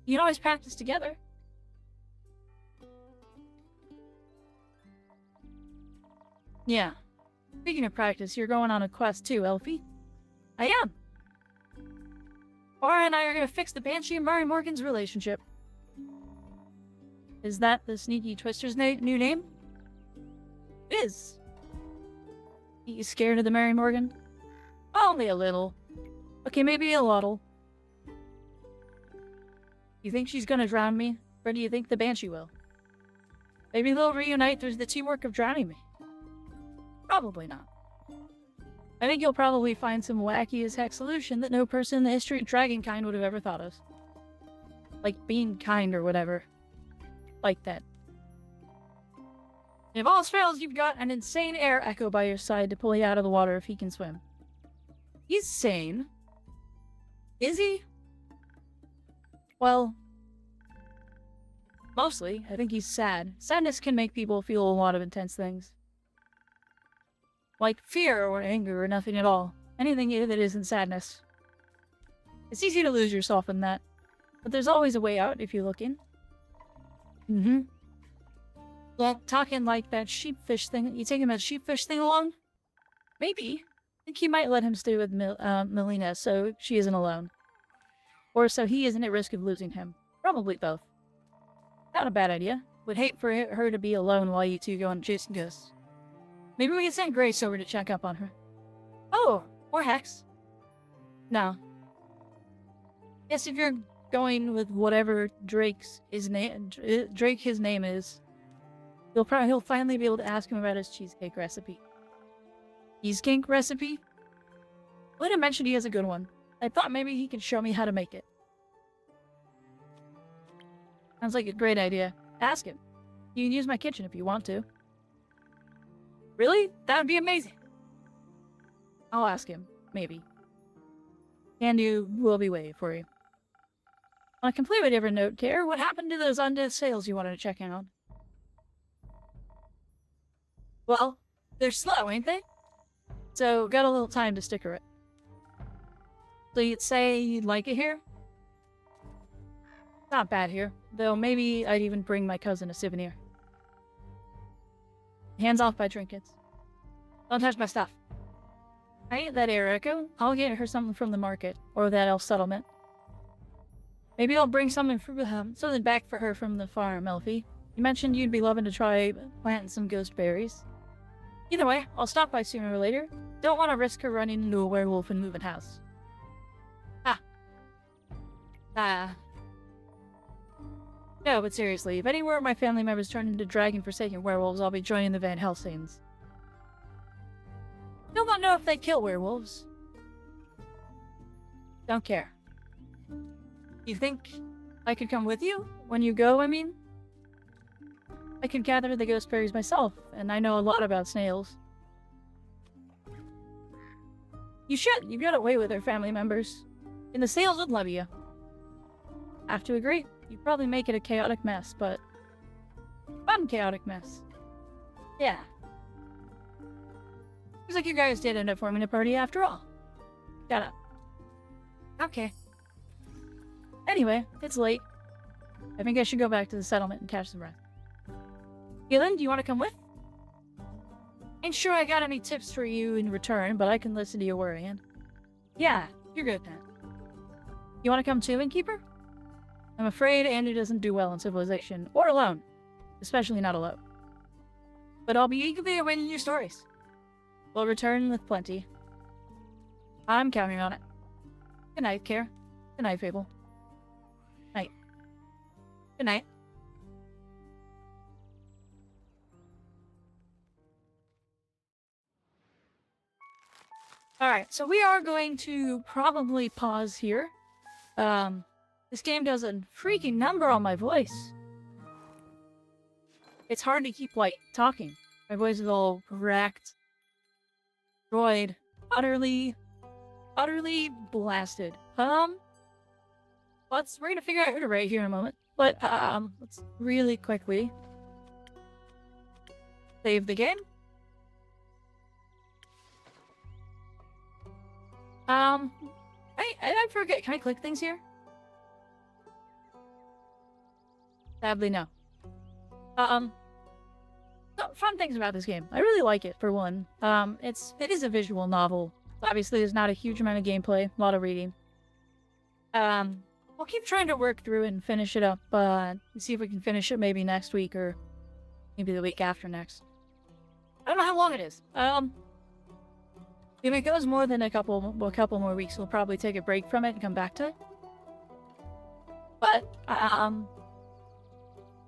You can always practice together. Yeah. Speaking of practice, you're going on a quest too, Elfie. I am. Aura and I are going to fix the Banshee and Mary Morgan's relationship. Is that the Sneaky Twister's new name? It is. You scared of the Mary Morgan? Only a little. Okay, maybe a lottle. You think she's gonna drown me? Or do you think the Banshee will? Maybe they'll reunite through the teamwork of drowning me. Probably not. I think you'll probably find some wacky as heck solution that no person in the history of dragonkind would have ever thought of. Like being kind or whatever. Like that. If all else fails, you've got an insane air echo by your side to pull you out of the water if he can swim. He's sane. Is he? Well, mostly, I think he's sad. Sadness can make people feel a lot of intense things. Like fear or anger or nothing at all. Anything that isn't sadness. It's easy to lose yourself in that. But there's always a way out if you're looking. Well, talking like that sheepfish thing, you taking that sheepfish thing along? Maybe. I think he might let him stay with Melina so she isn't alone. Or so he isn't at risk of losing him. Probably both. Not a bad idea. Would hate for her to be alone while you two go on chasing ghosts. Maybe we can send Grace over to check up on her. Oh, or Hex. No. Guess if you're going with whatever Drake his name is, he'll finally be able to ask him about his cheesecake recipe. Cheesecake recipe? Lena mentioned he has a good one. I thought maybe he could show me how to make it. Sounds like a great idea. Ask him. You can use my kitchen if you want to. Really? That would be amazing. I'll ask him. Maybe. Candu will be waiting for you. On a completely different note, Care, what happened to those undead sales you wanted to check in on? Well, they're slow, ain't they? So, got a little time to sticker it. So you'd say you'd like it here? Not bad here, though maybe I'd even bring my cousin a souvenir. Hands off my trinkets. Don't touch my stuff. I ain't that Eriko. I'll get her something from the market, or that elf settlement. Maybe I'll bring something back for her from the farm, Elfie. You mentioned you'd be loving to try planting some ghost berries. Either way, I'll stop by sooner or later. Don't want to risk her running into a werewolf and moving house. No, but seriously, if any more of my family members turn into dragon-forsaken werewolves, I'll be joining the Van Helsings. Still don't know if they kill werewolves. Don't care. You think I could come with you? When you go, I mean? I could gather the ghost berries myself, and I know a lot about snails. You should. You've got away with their family members. And the snails would love you. Have to agree. You'd probably make it a chaotic mess, but... fun chaotic mess. Yeah. Looks like you guys did end up forming a party after all. Shut up. Okay. Anyway, it's late. I think I should go back to the settlement and catch some rest. Gillen, do you want to come with? Ain't sure I got any tips for you in return, but I can listen to you worrying. Yeah, you're good then. You want to come too, Innkeeper? I'm afraid Andy doesn't do well in civilization, or alone. Especially not alone. But I'll be eagerly awaiting your stories. We'll return with plenty. I'm counting on it. Good night, Care. Good night, Fable. Night. Good night. Alright, so we are going to probably pause here. This game does a freaking number on my voice. It's hard to keep, like, talking. My voice is all cracked. Destroyed. Utterly blasted. We're gonna figure out who to rate here in a moment. But, let's really quickly save the game. I forget. Can I click things here? Sadly, no. Fun things about this game. I really like it, for one. It is a visual novel. Obviously, there's not a huge amount of gameplay, a lot of reading. We'll keep trying to work through it and finish it up, and see if we can finish it maybe next week, or maybe the week after next. I don't know how long it is. If it goes more than a couple more weeks, we'll probably take a break from it and come back to it. But,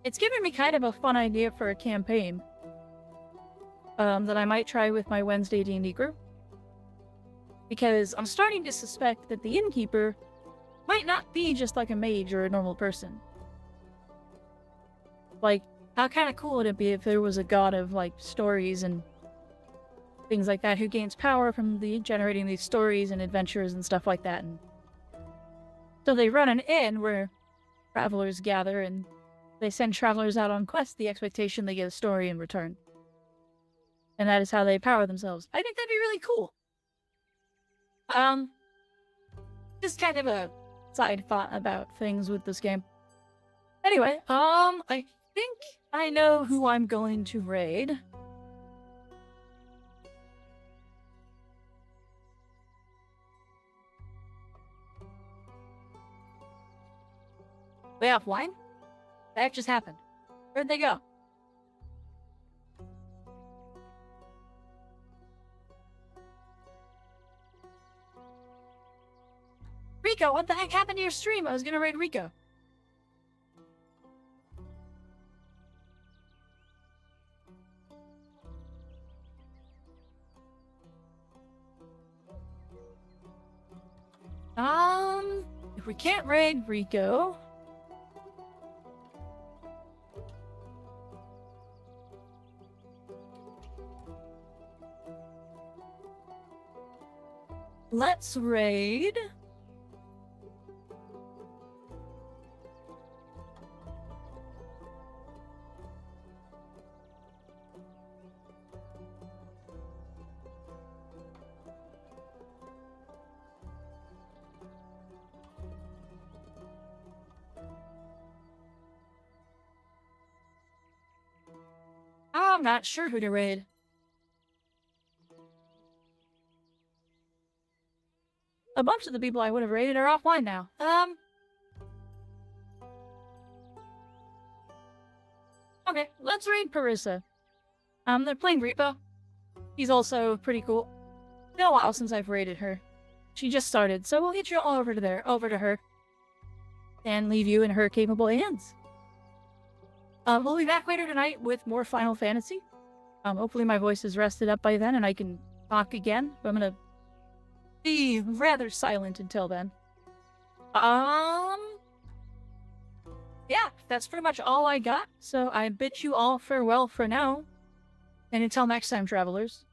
it's given me kind of a fun idea for a campaign. That I might try with my Wednesday D&D group. Because I'm starting to suspect that the Innkeeper might not be just like a mage or a normal person. Like, how kind of cool would it be if there was a god of, like, stories and things like that who gains power from generating these stories and adventures and stuff like that. And so they run an inn where travelers gather and they send travelers out on quests, the expectation they get a story in return. And that is how they power themselves. I think that'd be really cool. Just kind of a side thought about things with this game. Anyway, I think I know who I'm going to raid. Way offline? That just happened. Where'd they go? Rico, what the heck happened to your stream? I was gonna raid Rico. If we can't raid Rico... let's raid. I'm not sure who to raid. A bunch of the people I would have raided are offline now. Okay, let's raid Parissa. They're playing Repo. He's also pretty cool. Been a while since I've raided her. She just started, so we'll get you all over to her. And leave you in her capable hands. We'll be back later tonight with more Final Fantasy. Hopefully my voice is rested up by then and I can talk again. But I'm gonna be rather silent until then. Yeah, that's pretty much all I got. So I bid you all farewell for now. And until next time, travelers.